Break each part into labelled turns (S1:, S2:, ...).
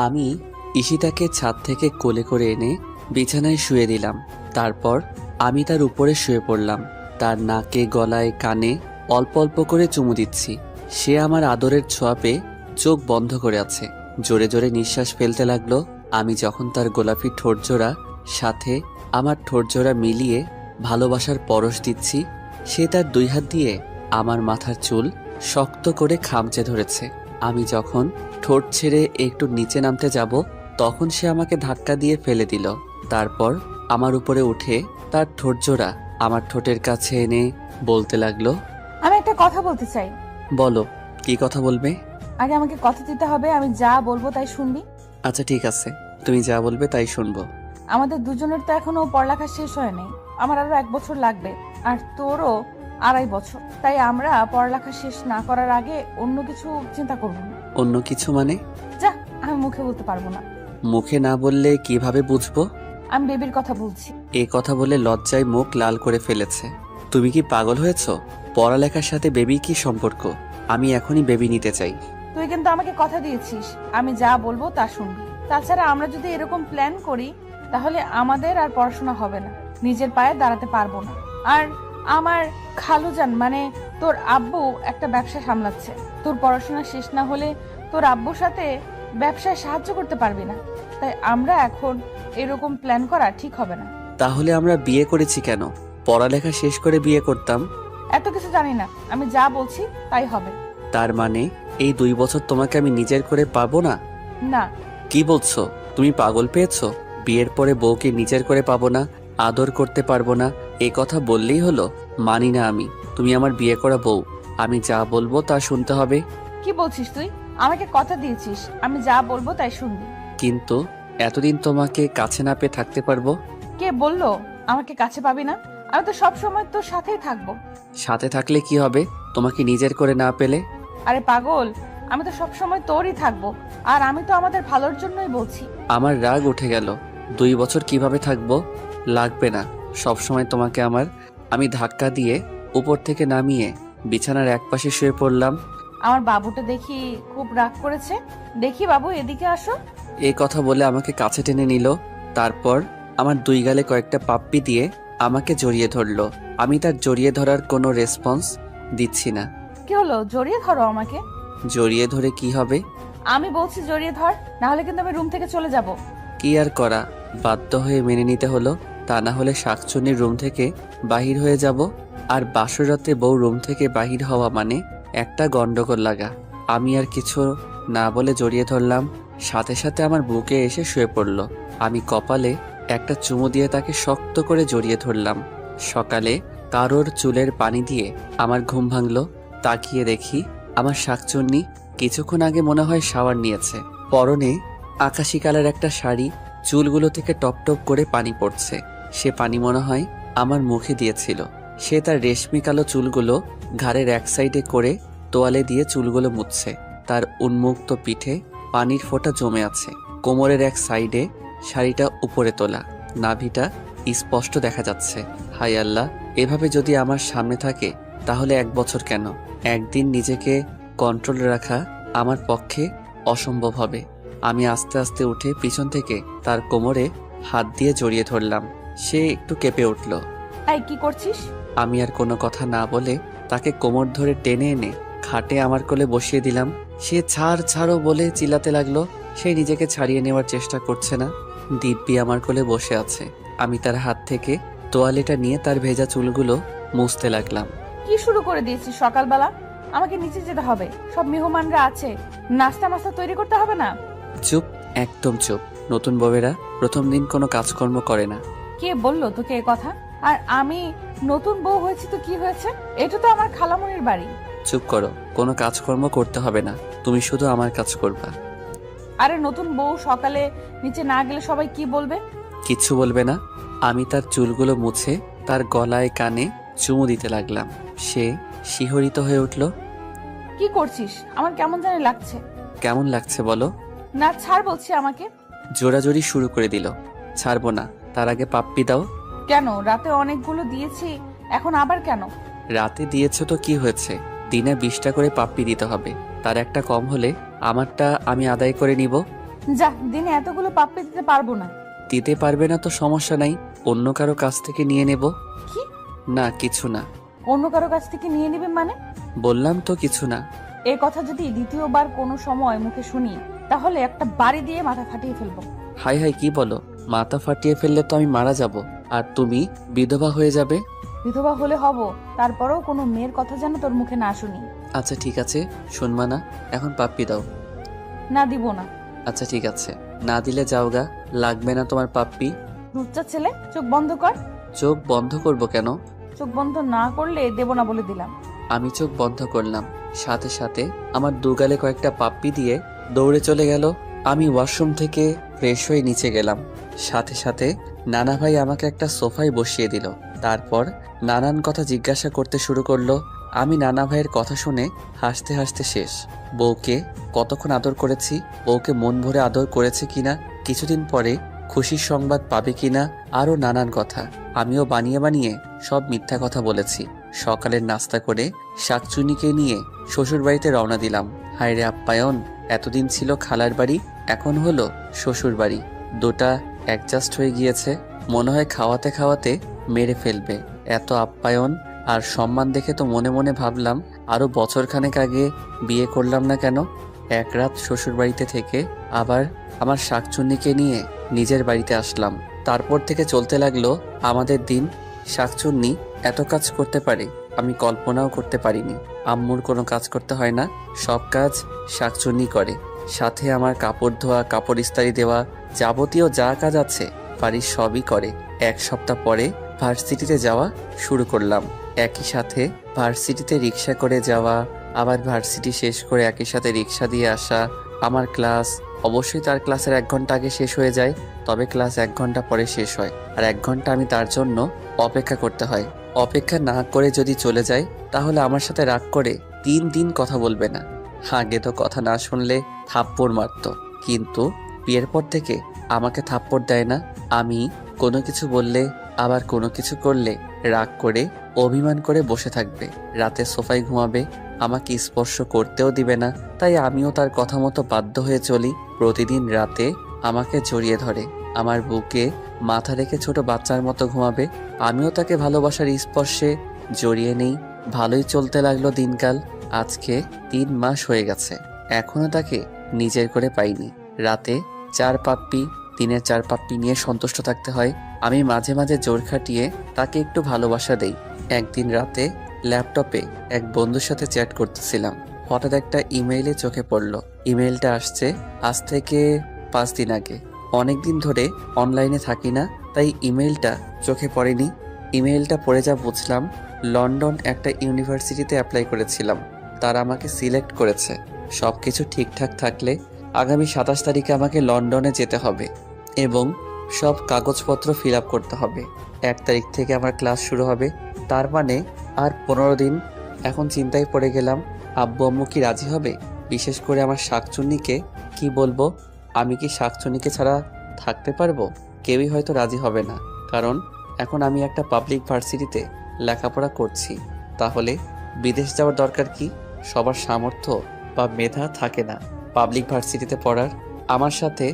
S1: আমি ঈশিতাকে ছাদ থেকে কোলে করে এনে বিছানায় শুয়ে দিলাম। তারপর আমি তার উপরে শুয়ে পড়লাম। তার নাকে, গলায়, কানে অল্প অল্প করে চুমু দিচ্ছি। সে আমার আদরের ছোঁয়া পেয়ে চোখ বন্ধ করে আছে। জোরে জোরে নিঃশ্বাস ফেলতে লাগলো। আমি যখন তার গোলাপি ঠোঁটজোড়া সাথে আমার ঠোঁটজোড়া মিলিয়ে ভালোবাসার পরশ দিচ্ছি, সে তার 2 হাত দিয়ে আমার মাথার চুল শক্ত করে খামচে ধরেছে। আমি যখন ঠোঁট ছেড়ে একটু নিচে নামতে যাব, তখন সে আমাকে ধাক্কা দিয়ে ফেলে দিল। তারপর আমার উপরে উঠে তার ঠোঁটজোড়া আমার ঠোঁটের কাছে এনে বলতে লাগলো,
S2: আমি একটা কথা বলতে চাই।
S1: বলো, কি কথা বলবে?
S2: আগে আমাকে কথা দিতে হবে, আমি যা বলবো তাই শুনবি।
S1: আচ্ছা ঠিক আছে, তুমি যা বলবে তাই শুনবো।
S2: আমাদের দুজনের তো এখনো পড়ালেখা শেষ হয়নি। আমার আরো 1 বছর লাগবে, আর তোরও 2.5 বছর। তাই আমরা পড়ালেখা শেষ না করার আগে অন্য কিছু চিন্তা করবো না।
S1: অন্য কিছু মানে?
S2: যা, আমি মুখে বলতে পারবো না।
S1: মুখে না বললে কিভাবে বুঝবো?
S2: আমি বেবির কথা বলছি।
S1: এই কথা বলে লজ্জায় মুখ লাল করে ফেলেছে। তুমি কি পাগল হয়েছো? পড়ালেখার সাথে বেবির কি সম্পর্ক? আমি এখনই বেবি নিতে চাই।
S2: তুই কিন্তু আমাকে কথা দিয়েছিস আমি যা বলবো তা শুনবি। তাছাড়া আমরা যদি এরকম প্ল্যান করি তাহলে আমাদের আর পড়াশোনা হবে না, নিজের পায়ে দাঁড়াতে পারবো না। আর আমার খালুজান মানে তোর আব্বু একটা ব্যবসা সামলাচ্ছে। তোর পড়াশোনা শেষ না হলে তোর আব্বুর সাথে ব্যবসায় সাহায্য করতে পারবি না। তাই আমরা এখন এরকম প্ল্যান করা ঠিক হবে না।
S1: তাহলে আমরা বিয়ে করেছি কেন? পড়ালেখা শেষ করে বিয়ে করতাম।
S2: এত কিছু জানি না, আমি যা বলছি তাই হবে।
S1: তার মানে এই 2 বছর তোমাকে আমি নিজের করে পাবো না?
S2: না।
S1: কি বলছো? তুমি পাগল পেয়েছো? বিয়ের পরে বউকে নিজের করে পাবো না, আদর করতে পারবো না, এ কথা বললেই হলো? মানি না আমি। তুমি আমার বিয়ে করা বউ, আমি যা বলবো তা শুনতে হবে।
S2: কি বলছিস তুই? আমাকে কথা দিয়েছিস আমি যা বলবো তাই শুনবি।
S1: কিন্তু এতদিন তোমাকে কাছে না পেয়ে থাকতে পারবো?
S2: কে বললো আমাকে কাছে পাবি না? আমি তো সব সময় তোর সাথেই থাকবো।
S1: সাথে থাকলে কি হবে তোমাকে নিজের করে না পেলে?
S2: আরে পাগল, আমি তো সব সময় তোরই থাকবো। আর আমি তো আমাদের ভালোর জন্যই বলছি।
S1: আমার রাগ উঠে গেল। 2 বছর কিভাবে থাকবো? লাগবে না সব সময় তোমাকে আমার। আমি ধাক্কা দিয়ে উপর থেকে নামিয়ে বিছানার একপাশে শুয়ে পড়লাম।
S2: আমার বাবুটা দেখি খুব রাগ করেছে। দেখি বাবু, এদিকে আসো।
S1: এই কথা বলে আমাকে কাছে টেনে নিল। তারপর আমার 2 গালে কয়েকটা পাপ্পি দিয়ে আমাকে জড়িয়ে ধরলো। আমি তার জড়িয়ে ধরার কোনো রেসপন্স দিচ্ছি না।
S2: কি হলো, জড়িয়ে ধরো আমাকে।
S1: জড়িয়ে ধরে কি হবে?
S2: আমি বলছি জড়িয়ে ধর, না হলে কিন্তু আমি রুম থেকে চলে যাব।
S1: কি আর করা, বাধ্য হয়ে মেনে নিতে হলো। তা না হলে শাকচুন্নির রুম থেকে বাহির হয়ে যাব। আর বাসরাতে বউ রুম থেকে বাহির হওয়া মানে একটা গন্ডগোল লাগা। আমি আর কিছু না বলে জড়িয়ে ধরলাম। সাথে সাথে আমার বুকে এসে শুয়ে পড়ল। আমি কপালে একটা চুমু দিয়ে তাকে শক্ত করে জড়িয়ে ধরলাম। সকালে কারোর চুলের পানি দিয়ে আমার ঘুম ভাঙলো। তাকিয়ে দেখি আমার শাকচুন্নি কিছুক্ষণ আগে মনে হয় শাওয়ার নিয়েছে। পরনে আকাশি কালার একটা শাড়ি, চুলগুলো থেকে টপ টপ করে পানি পড়ছে। সে পানি মনে হয় আমার মুখে দিয়েছিল। সে তার রেশমি কালো চুলগুলো ঘাড়ের এক সাইডে করে তোয়ালে দিয়ে চুলগুলো মুছছে। তার উন্মুক্ত পিঠে পানির ফোঁটা জমে আছে। কোমরের এক সাইডে শাড়িটা উপরে তোলা, নাভিটা স্পষ্ট দেখা যাচ্ছে। হায় আল্লাহ, এভাবে যদি আমার সামনে থাকে তাহলে 1 বছর কেন, একদিন নিজেকে কন্ট্রোল রাখা আমার পক্ষে অসম্ভব হবে। আমি আস্তে আস্তে উঠে পিছন থেকে তার কোমরে হাত দিয়ে জড়িয়ে ধরলাম। সে একটু কেঁপে উঠল।
S2: এই কি করছিস?
S1: আমি আর কোনো কথা না বলে তাকে কোমর ধরে টেনে এনে খাটে আমার কোলে বসিয়ে দিলাম। সে ছাড় ছাড়ো বলে চিল্লাতে লাগলো। সে নিজেকে ছাড়িয়ে নেওয়ার চেষ্টা করছে না। দিব্যি আমার কোলে বসে আছে। আমি তার হাত থেকে তোয়ালেটা নিয়ে তার ভেজা চুলগুলো মুছতে লাগলাম।
S2: কি শুরু করে দিয়েছিস সকালবেলা? আমাকে নিচে যেতে হবে, সব মেহমানরা আছে, নাস্তা মাস্তা তৈরি করতে হবে না?
S1: চুপ, একদম চুপ। নতুন বউয়েরা প্রথম দিন কোনো কাজকর্ম করে না।
S2: কে বললো তোকে এ কথা? আর আমি নতুন বউ হয়েছি তো কি হয়েছে? এটা তো আমার খালামণির বাড়ি।
S1: চুপ করো, কোনো কাজকর্ম করতে হবে না, তুমি শুধু আমার কাজ করবা।
S2: আরে নতুন বউ সকালে নিচে না গেলে সবাই কি বলবে?
S1: কিচ্ছু বলবে না। আমি তার চুলগুলো মুছে তার গলায় কানে চুমু দিতে লাগলাম। সে শিহরিত হয়ে উঠল।
S2: কি করছিস? আমার কেমন জানি লাগছে।
S1: কেমন লাগছে বলো?
S2: না ছাড় বলছি আমাকে।
S1: জোরাজোরি শুরু করে দিল। ছাড়বো না, তার আগে পাপ্পি দাও।
S2: কেন? রাতে অনেকগুলো দিয়েছি, এখন আবার কেন?
S1: রাতে দিয়েছো তো কি হয়েছে? দিনে 20টা করে পাপ্পি দিতে হবে। তার একটা কম হলে আমারটা আমি আদায় করে নিব।
S2: যা, দিনে এতগুলো পাপ্পি দিতে পারবো না।
S1: দিতে পারবে না তো সমস্যা নাই, অন্য কারো কাছ থেকে নিয়ে নেব।
S2: কি?
S1: না কিছু না।
S2: অন্য কারো কাছ থেকে নিয়ে নিবে মানে?
S1: বললাম তো কিছু না।
S2: এ কথা যদি দ্বিতীয়বার কোনো সময় মুখে শুনি, তাহলে একটা বাড়ি দিয়ে মাথা ফাটিয়ে ফেলবো।
S1: হাই হাই, কি বলো? মাথা ফাটিয়ে ফেললে তো আমি মারা যাব, আর তুমি বিধবা হয়ে যাবে।
S2: বিধবা হলে হব, তারপরেও কোনো মেয়ের কথা যেন তোর মুখে না শুনি।
S1: আচ্ছা ঠিক আছে, শুনবা না? এখন পাপ্পি দাও।
S2: না, দিব না।
S1: আচ্ছা ঠিক আছে, না দিলে যাওগা, লাগবে না তোমার পাপ্পি।
S2: রুচ্চা ছেলে, চোখ বন্ধ কর।
S1: চোখ বন্ধ করব কেন?
S2: চোখ বন্ধ না করলে দেব না বলে দিলাম।
S1: আমি চোখ বন্ধ করলাম, সাথে সাথে আমার দুগালে কয়েকটা পাপ্পি দিয়ে দৌড়ে চলে গেল। আমি ওয়াশরুম থেকে ফ্রেশ হয়ে নিচে গেলাম, সাথে সাথে নানা ভাই আমাকে একটা সোফায় বসিয়ে দিল। তারপর নানান কথা জিজ্ঞাসা করতে শুরু করলো। আমি নানা ভাইয়ের কথা শুনে হাসতে হাসতে শেষ। বউকে কতক্ষণ আদর করেছি, বউকে মন ভরে আদর করেছে কিনা, কিছুদিন পরে খুশির সংবাদ পাবে কিনা, আরও নানান কথা। আমিও বানিয়ে বানিয়ে সব মিথ্যা কথা বলেছি। সকালের নাস্তা করে শাকচুনিকে নিয়ে শ্বশুর বাড়িতে রওনা দিলাম। হায়রে আপ্যায়ন, এতদিন ছিল খালার বাড়ি, এখন হলো শ্বশুর বাড়ি। দুটা অ্যাডজাস্ট হয়ে গিয়েছে, মনে হয় খাওয়াতে খাওয়াতে মেরে ফেলবে। এত আপ্যায়ন আর সম্মান দেখে তো মনে মনে ভাবলাম আরো বছরখানেক আগে বিয়ে করলাম না কেন। এক রাত শ্বশুর বাড়িতে থেকে আবার আমার শাকচুন্নিকে নিয়ে নিজের বাড়িতে আসলাম। তারপর থেকে চলতে লাগলো আমাদের দিন। শাকচুন্নি এত কাজ করতে পারে আমি কল্পনাও করতে পারিনি। আম্মুর কোনো কাজ করতে হয় না, সব কাজ শাকচুন্নি করে। সাথে আমার কাপড় ধোয়া, কাপড় ইস্ত্রি দেওয়া, যাবতীয় যা কাজ আছে বাড়ির সবই করে। এক সপ্তাহ পরে ভার্সিটিতে যাওয়া শুরু করলাম। একই সাথে ভার্সিটিতে রিক্সা করে যাওয়া, আবার ভার্সিটি শেষ করে একই সাথে রিক্সা দিয়ে আসা। আমার ক্লাস অবশ্যই তার ক্লাসের 1 ঘন্টা আগে শেষ হয়ে যায়, তবে ক্লাস 1 ঘন্টা পরে শেষ হয়, আর 1 ঘন্টা আমি তার জন্য অপেক্ষা করতে হয়। অপেক্ষা না করে যদি চলে যায় তাহলে আমার সাথে রাগ করে 3 দিন কথা বলবে না। আগে তো কথা না শুনলে থাপ্পড় মারতো, কিন্তু বিয়ের পর থেকে আমাকে থাপ্পড় দেয় না। আমি কোনো কিছু বললে, আবার কোনো কিছু করলে রাগ করে অভিমান করে বসে থাকবে। রাতে সোফায় ঘুমাবে, আমাকে স্পর্শ করতেও দিবে না। তাই আমিও তার কথা মতো বাধ্য হয়ে চলি। প্রতিদিন রাতে আমাকে জড়িয়ে ধরে, আমার বুকে মাথা রেখে ছোট বাচ্চার মতো ঘুমাবে। আমিও তাকে ভালোবাসার স্পর্শে জড়িয়ে নেই। ভালোই চলতে লাগলো দিনকাল। আজকে 3 মাস হয়ে গেছে, এখনো তাকে নিজের করে পাইনি। রাতে 4 পাপ্পি, দিনে 4 পাপ্পি নিয়ে সন্তুষ্ট থাকতে হয়। আমি মাঝে মাঝে জোর খাটিয়ে তাকে একটু ভালোবাসা দেই। একদিন রাতে ল্যাপটপে এক বন্ধুর সাথে চ্যাট করতেছিলাম, হঠাৎ একটা ইমেইলে চোখে পড়লো। ইমেইলটা আসছে আজ থেকে 5 দিন আগে। অনেকদিন ধরে অনলাইনে থাকি না, তাই ইমেইলটা চোখে পড়েনি। ইমেইলটা পড়ে যা বুঝলাম, লন্ডন একটা ইউনিভার্সিটিতে অ্যাপ্লাই করেছিলাম, তারা আমাকে সিলেক্ট করেছে। সব কিছু ঠিকঠাক থাকলে আগামী 27 তারিখে আমাকে লন্ডনে যেতে হবে এবং সব কাগজপত্র ফিল আপ করতে হবে। 1 তারিখ থেকে আমার ক্লাস শুরু হবে, তার মানে আর 15 দিন। এখন চিন্তায় পড়ে গেলাম, আব্বু আম্মু কি রাজি হবে? বিশেষ করে আমার শাকচুন্নিকে কি বলবো? আমি কি শাকচুন্নিকে ছাড়া থাকতে পারবো? কেউই হয়তো রাজি হবে না, কারণ এখন আমি একটা পাবলিক ভার্সিটিতে লেখাপড়া করছি। তাহলে বিদেশ যাওয়ার দরকার কি? সবার সামর্থ্য বা মেধা থাকে না পাবলিক ভার্সিটিতে পড়ার। আমার সাথে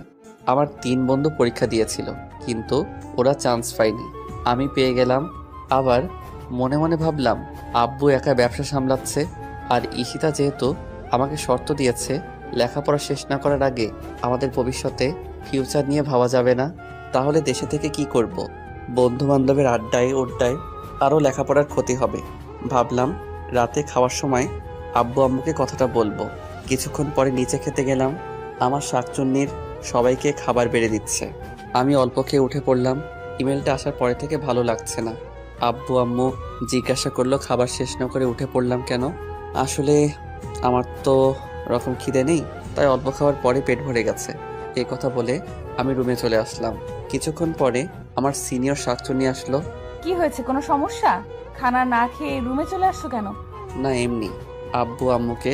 S1: আমার 3 বন্ধু পরীক্ষা দিয়েছিল, কিন্তু ওরা চান্স পায়নি, আমি পেয়ে গেলাম। আবার মনে মনে ভাবলাম, আব্বু একা ব্যবসা সামলাচ্ছে, আর ঈশিতা যেহেতু আমাকে শর্ত দিয়েছে লেখাপড়া শেষ না করার আগে আমাদের ভবিষ্যতে ফিউচার নিয়ে ভাবা যাবে না, তাহলে দেশে থেকে কি করব? বন্ধু বান্ধবের আড্ডায় ওড্ডায় আরও লেখাপড়ার ক্ষতি হবে। ভাবলাম রাতে খাওয়ার সময় আব্বু আম্মুকে কথাটা বলবো। কিছুক্ষণ পরে নিচে খেতে গেলাম, আমার শাকচুন্নির সবাইকে খাবার বেড়ে দিচ্ছে। আমি অল্প খেয়ে উঠে পড়লাম। ইমেলটা আসার পরে থেকে ভালো লাগছে না। আব্বু আম্মু জিজ্ঞাসা করলো খাবার শেষ না করে উঠে পড়লাম কেন। আসলে আমার তো রকম খিদে নেই, তাই অল্প খাওয়ার পরে পেট ভরে গেছে। এই কথা বলে আমি রুমে চলে আসলাম। কিছুক্ষণ পরে আমার সিনিয়র শাকচুন্নি আসলো।
S2: কি হয়েছে, কোনো সমস্যা? খানা না খেয়ে রুমে চলে আসছো কেন?
S1: না এমনি, আব্বু আম্মুকে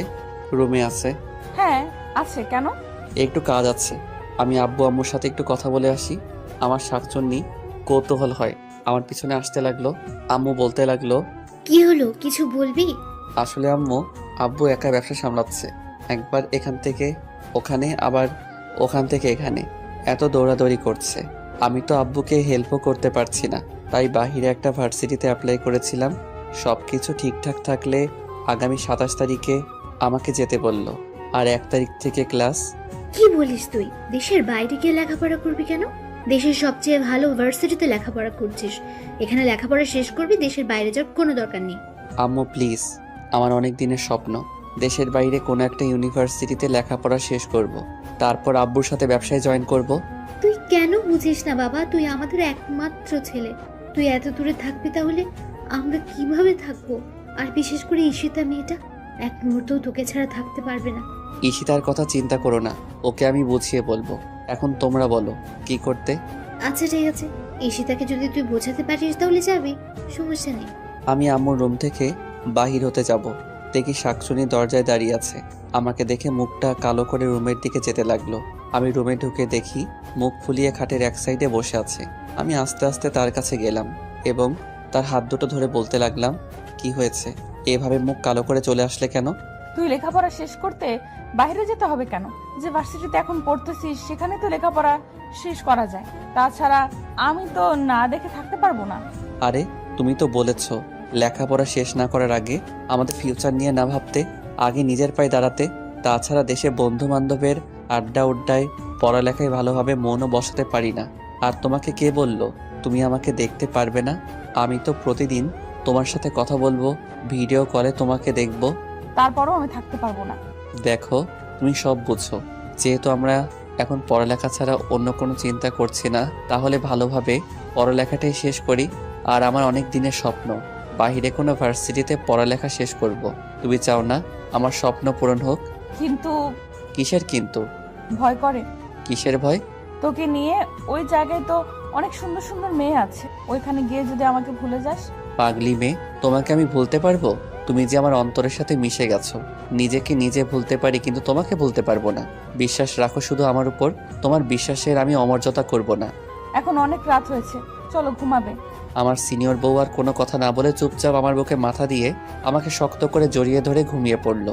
S1: রুমে আছে।
S2: হ্যাঁ আছে, কেন?
S1: একটু কাজ আছে, আমি আব্বু আম্মুর সাথে একটু কথা বলে আসি। আমার শাকচুন্নি কৌতূহল হয় আমার পিছনে আসতে লাগলো। আম্মু বলতে লাগলো,
S3: কি হলো, কিছু বলবি?
S1: আসলে আম্মু, আব্বু একা ব্যবসা সামলাচ্ছে, একবার এখান থেকে ওখানে, আবার ওখান থেকে এখানে এত দৌড়াদৌড়ি করছে। আমি তো আব্বুকে হেল্পও করতে পারছি না, তাই বাহিরে একটা ভার্সিটিতে অ্যাপ্লাই করেছিলাম। সব কিছু ঠিকঠাক থাকলে আগামী 27 তারিখে আমাকে যেতে বলল, আর 1 তারিখ থেকে ক্লাস।
S3: কি বলিস তুই? দেশের বাইরে গিয়ে লেখাপড়া করবি কেন? দেশের সবচেয়ে ভালো ভার্সিটিতে লেখাপড়া করছিস, এখানে লেখাপড়া শেষ করবি, দেশের বাইরে যাওয়ার কোনো দরকার নেই।
S1: আম্মু প্লিজ, আমার অনেক দিনের স্বপ্ন দেশের বাইরে কোনো একটা ইউনিভার্সিটিতে লেখাপড়া শেষ করব, তারপর আব্বুর সাথে ব্যবসায় জয়েন করব।
S3: তুই কেন বুঝিস না বাবা? তুই আমাদের একমাত্র ছেলে, তুই এত দূরে থাকবি, তাহলে আমরা কিভাবে থাকবো? আর বিশেষ করে ঈশিতা মেয়েটা এক মুহূর্তও তোকে ছাড়া থাকতে পারবে না।
S1: ঈশিতার কথা চিন্তা করো না, ওকে আমি বুঝিয়ে বলবো। এখন তোমরা বলো কি করতে।
S3: আচ্ছা ঠিক আছে, ঈশিতাকে যদি তুই বোঝাতে পারিস তাহলে যাবি, সমস্যা নেই।
S1: আমি আম্মুর রুম থেকে বাহির হতে যাব, দেখি শাকচুনি দরজায় দাঁড়িয়ে আছে। আমাকে দেখে মুখটা কালো করে রুমের দিকে যেতে লাগলো। আমি রুমে ঢুকে দেখি মুখ ফুলিয়ে খাটের এক সাইডে বসে আছে। আমি আস্তে আস্তে তার কাছে গেলাম এবং তার হাত দুটো ধরে বলতে লাগলাম, কি হয়েছে, এভাবে মুখ কালো করে চলে আসলে কেন?
S2: তুই লেখাপড়া শেষ করতে বাইরে যেতে হবে কেন? যে ভার্সিটিতে এখন পড়তেছিস সেখানে তো লেখাপড়া শেষ করা যায়। তাছাড়া আমি তো না দেখে থাকতে পারবো না।
S1: আরে তুমি তো বলেছো লেখাপড়া শেষ না করার আগে আমাদের ফিউচার নিয়ে না ভাবতে, আগে নিজের পায়ে দাঁড়াতে। তাছাড়া দেশে বন্ধু বান্ধবের আড্ডা উড্ডায় পড়ালেখায় ভালোভাবে মনও বসাতে পারি না। আর তোমাকে কে বলল তুমি আমাকে দেখতে পারবে না? আমি তো প্রতিদিন তোমার সাথে কথা বলবো, ভিডিও কলে তোমাকে দেখবো।
S2: তারপরও আমি থাকতে পারবো না।
S1: দেখো তুমি সব বুঝো, যেহেতু আমরা এখন পড়ালেখা ছাড়া অন্য কোনো চিন্তা করছি না, তাহলে ভালোভাবে পড়ালেখাটাই শেষ করি। আর আমার অনেক দিনের স্বপ্ন বাইরে কোনো ভার্সিটিতে পড়ালেখা শেষ করব। তুমি চাও না আমার স্বপ্ন পূরণ হোক?
S2: কিন্তু
S1: কিসের কিন্তু?
S2: ভয় করে।
S1: কিসের ভয়?
S2: তোকে নিয়ে ওই জায়গায় তো অনেক সুন্দর সুন্দর মেয়ে আছে, ওইখানে গিয়ে যদি আমাকে ভুলে যাস।
S1: পাগলি মেয়ে, তোমাকে আমি ভুলতে পারবো? তুমি যে আমার অন্তরের সাথে মিশে গেছো। নিজেকে নিজে ভুলতে পারি কিন্তু তোমাকে ভুলতে পারবো না। বিশ্বাস রাখো শুধু আমার উপর, তোমার বিশ্বাসের আমি অমর্যাদা করব না।
S2: এখন অনেক রাত হয়েছে, চলো ঘুমাবে।
S1: আমার সিনিয়র বউ আর কোনো কথা না বলে চুপচাপ আমার বুকে মাথা দিয়ে আমাকে শক্ত করে জড়িয়ে ধরে ঘুমিয়ে পড়ল।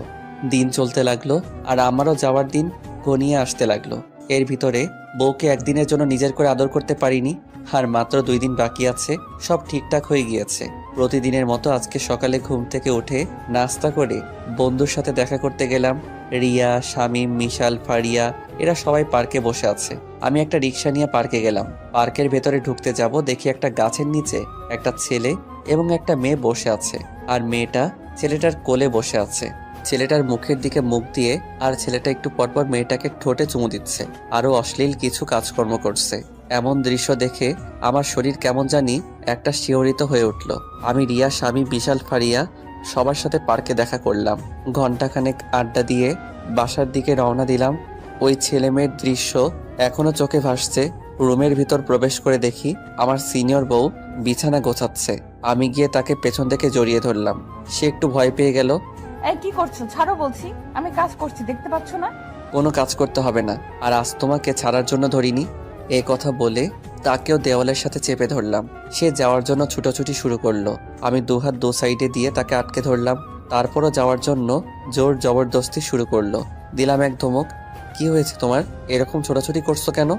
S1: দিন চলতে লাগলো আর আমারও যাওয়ার দিন ঘনিয়ে আসতে লাগলো। এর ভিতরে বউকে একদিনের জন্য নিজের করে আদর করতে পারিনি। আর মাত্র 2 দিন বাকি আছে, সব ঠিকঠাক হয়ে গিয়েছে। প্রতিদিনের মতো আজকে সকালে ঘুম থেকে উঠে নাস্তা করে বন্ধুর সাথে দেখা করতে গেলাম। রিয়া, শামীম, মিশাল, ফারিয়া এরা সবাই পার্কে বসে আছে। আমি একটা রিক্সা নিয়ে পার্কে গেলাম। পার্কের ভেতরে ঢুকতে যাব, দেখি একটা গাছের নিচে একটা ছেলে এবং একটা মেয়ে বসে আছে। আর মেয়েটা ছেলেটার কোলে বসে আছে। ছেলেটার মুখের দিকে মুখ দিয়ে আর ছেলেটা একটু পরপর মেয়েটাকে ঠোঁটে চুমু দিচ্ছে, আরও অশ্লীল কিছু কাজকর্ম করছে। এমন দৃশ্য দেখে আমার শরীর কেমন জানি একটা শিহরিত হয়ে উঠল। আমি রিয়া, স্বামী, বিশাল, ফারিয়া সবার সাথে পার্কে দেখা করলাম। ঘন্টাখানেক আড্ডা দিয়ে বাসার দিকে রওনা দিলাম। ওই ছেলে মেয়ের দৃশ্য এখনো চোখে ভাসছে। রুমের ভিতর প্রবেশ করে দেখি আমার সিনিয়র বউ বিছানা গোছাচ্ছে। আমি গিয়ে তাকে পেছন থেকে জড়িয়ে ধরলাম। সে একটু ভয় পেয়ে গেল।
S2: এই কি করছো? ছাড়ো বলছি, আমি কাজ করছি, দেখতে পাচ্ছ না?
S1: কোনো কাজ করতে হবে না, আর আজ তোমাকে ছাড়ার জন্য ধরিনি। এ কথা বলে তাকেও দেওয়ালের সাথে চেপে ধরলাম। সে যাওয়ার জন্য ছুটোছুটি শুরু করলো। আমি দুহাত দু সাইডে দিয়ে তাকে আটকে ধরলাম। তারপরও যাওয়ার জন্য জোর জবরদস্তি শুরু করলো। দিলাম এক ধমক। কি হয়েছে তোমার, এরকম ছোটাছুটি করছো কেন?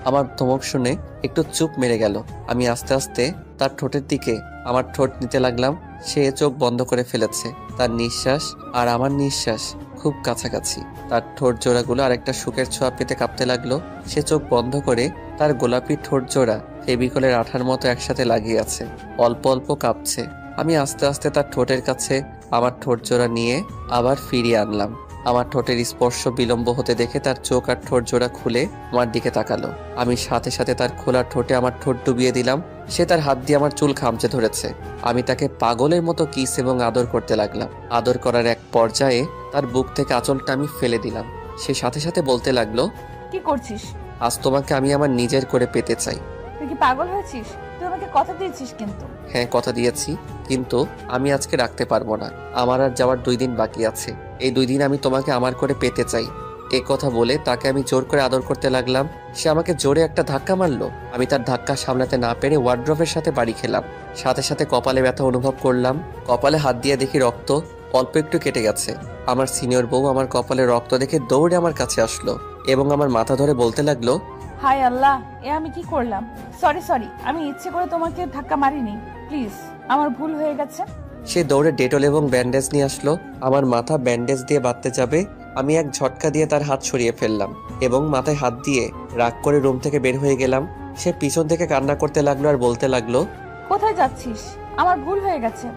S1: আমার ধমক শুনে একটু চুপ মেরে গেল। আমি আস্তে আস্তে তার ঠোঁটের দিকে আমার ঠোঁট নিতে লাগলাম। সে চোখ বন্ধ করে ফেলেছে। তার নিঃশ্বাস আর আমার নিঃশ্বাস খুব কাছাকাছি। তার ঠোঁট জোড়াগুলো আরেকটা সুখের ছোঁয়া পেতে কাঁপতে লাগলো। সে চোখ বন্ধ করে তার গোলাপি ঠোঁট জোড়া ফেভিকলের আঠার মতো একসাথে লাগিয়ে আছে, অল্প অল্প কাঁপছে। আমি আস্তে আস্তে তার ঠোঁটের কাছে আমার ঠোঁট জোড়া নিয়ে আবার ফিরিয়ে আনলাম। আমার ঠোঁটের স্পর্শ বিলম্ব হতে দেখে তার চোখ আর ঠোঁট জোড়া খুলে আমার দিকে তাকালো। আমি সাথে সাথে তার খোলা ঠোঁটে আমার ঠোঁট ডুবিয়ে দিলাম। সে তার হাত দিয়ে আমার চুল খামচে ধরেছে। আমি তাকে পাগলের মতো কিস এবং আদর করতে লাগলাম। আদর করার এক পর্যায়ে তার বুক থেকে আঁচলটা আমি ফেলে দিলাম। সে সাথে সাথে বলতে লাগলো,
S2: কি করছিস?
S1: আজ তোমাকে আমি আমার নিজের করে পেতে চাই।
S2: তুই কি পাগল হয়েছিস? তুই আমাকে কথা দিয়েছিস কিন্তু।
S1: হ্যাঁ, কথা দিয়েছি, কিন্তু আমি আজকে রাখতে পারবো না। আমার আর যাওয়ার 2 দিন বাকি আছে। এই 2 দিন আমি তোমাকে আমার করে পেতে চাই। এ কথা বলে তাকে আমি জোর করে আদর করতে লাগলাম। সে আমাকে জোরে একটা ধাক্কা মারলো। আমি তার ধাক্কা সামলাতে না পেরে ওয়ার্ড্রপের সাথে বাড়ি খেলাম। সাথে সাথে কপালে ব্যথা অনুভব করলাম। কপালে হাত দিয়ে দেখি রক্ত অল্প একটু কেটে গেছে। আমার সিনিয়র বউ আমার কপালে রক্ত দেখে দৌড়ে আমার কাছে আসলো। এবং আমার মাথা ধরে বলতে লাগলো,
S2: হায় আল্লাহ, এ আমি কি করলাম? সরি, আমি ইচ্ছে করে তোমাকে ধাক্কা মারিনি। প্লিজ, আমার ভুল হয়ে গেছে।
S1: সে দৌড়ে ডেটল এবং ব্যান্ডেজ নিয়ে আসলো। আমার মাথা ব্যান্ডেজ দিয়ে বাঁধতে যাবে, আমি এক ঝটকা দিয়ে তার হাত সরিয়ে ফেললাম এবং মাথায় হাত দিয়ে রাগ করে রুম থেকে বের হয়ে গেলাম। সে পিছন থেকে কান্না করতে লাগলো আর বলতে লাগলো,
S2: কোথায় যাচ্ছিস? আমার ভুল হয়ে গেছে।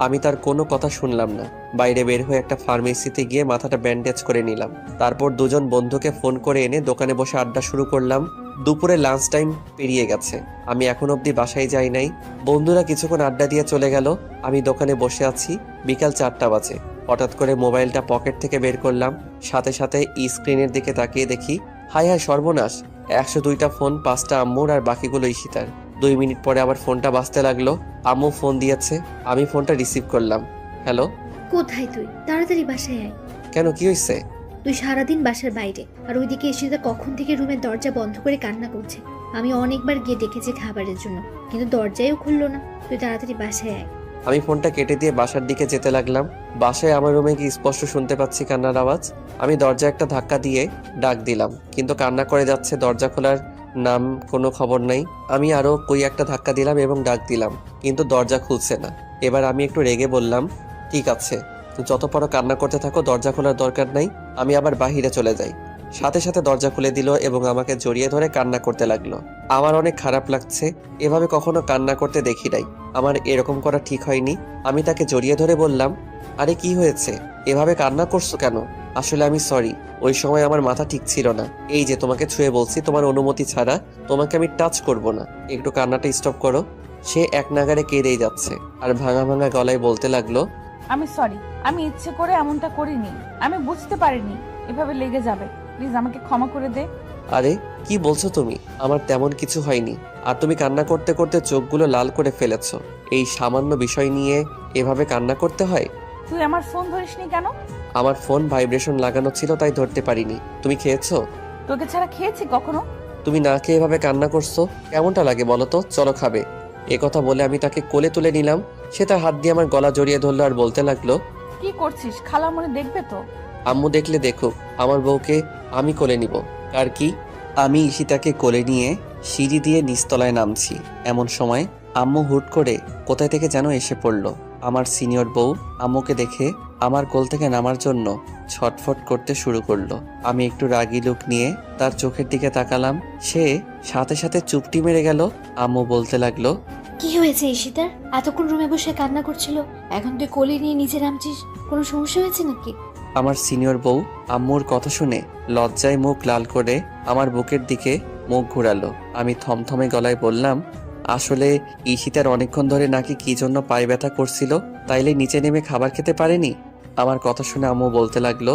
S1: আমি তার কোনো কথা শুনলাম না। বাইরে বের হয়ে একটা ফার্মেসিতে গিয়ে মাথাটা ব্যান্ডেজ করে নিলাম। তারপর দুজন বন্ধুকে ফোন করে এনে দোকানে বসে আড্ডা শুরু করলাম। দুপুরে লাঞ্চ টাইম পেরিয়ে গেছে, আমি এখন অবধি বাসায় যাই নাই। বন্ধুরা কিছুক্ষণ আড্ডা দিয়ে চলে গেল, আমি দোকানে বসে আছি। বিকাল 4টা বাজে। হঠাৎ করে মোবাইলটা পকেট থেকে বের করলাম, সাথে সাথে স্ক্রিনের দিকে তাকিয়ে দেখি, হায় হায় সর্বনাশ, 102টা ফোন, 5টা আম্মুর আর বাকিগুলো ঈশিতার। 2 মিনিট পরে আবার ফোনটা বাজতে লাগলো। আম্মু ফোন দিয়েছে, আমি ফোনটা রিসিভ করলাম। হ্যালো।
S3: কোথায় তুই? তাড়াতাড়ি বাসায় আয়।
S1: কেন, কি হয়েছে?
S3: তুই সারাদিন বাসার বাইরে, আর ওইদিকে ঈশিতা কখন থেকে রুমের দরজা বন্ধ করে কান্না করছে। আমি অনেকবার গিয়ে ডেকেছি খাবারের জন্য, কিন্তু দরজাও খুললো না। তুই তাড়াতাড়ি বাসায় আয়।
S1: আমি ফোনটা কেটে দিয়ে বাসার দিকে যেতে লাগলাম। বাসায় আমার রুমে গিয়ে স্পষ্ট শুনতে পাচ্ছি কান্নার আওয়াজ। আমি দরজা একটা ধাক্কা দিয়ে ডাক দিলাম, কিন্তু কান্না করে যাচ্ছে, দরজা খোলার নাম কোনো খবর নাই। আমি আরও কই একটা ধাক্কা দিলাম এবং ডাক দিলাম, কিন্তু দরজা খুলছে না। এবার আমি একটু রেগে বললাম, ঠিক আছে, যত পারো কান্না করতে থাকো, দরজা খোলার দরকার নাই। আমি আবার বাহিরে চলে যাই। সাথে সাথে দরজা খুলে দিল এবং আমাকে জড়িয়ে ধরে কান্না করতে লাগলো। আমার অনেক খারাপ লাগছে, এভাবে কখনো কান্না করতে দেখি নাই। আমার এরকম করা ঠিক হয়নি। আমি তাকে জড়িয়ে ধরে বললাম, আরে কি হয়েছে, এভাবে কান্না করছো কেন? আসলে আমি সরি, ওই সময় আমার মাথা ঠিক ছিল না। এই যে তোমাকে ছুঁয়ে বলছি, তোমার অনুমতি ছাড়া তোমাকে আমি টাচ করব না, একটু কান্নাটা স্টপ করো। সে এক নাগাড়ে কেঁদেই যাচ্ছে আর ভাঙা ভাঙা গলায় বলতে লাগলো,
S2: আমি সরি, আমি ইচ্ছে করে এমনটা করিনি। আমি বুঝতে পারিনি এভাবে লেগে যাবে। প্লিজ আমাকে ক্ষমা করে দে।
S1: আরে কি বলছো তুমি? আমার তেমন কিছু হয়নি। আর তুমি কান্না করতে করতে চোখগুলো লাল করে ফেলেছো। এই সামান্য বিষয় নিয়ে এভাবে কান্না করতে হয়?
S2: তুই আমার ফোন ধরিসনি কেন?
S1: আমার ফোন ভাইব্রেশন লাগানো ছিল, তাই ধরতে পারিনি। তুমি খেয়েছো?
S2: তোকে ছাড়া খেয়েছি কখনো?
S1: তুমি না খেয়ে এভাবে কান্না করছো, কেমনটা লাগে বলো তো? চলো খাবে। এ কথা বলে আমি তাকে কোলে তুলে নিলাম। সে তার হাত দিয়ে আমার গলা জড়িয়ে ধরলো আর বলতে লাগলো,
S2: কি করছিস? খালামণি দেখবে তো।
S1: আম্মু দেখলে দেখুক, আমার বউকে আমি কোলে নিব। আর কি? আমি ঈশিতাকে কোলে নিয়ে সিঁড়ি দিয়ে নিচতলায় নামছি। এমন সময় আম্মু হুট করে কোথায় থেকে যেন এসে পড়লো। আমার সিনিয়র বউ আম্মুকে দেখে আমার কোল থেকে নামার জন্য ছটফট করতে শুরু করলো। আমি একটু রাগী লুক নিয়ে তার চোখের দিকে তাকালাম। সে সাথে সাথে চুপটি মেরে গেল। আম্মু বলতে লাগলো,
S3: কি হয়েছে ঈশিতার? এতক্ষণ রুমে বসে কান্না করছিল, এখন তুই কোলে নিয়ে নিচে নামছিস, কোনো সমস্যা হয়েছে নাকি?
S1: আমার সিনিয়র বউ আম্মুর কথা শুনে লজ্জায় মুখ লাল করে আমার বুকের দিকে মুখ ঘুরালো। আমি থমথমে গলায় বললাম, আসলে ঈশিতার অনেকক্ষণ ধরে নাকি কি জন্য পায়ে ব্যথা করছিল, তাইলে নিচে নেমে খাবার খেতে পারেনি। আমার কথা শুনে আম্মু বলতে লাগলো,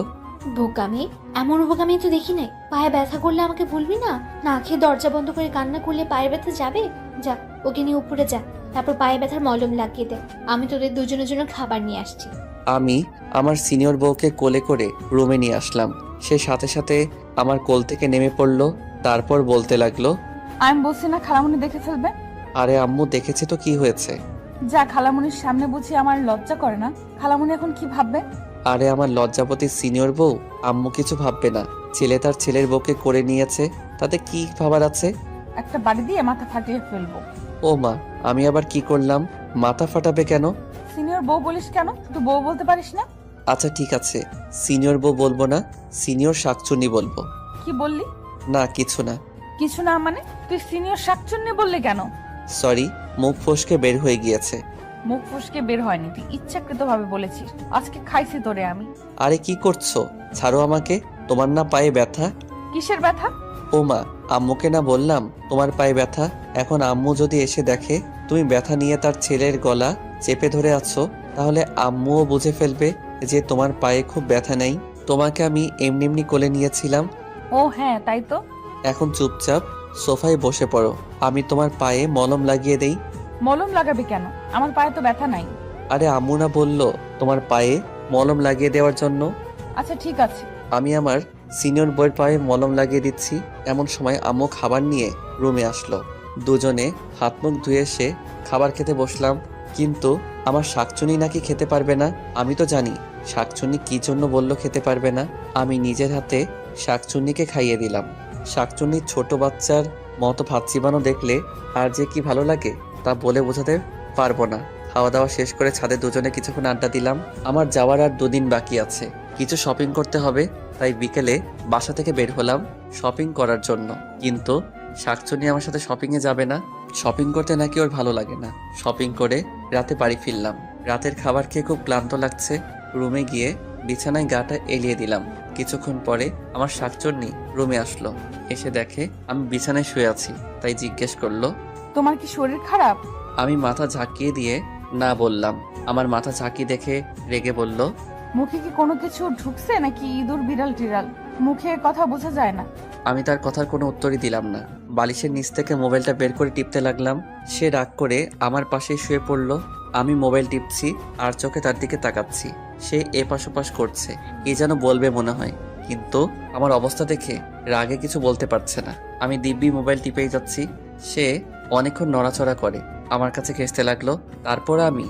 S3: বোকামি, এমন বোকামি তো দেখি নাই। পায়ে ব্যথা করলে আমাকে বলবি না? না খেয়ে দরজা বন্ধ করে কান্না করলে পায়ে ব্যথা যাবে? যা, ওকে নিয়ে উপরে যা, তারপর পায়ে ব্যথার মলম লাগিয়ে দে। আমি তোদের দুজনের জন্য খাবার নিয়ে আসছি।
S1: আমি আমার সিনিয়র বউকে কোলে করে রুমে নিয়ে আসলাম। সে সাথে সাথে আমার কোল থেকে নেমে পড়লো। তারপর বলতে লাগলো,
S2: আমি বলছি না খালামণি দেখে ফেলবে?
S1: আরে আম্মু দেখেছে তো কি হয়েছে?
S2: যা, খালামণির সামনে বুঝি আমার লজ্জা করে না? খালামণি এখন কি ভাববে?
S1: আরে আমার লজ্জাপতি সিনিয়র বউ, আম্মু কিছু ভাববে না। ছেলে তার ছেলের বউকে করে নিয়েছে, তাতে কি ভাবার আছে?
S2: একটা বাড়ি দিয়ে মাথা ফাটিয়ে ফেলবো।
S1: ও মা, আমি আবার কি করলাম? মাথা ফাটাবে কেন?
S2: সিনিয়র বউ বলিস কেন? তুই বউ বলতে পারিস না?
S1: আচ্ছা ঠিক আছে, সিনিয়র বউ বলবো না, সিনিয়র শাকচুন্নি বলবো।
S2: কি বললি?
S1: না কিছু না।
S2: কিছু না মানে? তুই সিনিয়র শাকচুন্নি বললি কেন?
S1: সরি, মুখ ফসকে বের হয়ে গিয়েছে।
S2: মুখ ফসকে বের হয়নি, তুই ইচ্ছাকৃতভাবে বলেছিস। আজকে খাইছি তোরে আমি।
S1: আরে কি করছো? ছাড়ো আমাকে। তোমার না পায়ে ব্যথা?
S2: কিসের ব্যথা?
S1: ও মা, আম্মুকে না বললাম তোমার পায়ে ব্যথা? এখন আম্মু যদি এসে দেখে তুমি ব্যথা নিয়ে তার ছেলের গলা চেপে ধরে আছো, তাহলে আম্মুও বুঝে ফেলবে যে তোমার পায়ে খুব ব্যথা নেই। তোমাকে আমি এমনি এমনি কোলে নিয়েছিলাম।
S2: ও হ্যাঁ, তাই তো।
S1: এখন চুপচাপ সোফায় বসে পড়ো, আমি তোমার পায়ে মলম লাগিয়ে দেই।
S2: মলম লাগাবি কেন? আমার পায়ে তো ব্যথা নাই।
S1: আরে আম্মু না বললো তোমার পায়ে মলম লাগিয়ে দেওয়ার জন্য?
S2: আচ্ছা ঠিক আছে।
S1: আমি আমার সিনিয়র বইয়ের পায়ে মলম লাগিয়ে দিচ্ছি। এমন সময় আম্মু খাবার নিয়ে রুমে আসলো। দুজনে হাত মুখ ধুয়ে এসে খাবার খেতে বসলাম। কিন্তু আমার শাকচুনি নাকি খেতে পারবে না। আমি তো জানি শাকচুনি কি জন্য বললো খেতে পারবে না। আমি নিজের হাতে শাকচুন্নিকে খাইয়ে দিলাম। শাকচুন্নির ছোট বাচ্চার মতো ভাত চিবানো দেখলে আর যে কি ভালো লাগে তা বলে বোঝাতে পারবো না। খাওয়া দাওয়া শেষ করে ছাদে দুজনে কিছুক্ষণ আড্ডা দিলাম। আমার যাওয়ার আর 2 দিন বাকি আছে, কিছু শপিং করতে হবে, তাই বিকেলে বাসা থেকে বের হলাম শপিং করার জন্য। কিন্তু শাকচুন্নি আমার সাথে শপিংয়ে যাবে না, শপিং করতে নাকি ওর ভালো লাগে না। শপিং করে রাতে বাড়ি ফিরলাম। রাতের খাবার খেয়ে খুব ক্লান্ত লাগছে, রুমে গিয়ে বিছানায় গাটা এলিয়ে দিলাম। কিছুক্ষণ পরে আমার শাকচুন্নি রুমে আসলো, এসে দেখে আমি বিছানায় শুয়ে আছি, তাই জিজ্ঞেস করলো,
S2: তোমার কি শরীর খারাপ?
S1: আমি মাথা ঝাঁকিয়ে দিয়ে না বললাম। আমার মাথা ঝাঁকি দেখে রেগে বলল,
S2: মুখে কি কোনো কিছু ঢুকছে নাকি ইঁদুর বিড়াল টিড়াল? মুখে কথা বোঝা যায় না।
S1: আমি তার কথার কোনো উত্তরই দিলাম না। বালিশের নিচ থেকে মোবাইলটা বের করে টিপতে লাগলাম। সে রাগ করে আমার পাশেই শুয়ে পড়লো। আমি মোবাইল টিপছি আর চোখে তার দিকে তাকাচ্ছি। সে এপাশ ওপাশ করছে, কি যেন বলবে মনে হয়, কিন্তু আমার অবস্থা দেখে রাগে কিছু বলতে পারছে না। আমি দিব্যি মোবাইল টিপেই যাচ্ছি। সে অনেকক্ষণ নড়াচড়া করে আমার কাছে ঘেঁষতে লাগলো। তারপর আমি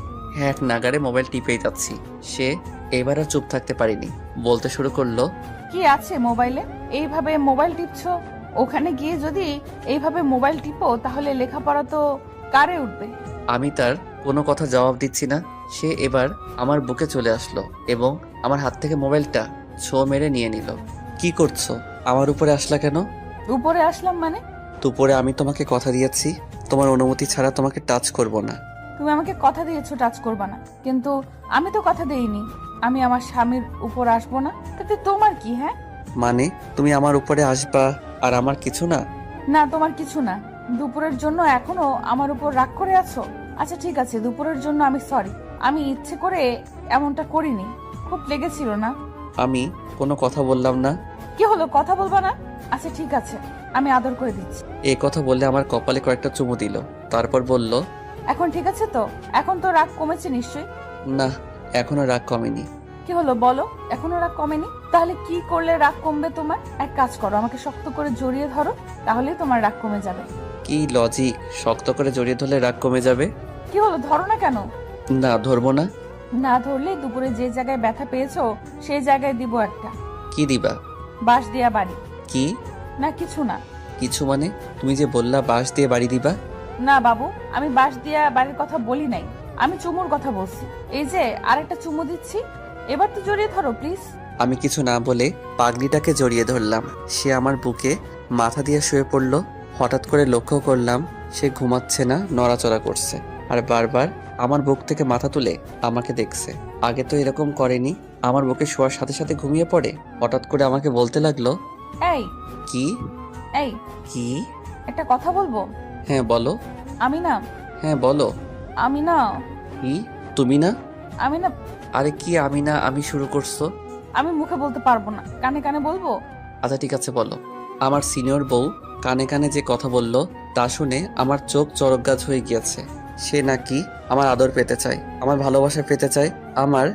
S1: এক নাগারে মোবাইল টিপেই যাচ্ছি। সে এবার আর চুপ থাকতে পারিনি, বলতে শুরু করলো,
S2: কি আছে মোবাইলে? এইভাবে মোবাইল টিপছো? ওখানে গিয়ে যদি এইভাবে মোবাইল টিপো তাহলে লেখাপড়া তো কারে উঠবে?
S1: আমি তার কোনো কথা জবাব দিচ্ছি না। সে এবার আমার বুকে চলে আসলো এবং আমার হাত থেকে মোবাইলটা ছো মেরে নিয়ে নিল। কি করছো? আমার উপরে আসলা কেন?
S2: উপরে আসলাম মানে?
S1: দুপুরে আমি তোমাকে কথা দিয়েছি, তোমার অনুমতি ছাড়া তোমাকে টাচ করব না।
S2: তুমি আমাকে কথা দিয়েছো টাচ করবা না, কিন্তু আমি তো কথা দেইনি আমি আমার স্বামীর উপর আসবো না। তাতে তোমার কি? হ্যাঁ,
S1: মানে তুমি আমার উপরে আসবা আর আমার কিছু না?
S2: না তোমার কিছু না। দুপুরের জন্য এখনো আমার উপর রাগ করে আছো? আচ্ছা ঠিক আছে, দুপুরের জন্য আমি সরি। আমি ইচ্ছে করে এমনটা করিনি, খুব লেগেছিল না।
S1: আমি কোনো কথা বললাম না।
S2: কি হলো, কথা বলবা না? আচ্ছা ঠিক আছে, আমি আদর করে দিচ্ছি।
S1: এই কথা বললে আমার কপালে কয়েকটা চুমু দিল, তারপর বলল,
S2: এখন ঠিক আছে তো? এখন তো রাগ কমেছে নিশ্চয়ই?
S1: না, এখনো রাগ কমেনি।
S2: কি হলো বলো, এখনো রাগ কমেনি? তাহলে কি করলে রাগ কমবে তোমার? এক কাজ করো, আমাকে শক্ত করে জড়িয়ে ধরো, তাহলেই তোমার রাগ কমে যাবে।
S1: কি লজিক, শক্ত করে জড়িয়ে ধরলে রাগ কমে যাবে?
S2: কি হলো, ধরো না কেন?
S1: না, ধরবো না।
S2: না ধরলে দুপুরে যে জায়গায় ব্যথা পেয়েছো সেই জায়গায় দিব একটা।
S1: কি দিবা?
S2: বাঁশ দিয়া বাড়ি।
S1: কি?
S2: না কিছু না।
S1: কিছু মানে? তুমি যে বললা বাঁশ দিয়ে বাড়ি দিবা।
S2: না বাবু, আমি বাঁশ দিয়া বাড়ির কথা বলি নাই, আমি চুমুর কথা বলছি। এই যে আরেকটা চুমু দিচ্ছি, এবার তো জড়িয়ে ধরো প্লিজ।
S1: আমি কিছু না বলে পাগলিটাকে জড়িয়ে ধরলাম। সে আমার বুকে মাথা দিয়ে শুয়ে পড়ল। হঠাৎ করে লক্ষ্য করলাম সে ঘুমাচ্ছে না, নড়াচড়া করছে আর বারবার আমার বুক থেকে মাথা তুলে আমাকে দেখছে। আগে তো এরকম করেনি। আমার বুকে শোয়ার সাথে সাথে ঘুমিয়ে পড়ে। হঠাৎ করে আমাকে বলতে লাগলো,
S2: এই
S1: কি?
S2: এই
S1: কি?
S2: একটা কথা বলবো?
S1: হ্যাঁ বলো।
S2: আমি না
S1: হ্যাঁ বলো।
S2: আমি না
S1: কি? তুমি না?
S2: আমি না
S1: আরে কি আমি না আমি শুরু করছো?
S2: আমি মুখে বলতে পারবো না, কানে কানে বলবো।
S1: আচ্ছা ঠিক আছে বলো। আমার সিনিয়র বউ কানে কানে যে কথা বলল তা শুনে আমার চোখ চড়ক গাছ হয়ে গিয়েছে। সে নাকি আমার আদর পেতে চায়, আমার ভালোবাসা পেতে চায়, আমার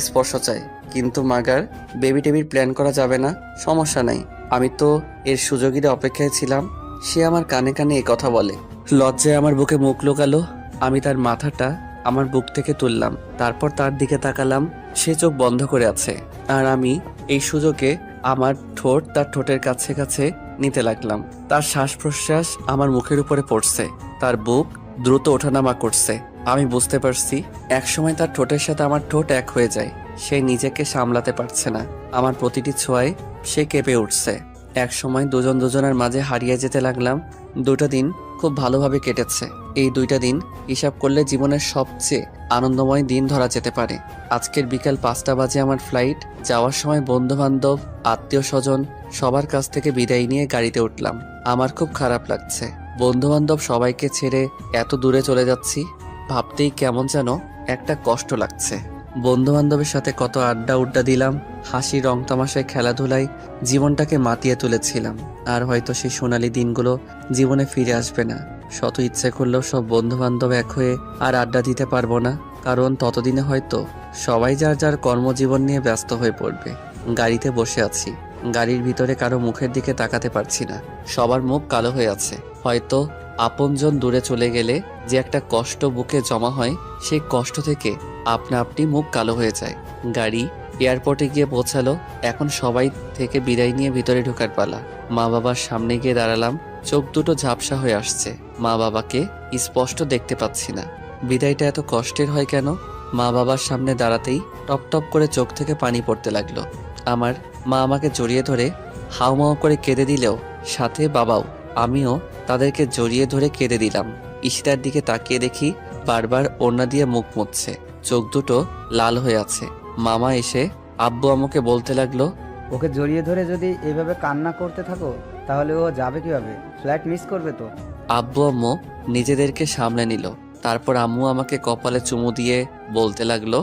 S1: স্পর্শ চায়। কিন্তু মাগার বেবি টেবির প্ল্যান করা যাবে না। সমস্যা নাই, আমি তো এর সুযোগের অপেক্ষায় ছিলাম। সে আমার কানে কানে এ কথা বলে। লজ্জায় আমার বুকে মুখ লুকালো। আমি তার মাথাটা আমার বুক থেকে তুললাম, তারপর তার দিকে তাকালাম। সে চোখ বন্ধ করে আছে আর আমি এই সুযোগে আমার ঠোঁট তার ঠোঁটের কাছে কাছে নিতে লাগলাম। তার শ্বাস প্রশ্বাস আমার মুখের উপরে পড়ছে, তার বুক দ্রুত ওঠানামা করছে। আমি বুঝতে পারছি একসময় তার ঠোঁটের সাথে আমার ঠোঁট এক হয়ে যায়। সে নিজেকে সামলাতে পারছে না, আমার প্রতিটি ছোঁয়ায় সে কেঁপে উঠছে। এক সময় দুজন দুজনের মাঝে হারিয়ে যেতে লাগলাম। 2টা দিন খুব ভালোভাবে কেটেছে। এই 2টা দিন হিসাব করলে জীবনের সবচেয়ে আনন্দময় দিন ধরা যেতে পারে। আজকের বিকাল 5টা বাজে আমার ফ্লাইট। যাওয়ার সময় বন্ধু বান্ধব, আত্মীয় স্বজন সবার কাছ থেকে বিদায় নিয়ে গাড়িতে উঠলাম। আমার খুব খারাপ লাগছে, বন্ধু বান্ধব সবাইকে ছেড়ে এত দূরে চলে যাচ্ছি। ভাবতেই কেমন যেন একটা কষ্ট লাগছে। বন্ধু বান্ধবের সাথে কত আড্ডা উড্ডা দিলাম, হাসি রং তামাশায় খেলাধুলায় জীবনটাকে মাতিয়ে তুলেছিলাম। আর হয়তো সেই সোনালী দিনগুলো জীবনে ফিরে আসবে না। শত ইচ্ছে করলেও সব বন্ধু বান্ধব এক হয়ে আর আড্ডা দিতে পারবো না, কারণ ততদিনে হয়তো সবাই যার যার কর্মজীবন নিয়ে ব্যস্ত হয়ে পড়বে। গাড়িতে বসে আছি, গাড়ির ভিতরে কারো মুখের দিকে তাকাতে পারছি না। সবার মুখ কালো হয়ে আছে। হয়তো আপনজন দূরে চলে গেলে যে একটা কষ্ট বুকে জমা হয়, সেই কষ্ট থেকে আপনা আপনি মুখ কালো হয়ে যায়। গাড়ি এয়ারপোর্টে গিয়ে পৌঁছালো। এখন সবাই থেকে বিদায় নিয়ে ভিতরে ঢোকার পালা। মা বাবার সামনে গিয়ে দাঁড়ালাম। চোখ দুটো ঝাপসা হয়ে আসছে। মা বাবাকে স্পষ্ট দেখতে পাচ্ছি না। বিদায়টা এত কষ্টের হয় কেন? মা বাবার সামনে দাঁড়াতেই টপ টপ করে চোখ থেকে পানি পড়তে লাগলো। আমার মা আমাকে জড়িয়ে ধরে হাউমাউ করে কেঁদে দিলেও সাথে বাবাও। আমিও তাদেরকে জড়িয়ে ধরে কেঁদে দিলাম। ঈশিতার দিকে তাকিয়ে দেখি বারবার ওড়না দিয়ে মুখ মুছছে, চোখ দুটো লাল হয়ে আছে। মামা এসে আব্বু আমাকে বলতে লাগলো,
S4: ওকে জড়িয়ে ধরে যদি এভাবে কান্না করতে থাকো তাহলে ও যাবে কিভাবে? ফ্লাইট মিস করবে তো।
S1: আব্বু আম্মু নিজেদেরকে সামলে নিল। তারপর আম্মু আমাকে কপালে চুমু দিয়ে বলতে লাগলো,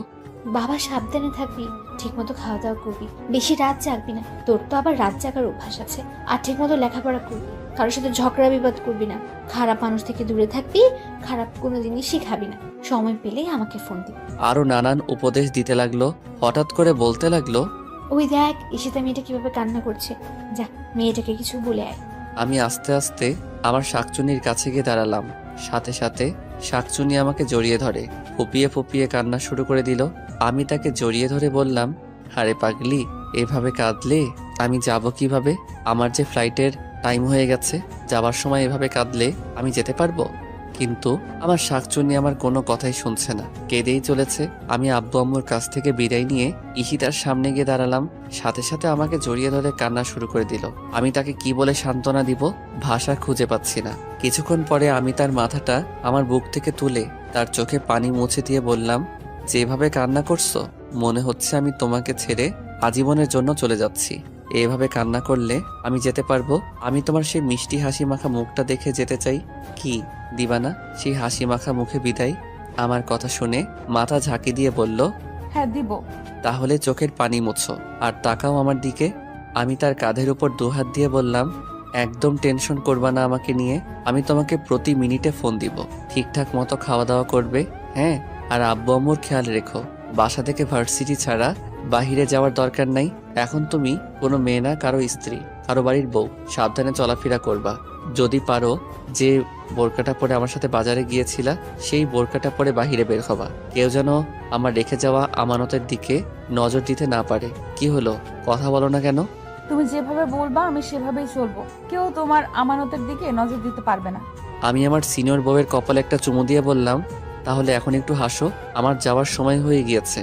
S3: বাবা সাবধানে থাকবি, ঠিকমতো খাওয়া দাওয়া করবি, বেশি রাত জাগবি না, তোর তো আবার রাত জাগার অভ্যাস আছে। আর ঠিকমতো লেখাপড়া করবি, কারোর সাথে ঝগড়া বিবাদ করবি না, খারাপ মানুষ থেকে দূরে থাকবি, খারাপ কোনো জিনিসই খাবি না, সময় পেলেই আমাকে ফোন দিবি।
S1: আরো নানান উপদেশ দিতে লাগলো। হঠাৎ করে বলতে লাগলো,
S3: ওই দেখ ঈশিতা মেয়েটা কিভাবে কান্না করছে, যা মেয়েটাকে কিছু বলে আয়।
S1: আমি আস্তে আস্তে আমার শাকচুনির কাছে গিয়ে দাঁড়ালাম। সাথে সাথে শাকচুনি আমাকে জড়িয়ে ধরে ফুপিয়ে ফুপিয়ে কান্না শুরু করে দিল। আমি তাকে জড়িয়ে ধরে বললাম, আরে পাগলি, এভাবে কাঁদলে আমি যাব কিভাবে? আমার যে ফ্লাইটের টাইম হয়ে গেছে, যাবার সময় এভাবে কাঁদলে আমি যেতে পারবো? কিন্তু আমার শাকচুনি আমার কোনো কথাই শুনছে না, কেঁদেই চলেছে। আমি আব্বু আম্মুর কাছ থেকে বিদায় নিয়ে ঈশিতার সামনে গিয়ে দাঁড়ালাম। সাথে সাথে আমাকে জড়িয়ে ধরে কান্না শুরু করে দিল। আমি তাকে কি বলে সান্ত্বনা দিব ভাষা খুঁজে পাচ্ছি না। কিছুক্ষণ পরে আমি তার মাথাটা আমার বুক থেকে তুলে তার চোখে পানি মুছে দিয়ে বললাম, যেভাবে কান্না করছো মনে হচ্ছে আমি তোমাকে ছেড়ে আজীবনের জন্য চলে যাচ্ছি। এভাবে কান্না করলে আমি যেতে পারবো? আমি তোমার সেই মিষ্টি হাসি মাখা মুখটা দেখে যেতে চাই। কি দিবা না সেই হাসি মাখা মুখে বিদায়? আমার কথা শুনে মাথা ঝাঁকি দিয়ে বলল,
S2: হ্যাঁ দিব।
S1: তাহলে চোখের পানি মুছো আর তাকাও আমার দিকে। আমি তার কাঁধের উপর দুহাত দিয়ে বললাম, একদম টেনশন করবা না আমাকে নিয়ে। আমি তোমাকে প্রতি মিনিটে ফোন দিব, ঠিকঠাক মতো খাওয়া দাওয়া করবে, হ্যাঁ? আর আব্বু আম্মুর খেয়াল রেখো। বাসা থেকে ভার্সিটি ছাড়া বাহিরে যাওয়ার দরকার নাই। এখন তুমি কোনো মেয়ে না, কারো স্ত্রী, কারো বাড়ির বউ। সাবধানে চলাফেরা করবা। যদি পারো যে বোরকাটা পরে আমার সাথে বাজারে গিয়েছিলা সেই বোরকাটা পরে বাহিরে বের হবা। কেউ যেন আমার রেখে যাওয়া আমানতের দিকে নজর দিতে না পারে। কি হলো, কথা বলো না কেন?
S2: তুমি যেভাবে বলবা আমি সেভাবেই চলবো। কেউ তোমার আমানতের দিকে নজর দিতে পারবে না।
S1: আমি আমার সিনিয়র বউয়ের কপালে একটা চুমু দিয়ে বললাম, তাহলে এখন একটু হাসো, আমার যাওয়ার সময় হয়ে গিয়েছে।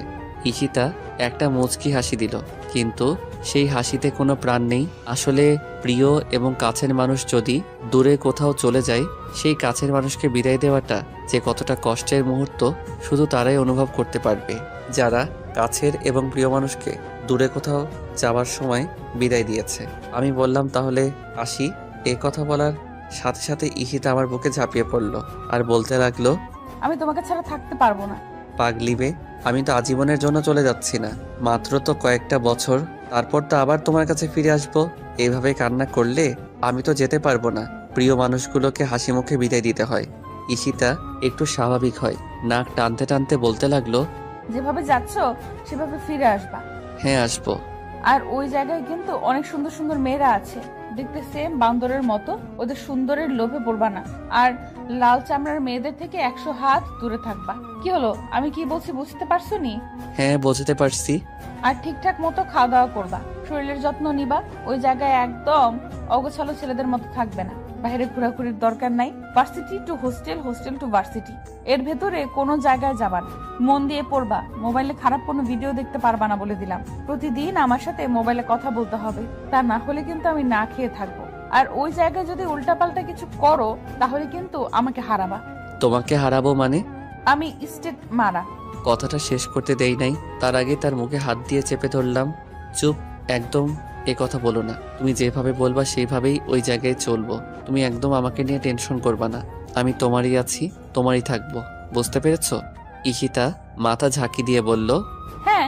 S1: ঈশিতা একটা মুচকি হাসি দিল, কিন্তু সেই হাসিতে কোনো প্রাণ নেই। আসলে প্রিয় এবং কাছের মানুষ যদি দূরে কোথাও চলে যায়, সেই কাছের মানুষকে বিদায় দেওয়াটা যে কতটা কষ্টের মুহূর্ত শুধু তারাই অনুভব করতে পারবে, যারা কাছের এবং প্রিয় মানুষকে দূরে কোথাও যাওয়ার সময় বিদায় দিয়েছে। আমি বললাম, তাহলে আসি। এ কথা বলার সাথে সাথে ঈশিতা আমার বুকে ঝাঁপিয়ে পড়ল আর বলতে লাগলো,
S2: আমি তোমাকে ছাড়া থাকতে পারবো না।
S1: পাগলিবে, আমি তো আজীবনের জন্য চলে যাচ্ছি না, মাত্র তো কয়েকটা বছর, তারপর তো আবার তোমার কাছে ফিরে আসবো। এইভাবে কান্না করলে আমি তো যেতে পারবো না। প্রিয় মানুষগুলোকে হাসি মুখে বিদায় দিতে হয়। ঈশিতা একটু স্বাভাবিক হয়, নাক টানতে টানতে বলতে লাগলো,
S2: যেভাবে যাচ্ছ সেভাবে ফিরে আসবা।
S1: হ্যাঁ আসবো।
S2: আর ওই জায়গায় কিন্তু অনেক সুন্দর সুন্দর মেয়েরা আছে, দেখতে সেম বান্দরের মতো। ওদের সুন্দরের লোভে পড়বা না। আর লাল চামড়ার মেয়েদের থেকে 100 হাত দূরে থাকবা। কি হলো, আমি কি বলছি বুঝতে পারছো নি?
S1: হ্যাঁ বুঝতে পারছি।
S2: আর ঠিকঠাক মতো খাওয়া দাওয়া করবা, শরীরের যত্ন নিবা। ওই জায়গায় একদম অগোছালো ছেলেদের মতো থাকবে না। বাইরে ঘোরাঘুরির দরকার নাই। Varsity to hostel, hostel to varsity, এর ভেতরে কোনো জায়গায় যাবা না। মন দিয়ে পড়বা। মোবাইলে খারাপ কোনো ভিডিও দেখতে পারবা না বলে দিলাম। প্রতিদিন আমার সাথে মোবাইলে কথা বলতে হবে, তা না হলে কিন্তু আমি না খেয়ে থাকবো। আর ওই জায়গায় যদি উল্টাপাল্টা কিছু করো তাহলে কিন্তু আমাকে হারাবা।
S1: তোমাকে হারাবো মানে?
S2: আমি স্টেট মারা।
S1: কথাটা শেষ করতে দেই নাই, তার আগে তার মুখে হাত দিয়ে চেপে ধরলাম। চুপ, একদম এ কথা বলো না। তুমি যেভাবে বলবা সেইভাবেই ওই জায়গায় চলবো। তুমি একদম আমাকে নিয়ে টেনশন করবা না। আমি তোমারই আছি, তোমারই থাকবো, বুঝতে পেরেছো? ঈশিতা মাথা ঝাঁকি দিয়ে বলল,
S2: হ্যাঁ।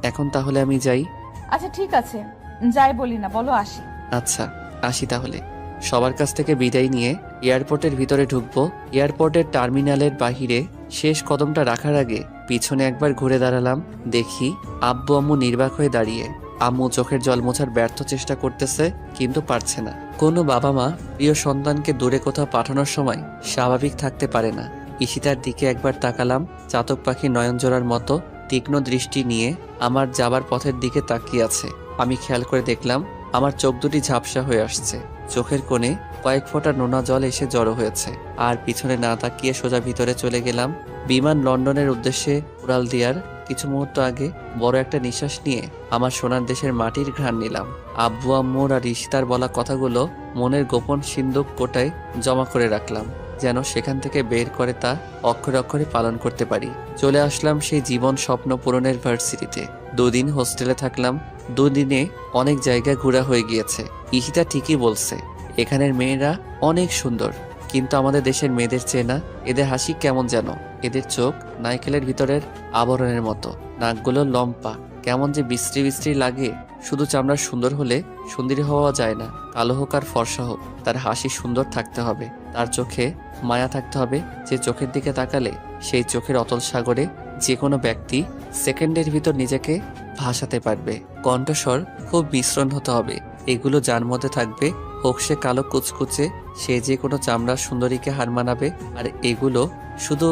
S1: এখন তাহলে আমি যাই?
S2: আচ্ছা ঠিক আছে, যাই বলি না, বলো আসি।
S1: আচ্ছা আসি তাহলে। সবার কাছ থেকে বিদায় নিয়ে এয়ারপোর্টের ভিতরে ঢুকবো। এয়ারপোর্টের টার্মিনালের বাহিরে শেষ কদমটা রাখার আগে পিছনে একবার ঘুরে দাঁড়ালাম। দেখি আব্বু আম্মু নির্বাক হয়ে দাঁড়িয়ে। আম্মু চোখের জল মোছার ব্যর্থ চেষ্টা করতেছে, কিন্তু পারছে না। কোনো বাবা মা প্রিয় সন্তানকে দূরে কোথাও পাঠানোর সময় স্বাভাবিক থাকতে পারে না। ঈশিতার দিকে একবার তাকালাম, চাতক পাখির নয়ন জোড়ার মতো তীক্ষ্ণ দৃষ্টি নিয়ে আমার যাবার পথের দিকে তাকিয়ে আছে। আমি খেয়াল করে দেখলাম আমার চোখ দুটি ঝাপসা হয়ে আসছে। চোখের কোণে কয়েক ফোঁটা নোনা জল এসে জড়ো হয়েছে। আর পিছনে না তাকিয়ে সোজা ভিতরে চলে গেলাম। বিমান লন্ডনের উদ্দেশ্যে উড়াল দেওয়ার কিছু মুহূর্ত আগে বড় একটা নিঃশ্বাস নিয়ে আমার সোনার দেশের মাটির ঘ্রাণ নিলাম। আব্বু আম্মুর আর রিশিতার বলা কথাগুলো মনের গোপন সিন্দুক কোটায় জমা করে রাখলাম, যেন সেখান থেকে বের করে তা অক্ষরে অক্ষরে পালন করতে পারি। চলে আসলাম সেই জীবন স্বপ্ন পূরণের ভার্সিটিতে। 2 দিন হোস্টেলে থাকলাম। 2 দিনে অনেক জায়গা ঘোরা হয়ে গিয়েছে। ইশিতা ঠিকই বলছে, এখানের মেয়েরা অনেক সুন্দর, কিন্তু আমাদের দেশের মেয়েদের চেয়ে না। এদের হাসি কেমন যেন, এদের চোখ নাইকেলের ভিতরের আবরণের মতো, নাকগুলো লম্পা, কেমন যে বিশ্রী বিশ্রী লাগে। শুধু চামড়া সুন্দর হলে সুন্দরী হওয়া যায় না, কালো হোক আর ফর্সা হোক, তার হাসি সুন্দর থাকতে হবে, তার চোখে মায়া থাকতে হবে। যে চোখের দিকে তাকালে সেই চোখের অতল সাগরে যে কোনো ব্যক্তি সেকেন্ডের ভিতর নিজেকে ভাসাতে পারবে। কণ্ঠস্বর খুব মিশ্রণ হতে হবে। এগুলো যার মধ্যে থাকবে, হোক সে কালো কুচকুচে, সে যে কোনো চামড়ার সুন্দরীকে হার মানাবে। আর এগুলো শুধু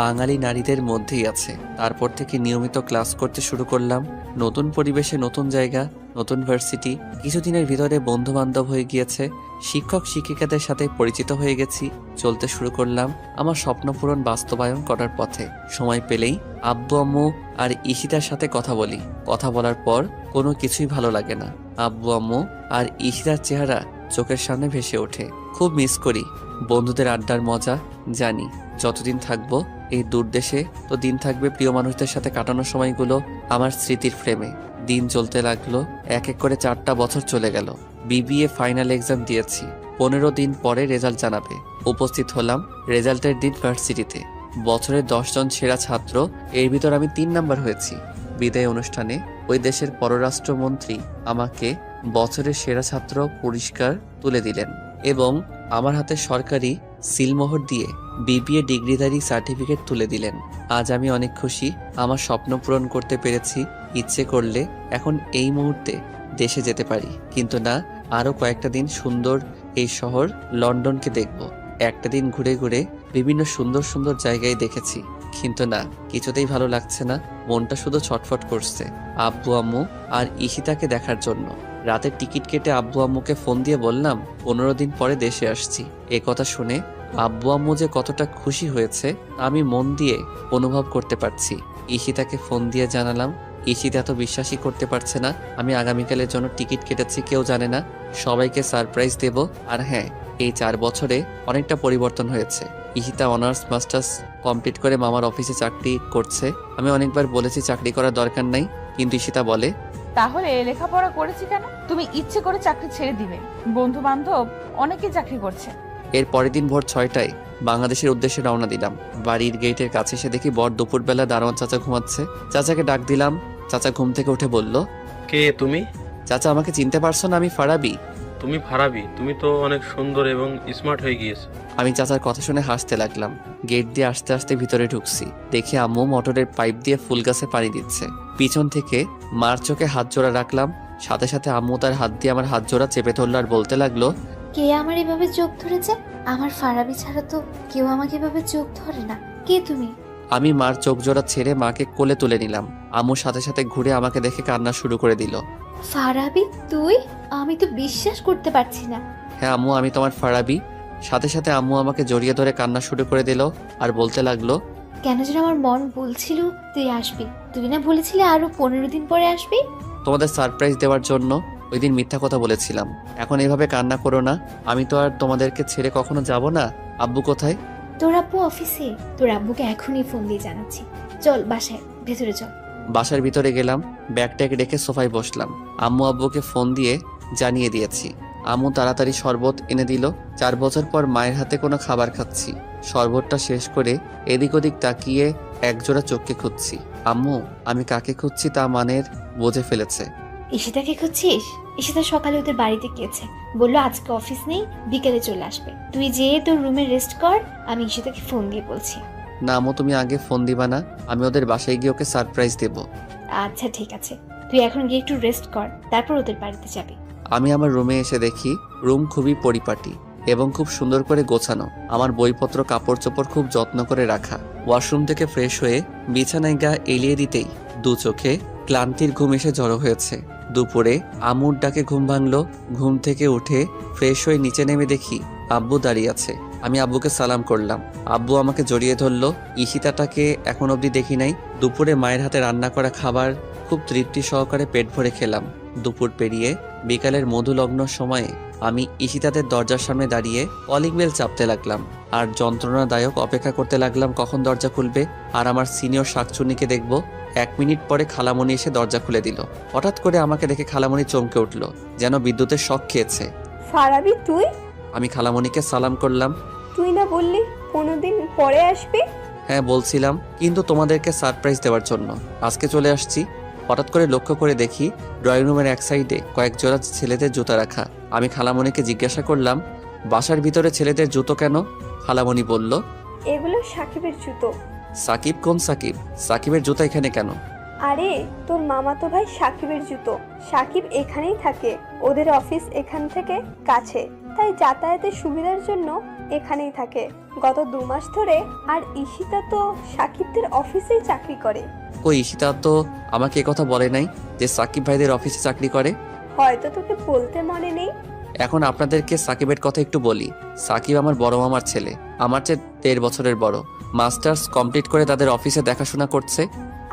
S1: বাঙালি নারীদের মধ্যেই আছে। তারপর থেকে নিয়মিত ক্লাস করতে শুরু করলাম। নতুন পরিবেশে, নতুন জায়গা, নতুন ভার্সিটি। কিছুদিনের ভিতরে বন্ধু বান্ধব হয়ে গিয়েছে, শিক্ষক শিক্ষিকাদের সাথে পরিচিত হয়ে গেছি। চলতে শুরু করলাম আমার স্বপ্ন পূরণ বাস্তবায়ন করার পথে। সময় পেলেই আব্বু আম্মু আর ইশিতার সাথে কথা বলি। কথা বলার পর কোনো কিছুই ভালো লাগে না। আব্বু আম্মু আর ইশিতার চেহারা চোখের সামনে ভেসে ওঠে। খুব মিস করি বন্ধুদের আড্ডার মজা। জানি যতদিন থাকবো এই দূর দেশে, তো দিন থাকবে প্রিয় মানুষদের সাথে কাটানোর সময়গুলো আমার স্মৃতির ফ্রেমে। দিন চলতে লাগলো, এক এক করে 4টা বছর চলে গেল। বিবিএ ফাইনাল এক্সাম দিয়েছি। 15 দিন পরে রেজাল্ট জানাবে। উপস্থিত হলাম রেজাল্টের দিন ভার্সিটিতে। বছরের 10 জন সেরা ছাত্র, এর ভিতর আমি 3 নাম্বার হয়েছি। বিদায় অনুষ্ঠানে ওই দেশের পররাষ্ট্রমন্ত্রী আমাকে বছরের সেরা ছাত্র পুরস্কার তুলে দিলেন এবং আমার হাতে সরকারি সিলমোহর দিয়ে বিবিএ ডিগ্রিধারী সার্টিফিকেট তুলে দিলেন। আজ আমি অনেক খুশি, আমার স্বপ্ন পূরণ করতে পেরেছি। ইচ্ছে করলে এখন এই মুহূর্তে দেশে যেতে পারি, কিন্তু না, আরও কয়েকটা দিন সুন্দর এই শহর লন্ডনকে দেখব। একটা দিন ঘুরে ঘুরে বিভিন্ন সুন্দর সুন্দর জায়গায় দেখেছি, কিন্তু না, কিছুতেই ভালো লাগছে না। মনটা শুধু ছটফট করছে আব্বু আম্মু আর ইশিতাকে দেখার জন্য। রাতের টিকিট কেটে আব্বু আম্মুকে ফোন দিয়ে বললাম 15 দিন পরে দেশে আসছি। এ কথা শুনে আব্বু আম্মু যে কতটা খুশি হয়েছে আমি মন দিয়ে অনুভব করতে পারছি। ইশিতাকে ফোন দিয়ে জানালাম। ইশিতা তো বিশ্বাসই করতে পারছে না আমি আগামীকালের জন্য টিকিট কেটেছি। কেউ জানে না, সবাইকে সারপ্রাইজ দেব। আর হ্যাঁ, এই 4 বছরে অনেকটা পরিবর্তন হয়েছে। ইশিতা অনার্স মাস্টার্স কমপ্লিট করে মামার অফিসে চাকরি করছে। আমি অনেকবার বলেছি চাকরি করার দরকার নাই, কিন্তু ইশিতা বলে,
S2: তাহলে লেখাপড়া করেছি কেন? তুমি ইচ্ছে করে চাকরি ছেড়ে দিবে। বন্ধু বান্ধব অনেকেই চাকরি করছে।
S1: এর পরের দিন ভোর 6টায় বাংলাদেশের উদ্দেশ্যে রওনা দিলাম। বাড়ির গেটের কাছে এসে দেখি বর দুপুরবেলা দারোয়ান চাচা ঘুমাচ্ছে। চাচাকে ডাক দিলাম। চাচা ঘুম থেকে উঠে বলল,
S5: কে তুমি?
S1: চাচা আমাকে চিনতে পারছো না? আমি ফারাবি।
S5: তুমি ফারাবি? তুমি তো অনেক সুন্দর এবং স্মার্ট হয়ে গিয়েছো।
S1: আমি চাচার কথা শুনে হাসতে লাগলাম। গেট দিয়ে আস্তে আস্তে ভিতরে ঢুকছি। দেখি আম্মু মোটরের পাইপ দিয়ে ফুল গাছে পানি দিচ্ছে। পিছন থেকে মার চোখে হাত জোড়া রাখলাম। সাথে সাথে আম্মু তার হাত দিয়ে আমার হাত জোড়া চেপে ধরলো আর বলতে লাগলো,
S3: কে আমার এভাবে চোখ ধরেছে? আমার ফারাবি ছাড়া তো কেউ আমাকে এভাবে চোখ ধরে না। কে তুমি?
S1: আমি মার চোখ জোড়া ছেড়ে মাকে কোলে তুলে নিলাম। আম্মুর সাথে সাথে ঘুরে আমাকে দেখে কান্না শুরু করে দিল।
S3: ফারাবি তুই? আমি তো বিশ্বাস করতে পারছি না।
S1: হ্যাঁ আম্মু, আমি তোমার ফারাবি। সাথে সাথে আম্মু আমাকে জড়িয়ে ধরে কান্না শুরু করে দিল আর বলতে লাগলো,
S3: কেন যেন আমার মন বলছিল তুই আসবি। তুই না বলেছিলি আরো 15 দিন পরে আসবি?
S1: তোমাদের সারপ্রাইজ দেওয়ার জন্য ওই দিন মিথ্যা কথা বলেছিলাম। এখন এভাবে কান্না করো না। আমি তো আর তোমাদেরকে ছেড়ে কখনো যাব না। আব্বু কোথায়?
S3: তোর আব্বু অফিসে। তোর আব্বুকে এখনই ফোন দিয়ে জানাচ্ছি। চল বাসায়, ভেতরে চল।
S1: বাসার ভিতরে গেলাম। ব্যাগ ট্যাগ রেখে সোফায় বসলাম। আম্মু আব্বুকে ফোন দিয়ে জানিয়ে দিয়েছি। আম্মু তাড়াতাড়ি শরবত এনে দিল। 4 বছর পর মায়ের হাতে কোনো খাবার খাচ্ছি। শরবতটা শেষ করে এদিক ওদিক তাকিয়ে একজোড়া চোখকে খুঁজছি। আম্মু আমি কাকে খুঁজছি তা মানের বুঝে ফেলেছে।
S3: ঈশিতাকে খুঁজছিস? ঈশিতা সকালে ওদের বাড়িতে গিয়েছে, বললো আজকে অফিস নেই, বিকেলে চলে আসবে। তুই যেয়ে তোর রুমে রেস্ট কর, আমি ঈশিতাকে ফোন দিয়ে বলছি।
S1: না আম্মু, তুমি আগে ফোন দিবা না? আমি ওদের বাসায় গিয়ে ওকে সারপ্রাইজ দেব।
S3: আচ্ছা ঠিক আছে, তুই এখন গিয়ে একটু রেস্ট কর, তারপর ওদের বাড়িতে যাবি।
S1: আমি আমার রুমে এসে দেখি রুম খুবই পরিপাটি। এবং খুব সুন্দর করে গোছানো। আমার বইপত্র কাপড় চোপড় খুব যত্ন করে রাখা। ওয়াশরুম থেকে ফ্রেশ হয়ে বিছানায় গা এলিয়ে দিতেই দু চোখে ক্লান্তির ঘুম এসে জড়ো হয়েছে। দুপুরে আম্মুর ডাকে ঘুম ভাঙলো। ঘুম থেকে উঠে ফ্রেশ হয়ে নিচে নেমে দেখি আব্বু দাঁড়িয়ে আছে। আমি আব্বুকে সালাম করলাম। আব্বু আমাকে জড়িয়ে ধরলো। ঈশিতাটাকে এখন অবধি দেখি নাই। দুপুরে মায়ের হাতে রান্না করা খাবার খুব তৃপ্তি সহকারে পেট ভরে খেলাম। দুপুর পেরিয়ে বিকালের মধুলগ্ন সময়ে আমি ঈশিতাদের দরজার সামনে দাঁড়িয়ে কলিং বেল চাপতে লাগলাম আর যন্ত্রণাদায়ক অপেক্ষা করতে লাগলাম কখন দরজা খুলবে আর আমার সিনিয়র শাকচুন্নিকে দেখব। 1 মিনিট পরে খালামণি এসে দরজা খুলে দিল। হঠাৎ করে আমাকে দেখে খালামণি চমকে উঠল, যেন বিদ্যুতের শক খেয়েছে।
S6: ফারাবি তুই?
S1: আমি খালামণিকে সালাম করলাম।
S6: তুই না বললি 15 দিন পরে আসবি?
S1: হ্যাঁ বলছিলাম, কিন্তু তোমাদেরকে সারপ্রাইজ দেওয়ার জন্য আজকে চলে আসছি। হঠাৎ করে লক্ষ্য করে দেখি ড্রয়িং রুমের এক সাইডে কয়েক জোড়া ছেলেদের জুতা রাখা। আমি খালামণিকে জিজ্ঞাসা করলাম, বাসার ভিতরে ছেলেদের জুতো কেন? খালামণি বলল,
S6: এগুলো সাকিবের জুতো।
S1: সাকিব? কোন সাকিব? সাকিবের জুতা এখানে কেন?
S6: আরে তোর মামাতো ভাই সাকিবের জুতো। সাকিব এখানেই থাকে, ওদের অফিস এখান থেকে কাছে, তাই যাতায়াতের সুবিধার জন্য এখানেই থাকে গত 2 মাস ধরে। আর ঈশিতা তো সাকিবদের অফিসেই চাকরি করে।
S1: কই, ঈশিতা তো আমাকে কথা বলে নাই যে সাকিব ভাইদের অফিসে চাকরি করে।
S6: হয়তো তোকে বলতে মনে নেই।
S1: এখন আপনাদেরকে সাকিবের কথা একটু বলি। সাকিব আমার বড় মামার ছেলে, আমার চেয়ে 13 বছরের বড়। মাস্টার্স কমপ্লিট করে তাদের অফিসে দেখাশোনা করছে।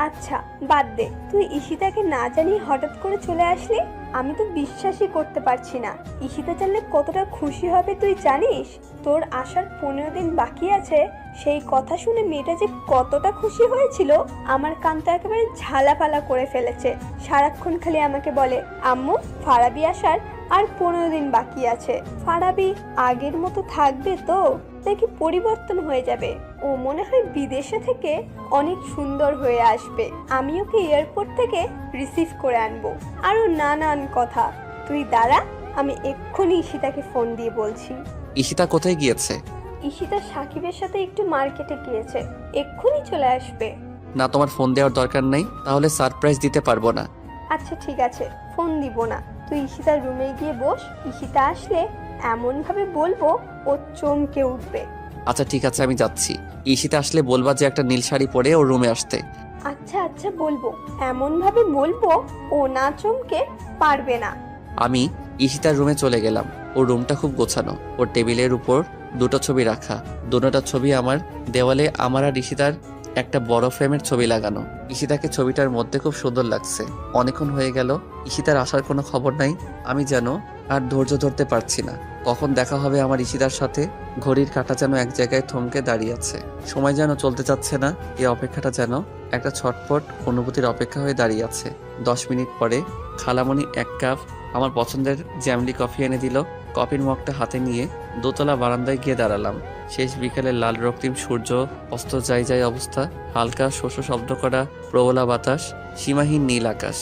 S6: আচ্ছা বাদ দে, তুই ঈশিতাকে না জানিয়ে হঠাৎ করে চলে আসলি। আমি তো বিশ্বাসই করতে পারছি না। ঈশিতা জানলে কতটা খুশি হবে তুই জানিস? তোর আসার 15 দিন বাকি আছে, সেই কথা শুনে মেয়েটা যে কতটা খুশি হয়েছিল, আমার কান তো একেবারে ঝালাপালা করে ফেলেছে। সারাক্ষণ খালি আমাকে বলে, আম্মু ফারাবি আসার আর 15 দিন বাকি আছে। ফারাবি আগের মতো থাকবে তো নাকি পরিবর্তন হয়ে যাবে? ও মনে হয় বিদেশে থেকে অনেক সুন্দর হয়ে আসবে, আমি ওকে এয়ারপোর্ট থেকে রিসিভ করে আনবো, আরো নানান কথা। তুই দাঁড়া, আমি এক্ষুনি ঈশিতাকে ফোন দিয়ে বলছি।
S1: ঈশিতা কোথায় গিয়েছে?
S6: ঈশিতা সাকিবের সাথে একটু মার্কেটে গিয়েছে, এক্ষুনি চলে আসবে।
S1: না, তোমার ফোন দেওয়ার দরকার নেই, তাহলে সারপ্রাইজ দিতে পারবো না।
S6: আচ্ছা ঠিক আছে, ফোন দিব না। তুই ঈশিতার রুমে গিয়ে বস, ঈশিতা আসলে এমন ভাবে বলবো ও চমকে উঠবে।
S1: আচ্ছা ঠিক আছে, আমি যাচ্ছি। ঈশিতা আসলে বলবা যে একটা নীল শাড়ি পরে ওর রুমে আসতে।
S6: আচ্ছা আচ্ছা বলবো, এমন ভাবে বলবো ও না চমকে পারবে না।
S1: আমি ঈশিতার রুমে চলে গেলাম। ওর রুমটা খুব গোছানো। ওর টেবিলের উপর 2টো ছবি রাখা। দুটোটা ছবি আমার। দেওয়ালে আমার আর ঈশিতার একটা বড় ফ্রেমের ছবি লাগানো। ঈশিতাকে ছবিটার মধ্যে খুব সুন্দর লাগছে। অনেকক্ষণ হয়ে গেল, ঈশিতার আসার কোনো খবর নাই। আমি যেন আর ধৈর্য ধরতে পারছি না, কখন দেখা হবে আমার ঈশিতার সাথে। ঘড়ির কাঁটা যেন এক জায়গায় থমকে দাঁড়িয়ে আছে, সময় যেন চলতে চাচ্ছে না। এই অপেক্ষাটা যেন একটা ছটফট অনুভূতির অপেক্ষা হয়ে দাঁড়িয়ে আছে। 10 মিনিট পরে খালামণি 1 কাপ আমার পছন্দের জ্যামলি কফি এনে দিল। কফির মগটা হাতে নিয়ে দোতলা বারান্দায় গিয়ে দাঁড়ালাম। শেষ বিকেলের লাল রক্তিম সূর্য অস্ত যায় যায় অবস্থা। হালকা শোষ শব্দ করা প্রবলা বাতাস, সীমাহীন নীল আকাশ,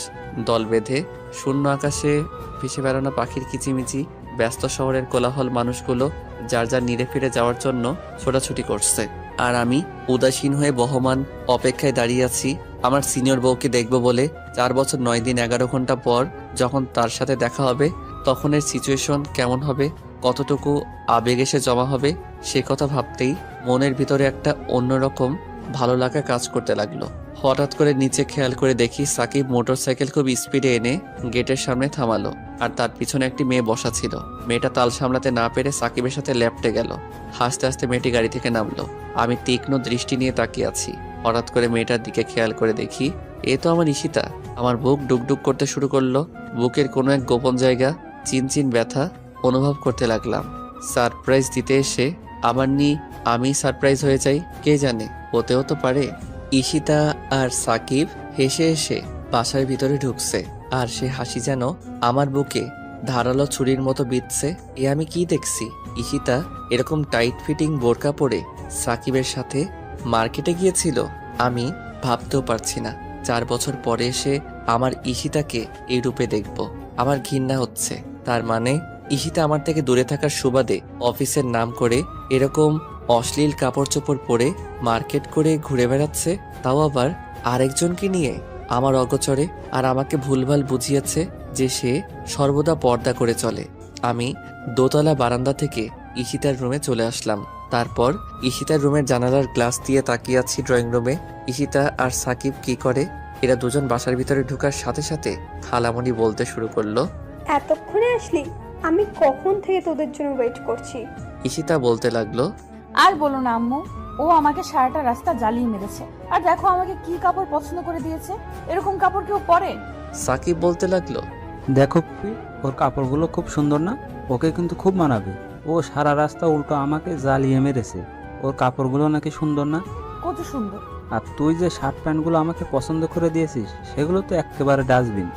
S1: দল বেঁধে শূন্য আকাশে ভেসে বেড়ানো পাখির কিচিমিচি, ব্যস্ত শহরের কোলাহল, মানুষগুলো যার যার নিরে ফিরে যাওয়ার জন্য ছোটাছুটি করছে। আর আমি উদাসীন হয়ে বহমান অপেক্ষায় দাঁড়িয়ে আছি আমার সিনিয়র বউকে দেখব বলে। 4 বছর 9 দিন 11 ঘন্টা পর যখন তার সাথে দেখা হবে, তখনের সিচুয়েশন কেমন হবে, কতটুকু আবেগ এসে জমা হবে, সে কথা ভাবতেই মনের ভিতরে একটা অন্যরকম ভালো লাগা কাজ করতে লাগলো। হঠাৎ করে নিচে খেয়াল করে দেখি সাকিব মোটরসাইকেল খুব স্পিডে এনে গেটের সামনে থামালো। আর তার পিছনে একটি মেয়ে বসা ছিল। মেয়েটা তাল সামলাতে না পেরে সাকিবের সাথে লেপটে গেল। হাসতে হাসতে মেয়েটি গাড়ি থেকে নামলো। আমি তীক্ষ্ণ দৃষ্টি নিয়ে তাকিয়ে আছি। হঠাৎ করে মেয়েটার দিকে খেয়াল করে দেখি এ তো আমার ঈশিতা। আমার বুক ডুকডুক করতে শুরু করলো। বুকের কোনো এক গোপন জায়গা চিনচিন ব্যথা অনুভব করতে লাগলাম। সারপ্রাইজ দিতে এসে আবার আমি সারপ্রাইজ হয়ে যাই, কে জানে, হতেও তো পারে। ঈশিতা আর সাকিব হেসে হেসে বাসার ভিতরে ঢুকছে, আর সে হাসি যেন আমার বুকে ধারালো ছুরির মতো বিঁধছে। এ আমি কি দেখছি? ঈশিতা এরকম টাইট ফিটিং বোরকা পরে সাকিবের সাথে মার্কেটে গিয়েছিল? আমি ভাবতেও পারছি না 4 বছর পরে এসে আমার ঈশিতাকে এই রূপে দেখব। আমার ঘৃণা হচ্ছে। তার মানে ঈশিতা আমার থেকে দূরে থাকার সুবাদে অফিসের নাম করে এরকম অশ্লীল কাপড় চোপড় পরে মার্কেট করে ঘুরে বেড়াচ্ছে, তাও আবার আরেকজনকে নিয়ে আমার অগোচরে। আর আমাকে ভুলভাল বুঝিয়েছে যে সে সর্বদা পর্দা করে চলে। আমি দোতলা বারান্দা থেকে ঈশিতার রুমে চলে আসলাম। তারপর ঈশিতার রুমের জানালার গ্লাস দিয়ে তাকিয়ে আছি ড্রয়িং রুমে। ঈশিতা আর সাকিব কি করে? এরা দুজন বাসার ভিতরে ঢোকার সাথে সাথে খালামণি বলতে শুরু করলো।
S6: এতক্ষণে আসলি? আমি কখন থেকে তোদের জন্য ওয়েট করছি।
S1: ঈশিতা বলতে লাগলো,
S2: আর বলো না আম্মু, ও আমাকে সারাটা রাস্তা জ্বালিয়ে মেরেছে। আর দেখো আমাকে কি কাপড় পছন্দ করে দিয়েছে। এরকম কাপড় কেউ পরে?
S1: সাকিব বলতে লাগলো,
S7: দেখো পুপি, ওর কাপড়গুলো খুব সুন্দর না? ওকে কিন্তু খুব মানাবে। ও সারা রাস্তা উল্টো আমাকে জ্বালিয়ে মেরেছে। ওর কাপড়গুলো নাকি সুন্দর না?
S2: কত সুন্দর।
S7: আর তুই যে শার্ট প্যান্টগুলো আমাকে পছন্দ করে দিয়েছিস সেগুলো তো একেবারে ডাস্টবিন।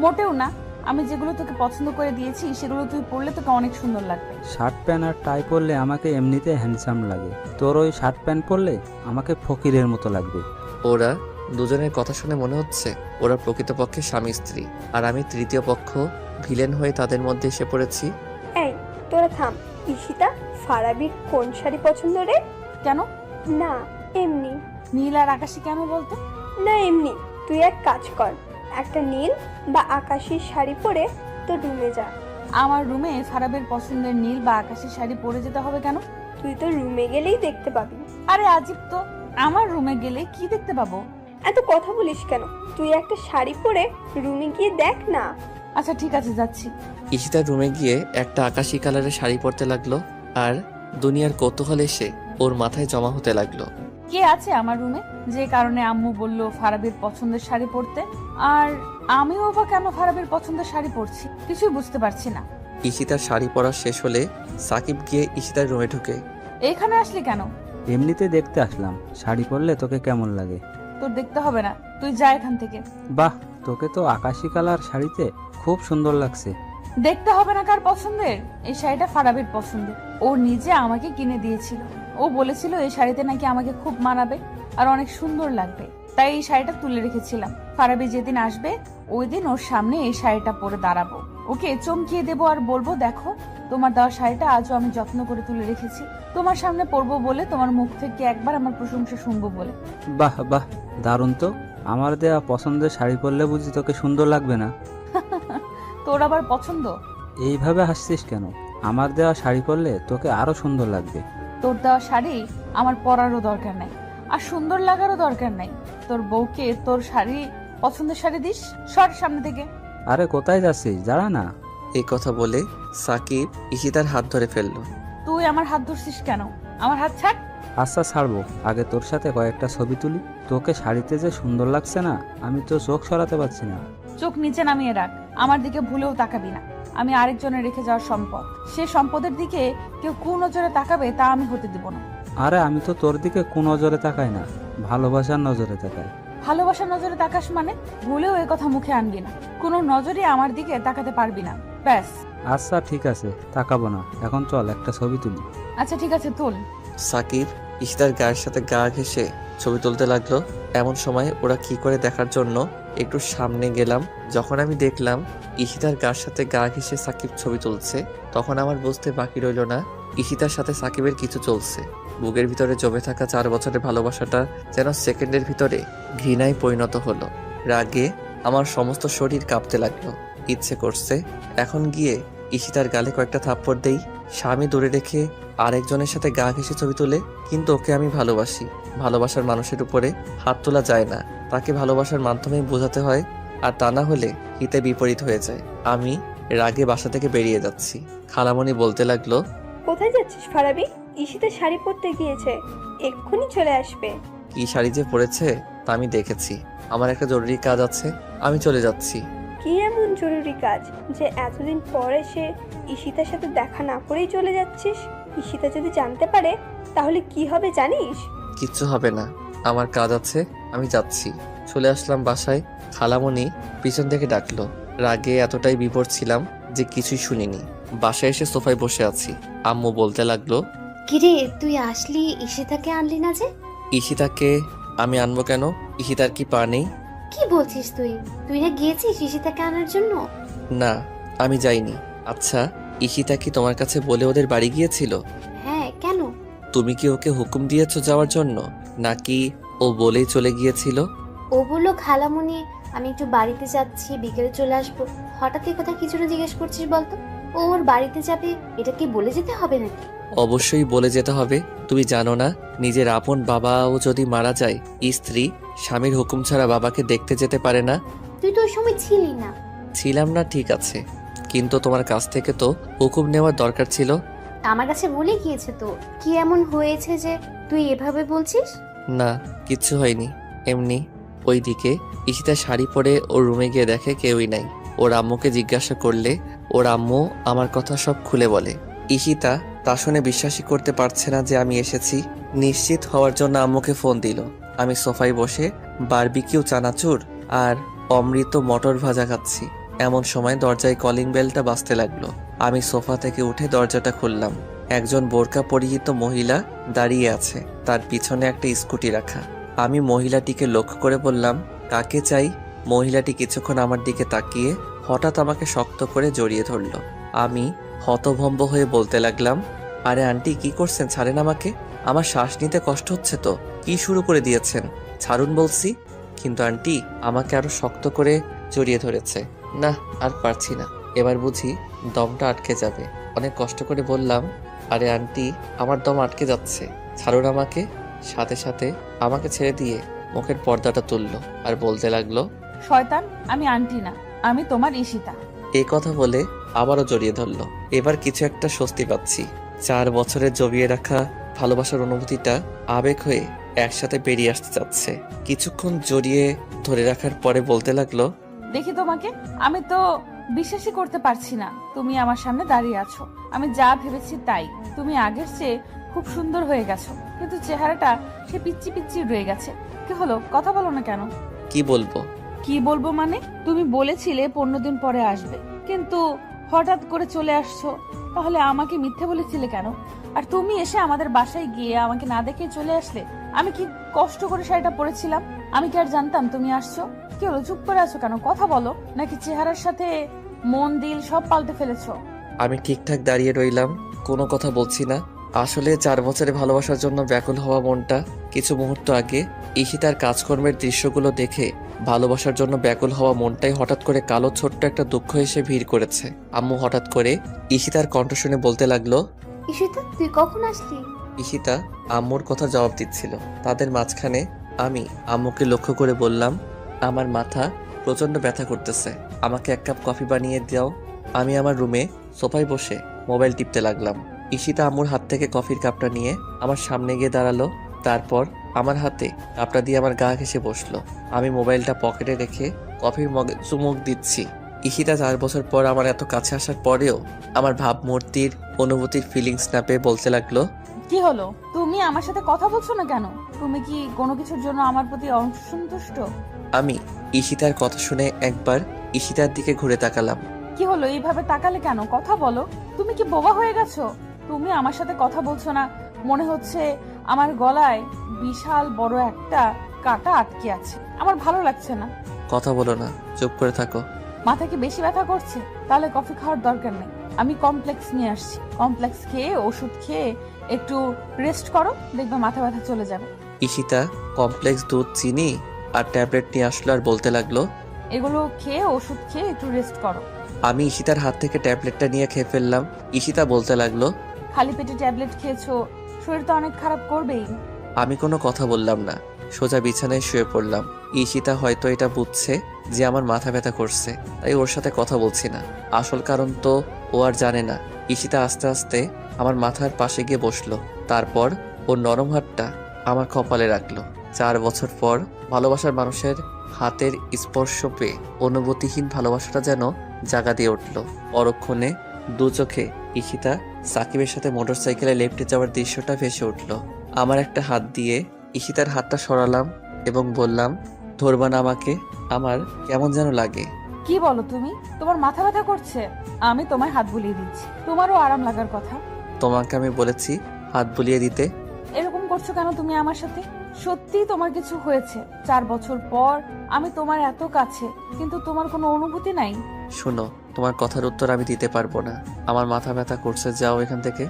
S2: মোটেও না, আমি যেগুলো তোকে পছন্দ করে দিয়েছি সেগুলো তুই পরলে তোকে অনেক সুন্দর লাগবে।
S7: শার্ট প্যান্ট আর টাই পরলে আমাকে এমনিতে হ্যান্ডসাম লাগে, তোর ওই শার্ট প্যান্ট পরলে আমাকে ফকিরের মতো লাগবে।
S1: ওরা দুজনের কথা শুনে মনে হচ্ছে ওরা প্রকৃতপক্ষে স্বামী স্ত্রী, আর আমি তৃতীয় পক্ষ ভিলেন হয়ে তাদের মধ্যে এসে পড়েছি।
S6: এই তোরা থাম। ঈশিতা, ফারাবির কোন শাড়ি পছন্দ রে?
S2: কেন?
S6: না এমনি।
S2: নীল আর আকাশি কেন বলতো?
S6: না এমনি। তুই এক কাজ কর, একটা নীল বা আকাশি শাড়ি পরে তোর রুমে যা।
S2: আমার রুমে ফারাবের পছন্দের নীল বা আকাশি শাড়ি পরে যেতে হবে কেন?
S6: তুই তো রুমে গেলেই দেখতে পাবি।
S2: আরে আজিব তো, আমার রুমে গেলে কি দেখতে পাবো?
S6: এত কথা বলিস কেন? তুই একটা শাড়ি পরে রুমে গিয়ে দেখ না।
S2: আচ্ছা ঠিক আছে, যাচ্ছি।
S1: ঈশিতার রুমে গিয়ে একটা আকাশি কালারের শাড়ি পরতে লাগলো, আর দুনিয়ার কৌতূহল এসে ওর মাথায় জমা হতে লাগলো।
S2: কে আছে আমার রুমে যে কারণে আম্মু বলল ফারাবির পছন্দের শাড়ি পরতে? আর আমিও বা কেন ফারাবির পছন্দের শাড়ি পরছি কিছুই বুঝতে পারছি না।
S1: ঈশিতার শাড়ি পরা শেষ হলে সাকিব গিয়ে ঈশিতার রুমে ঢুকে।
S2: এখানে আসলি কেন?
S7: এমনিতে দেখতে আসলাম শাড়ি পরলে তোকে কেমন লাগে।
S2: তোর দেখতে হবে না, তুই যা এখান থেকে।
S7: বাহ, তোকে তো আকাশি কালার শাড়িতে খুব সুন্দর লাগছে।
S2: দেখতে হবে না কার পছন্দের, এই শাড়িটা ফারাবির পছন্দের। ও নিজে আমাকে কিনে দিয়েছিল। ও বলেছিল এই শাড়িতে নাকি আমাকে খুব মানাবে আর অনেক সুন্দর লাগবে, তাই এই শাড়িটা তুলে রেখেছিলাম। ফারাবি যেদিন আসবে ওই দিন ওর সামনে এই শাড়িটা পরে দাঁড়াবো, ওকে চমকিয়ে দেবো আর বলবো, দেখো তোমার দেওয়া শাড়িটা আজও আমি যত্ন করে তুলে রেখেছি, তোমার সামনে পরবো বলে, তোমার মুখ থেকে একবার আমার প্রশংসা শুনবো বলে।
S7: বাহ বাহ, দারুণ তো। আমার দেয়া পছন্দের শাড়ি পরলে বুঝি তোকে সুন্দর লাগবে না?
S2: তোর আবার পছন্দ?
S7: এইভাবে হাসছিস কেন? আমার দেওয়া শাড়ি পরলে তোকে আরো সুন্দর লাগবে।
S2: তোর দেওয়া শাড়ি আমার পরারও দরকার নাই, আর সুন্দর লাগারও দরকার নাই। তোর বউকে তোর শাড়ি পছন্দের শাড়ি দিস, সর সামনে থেকে।
S7: আরে কোথায় যাচ্ছিস, দাঁড়া না।
S1: এই কথা বলে সাকিব ঈশিতার হাত ধরে ফেললো।
S2: তুই আমার হাত ধরছিস কেন? আমার হাত ছাড়।
S7: আচ্ছা ছাড়বো, আগে তোর সাথে কয়েকটা ছবি তুলি। তোকে শাড়িতে যে সুন্দর লাগছে না, আমি তো চোখ সরাতে পারছি না।
S2: চোখ নিচে নামিয়ে রাখ, আমার দিকে ভুলেও তাকাবি না। আমি আরেকজনের রেখে যাওয়ার সম্পদ, সে সম্পদের দিকে কেউ কুনজরে তাকাবে তা আমি হতে দিব না।
S7: আরে আমি তো তোর দিকে কোন নজরে তাকাই না, ভালোবাসার নজরে তাকাই।
S2: ভালোবাসার নজরে তাকাস মানে? ভুলেও এ কথা মুখে আনবি না, কোনো নজরে আমার দিকে তাকাতে পারবি না, ব্যাস।
S7: আচ্ছা ঠিক আছে, তাকাবো না। এখন চল একটা ছবি তুলি।
S2: আচ্ছা ঠিক আছে, তুল।
S1: সাকিব ঈশিতার গায়ের সাথে গা ঘেঁষে ছবি তুলতে লাগলো। এমন সময় ওরা কি করে দেখার জন্য একটু সামনে গেলাম। যখন আমি দেখলাম ঈশিতার গায়ের সাথে গা ঘেঁষে সাকিব ছবি তুলছে, তখন আমার বুঝতে বাকি রইল না ঈশিতার সাথে সাকিবের কিছু চলছে। বুকের ভিতরে জমে থাকা 4 বছরের ভালোবাসাটা যেন সেকেন্ডের ভিতরে ঘৃণায় পরিণত হলো। রাগে আমার সমস্ত শরীর কাঁপতে লাগলো। ইচ্ছে করছে এখন গিয়ে ঈশিতার গালে কয়েকটা থাপ্পড় দেই। স্বামী দূরে রেখে আরেকজনের সাথে গা ঘেঁষে ছবি তুলে, কিন্তু ওকে আমি ভালোবাসি। ভালোবাসার মানুষের উপরে হাত তোলা যায় না, তাকে ভালোবাসার মাধ্যমেই বোঝাতে হয়, আর তা না হলে হিতে বিপরীত হয়ে যায়। আমি রাগে বাসা থেকে বেরিয়ে যাচ্ছি। খালামণি বলতে লাগলো,
S6: কোথায় যাচ্ছিস ফারাবি? ঈশিতা শাড়ি পরতে গিয়েছে, এক্ষুনি চলে আসবে।
S1: কি শাড়ি যে পরেছে তা আমি দেখেছি। আমার একটা জরুরি কাজ আছে, আমি চলে যাচ্ছি।
S6: কি এমন জরুরি কাজ যে এতদিন পরে সে ঈশিতার সাথে দেখা না করেই চলে যাচ্ছিস? ঈশিতা যদি জানতে পারে তাহলে কি হবে জানিস?
S1: কিচ্ছু হবে না, আমার কাজ আছে, আমি যাচ্ছি। চলে আসলাম বাসায়। খালামণি পিছন থেকে ডাকলো। রাগে এতটাই বিভোর ছিলাম যে কিছুই শুনিনি। বাসায় এসে সোফায় বসে আছি। আম্মু বলতে লাগলো,
S3: কিরে তুই আসলি, ঈশিতাকে আনলি না যে?
S1: ঈশিতাকে আমি আনবো কেন? ঈশিতার কি পা নেই?
S3: কি বলছিস তুই? তুই না গিয়েছিস ঈশিতাকে আনার জন্য?
S1: না, আমি যাইনি। আচ্ছা, ঈশিতা কি তোমার কাছে বলে ওদের বাড়ি গিয়েছিল?
S3: হ্যাঁ, কেন?
S1: তুমি কি ওকে হুকুম দিয়েছো যাওয়ার জন্য, নাকি ও বলেই চলে গিয়েছিল?
S3: ও বললো খালামণি আমি একটু বাড়িতে যাচ্ছি, বিকেলে চলে আসবো। হঠাৎ এই কথা কি জন্য জিজ্ঞেস করছিস বলতো? ও ওর বাড়িতে যাবে, এটা কি বলে যেতে হবে নাকি?
S1: অবশ্যই বলে যেতে হবে। তুমি জানো না, নিজের আপন বাবাও যদি মারা যায়, স্ত্রী স্বামীর হুকুম ছাড়া বাবাকে দেখতে যেতে পারে না।
S3: তুই তো ওই সময় ছিলি না।
S1: ছিলাম না ঠিক আছে, কিন্তু তোমার কাছ থেকে তো হুকুম নেওয়ার দরকার ছিল।
S3: আমার কাছে ভুলে গিয়েছে তো। কি এমন হয়েছে যে তুই এভাবে বলছিস?
S1: না, কিচ্ছু হয়নি, এমনি। ওইদিকে ঈশিতা শাড়ি পরে ওর রুমে গিয়ে দেখে কেউই নাই। ওর আম্মুকে জিজ্ঞাসা করলে ওর আম্মু আমার কথা সব খুলে বলে। ঈশিতা তা শুনে বিশ্বাসই করতে পারছে না যে আমি এসেছি। নিশ্চিত হওয়ার জন্য আম্মুকে ফোন দিল। আমি সোফায় বসে বারবিকিউ চানাচুর আর অমৃত মটর ভাজা খাচ্ছি। এমন সময় দরজায় কলিং বেলটা বাজতে লাগলো। আমি সোফা থেকে উঠে দরজাটা খুললাম। একজন বোরকা পরিহিত মহিলা দাঁড়িয়ে আছে, তার পিছনে একটা স্কুটি রাখা। আমি মহিলাটিকে লক্ষ্য করে বললাম, কাকে চাই? মহিলাটি কিছুক্ষণ আমার দিকে তাকিয়ে হঠাৎ আমাকে শক্ত করে জড়িয়ে ধরলো। আমি হতভম্ব হয়ে বলতে লাগলাম, আরে আন্টি, কি করছেন? ছাড়েন আমাকে, আমার শ্বাস নিতে কষ্ট হচ্ছে তো। কি শুরু করে দিয়েছেন? ছাড়ুন বলছি। কিন্তু আন্টি আমাকে আরো শক্ত করে জড়িয়ে ধরেছে। না, আর পারছি না, এবার বুঝি দমটা আটকে যাবে। অনেক কষ্ট করে বললাম, আরে আন্টি, আমার দম আটকে যাচ্ছে, ছাড়ুন আমাকে। সাথে সাথে আমাকে ছেড়ে দিয়ে মুখের পর্দাটা তুললো আর বলতে লাগলো,
S2: শয়তান, আমি আন্টি না, আমি তোমার ঈশিতা।
S1: এই কথা বলে আবারও জড়িয়ে ধরলো। এবার কিছু একটা স্বস্তি পাচ্ছি। 4 বছরের জমিয়ে রাখা ভালোবাসার অনুভূতিটা আবেগ হয়ে একসাথে বেরিয়ে আসতে চাচ্ছে। কিছুক্ষণ জড়িয়ে ধরে রাখার পরে বলতে লাগলো,
S2: দেখি তোমাকে, আমি তো বিশ্বাসই করতে পারছি না তুমি আমার সামনে দাঁড়িয়ে আছো। আমি যা ভেবেছি তাই, তুমি আগের চেয়ে খুব সুন্দর হয়ে গেছো, কিন্তু চেহারাটা সে পিচ্চি পিচ্চি রয়ে গেছে। কি হলো, কথা বলো না কেন?
S1: কি বলবো?
S2: কি বলবো মানে? তুমি বলেছিলে 15 দিন পরে আসবে, কিন্তু হঠাৎ করে চলে আসছো। তাহলে আমাকে মিথ্যে বলেছিলে কেন? আর তুমি এসে আমাদের বাসায় গিয়ে আমাকে না দেখে চলে আসলে। আমি কি কষ্ট করে শাড়িটা পরেছিলাম? আমি কি আর জানতাম তুমি আসছো? কি হলো, চুপ করে আছো কেন? কথা বলো। নাকি চেহারার সাথে মন দিল সব পাল্টে ফেলেছো?
S1: আমি ঠিকঠাক দাঁড়িয়ে রইলাম, কোনো কথা বলছি না। আসলে 4 বছরে ভালোবাসার জন্য ব্যাকুল হওয়া মনটা কিছু মুহূর্ত আগে ঈশিতার কাজকর্মের দৃশ্যগুলো দেখে ভালোবাসার জন্য ব্যাকুল হওয়া মনটাই হঠাৎ করে কালো ছোট্ট একটা দুঃখ এসে ভিড় করেছে। আম্মু হঠাৎ করে ঈশিতার কণ্ঠ শুনে বলতে লাগলো,
S3: ঈশিতা, তুই কখন আসলি?
S1: ঈশিতা আম্মুর কথা জবাব দিচ্ছিল। তাদের মাঝখানে আমি আম্মুকে লক্ষ্য করে বললাম, আমার মাথা প্রচন্ড ব্যথা করতেছে, আমাকে 1 কাপ কফি বানিয়ে দাও। আমি আমার রুমে সোফায় বসে মোবাইল টিপতে লাগলাম। ঈশিতা আম্মুর হাত থেকে কফির কাপটা নিয়ে আমার সামনে গিয়ে দাঁড়ালো। তারপর আমার হাতে কাপটা দিয়ে আমার গা ঘেঁষে বসলো। আমি মোবাইলটা পকেটে রেখে কফির মগে চুমুক দিচ্ছি। ঈশিতা 4 বছর পর আমার এত কাছে আসার পরেও আমার ভাবমূর্তির অনুভূতির ফিলিংস না পেয়ে বলতে লাগলো,
S2: কি হলো, তুমি আমার সাথে কথা বলছো না কেন? তুমি কি কোনো কিছুর জন্য আমার প্রতি অসন্তুষ্ট?
S1: আমি ঈশিতার কথা শুনে একবার ঈশিতার দিকে ঘুরে তাকালাম।
S2: কি হলো, এইভাবে তাকালে কেন? কথা বলো। তুমি কি বোবা হয়ে গেছো? তুমি আমার সাথে কথা বলছো না, মনে হচ্ছে আমার গলায় বিশাল বড় একটা কাঁটা আটকে আছে। আমার ভালো লাগছে না।
S1: কথা বলো না, চুপ করে থাকো।
S2: মাথা কি বেশি ব্যথা করছে? তাহলে কফি খাওয়ার দরকার নেই, আমি কমপ্লেক্স নিয়ে আসছি। কমপ্লেক্স খেয়ে ওষুধ খেয়ে একটু রেস্ট করো, দেখবে মাথা ব্যথা চলে যাবে।
S1: ঈশিতা কমপ্লেক্স দুধ, চিনি আর ট্যাবলেট নিয়ে আসলো আর বলতে লাগলো,
S2: এগুলো খেয়ে ওষুধ খেয়ে একটু রেস্ট করো।
S1: আমি ঈশিতার হাত থেকে ট্যাবলেটটা নিয়ে খেয়ে ফেললাম। ঈশিতা বলতে লাগলো,
S2: খালি পেটে ট্যাবলেট খেয়েছো, শরীর তো অনেক খারাপ করবেই।
S1: আমি কোনো কথা বললাম না, সোজা বিছানায় শুয়ে পড়লাম। ঈশিতা হয়তো এটা বুঝছে যে আমার মাথা ব্যথা করছে, তাই ওর সাথে কথা বলছি না। আসল কারণ তো ও আর জানে না। ঈশিতা আস্তে আস্তে আমার মাথার পাশে গিয়ে বসলো। তারপর ওর নরম হাতটা আমার কপালে রাখলো। 4 বছর পর ভালোবাসার মানুষের হাতের স্পর্শ পেয়ে অনুভূতিহীন ভালোবাসাটা যেন জাগা দিয়ে উঠলো। পরক্ষণে দু চোখে ঈশিতা সাকিবের সাথে মোটরসাইকেলে লেফটে যাওয়ার দৃশ্যটা ভেসে উঠলো। আমার একটা হাত দিয়ে ঈশিতার হাতটা সরালাম এবং বললাম, ধরবা না আমাকে, আমার কেমন যেন লাগে।
S2: কি বলো তুমি? তোমার মাথা ব্যথা করছে? আমি তোমায় হাত বুলিয়ে দিচ্ছি, তোমারও আরাম লাগার কথা।
S1: তোমাকে আমি বলেছি হাত বুলিয়ে দিতে।
S2: এরকম করছো কেন তুমি আমার সাথে? সত্যি তোমার কিছু হয়েছে? 4 বছর পর আমি তোমার এত কাছে, কিন্তু তোমার কোনো অনুভূতি নাই?
S1: শোনো, তোমার কথার উত্তর আমি দিতে পারবো না, আমার মাথা ব্যথা করছে, যাও এখান থেকে।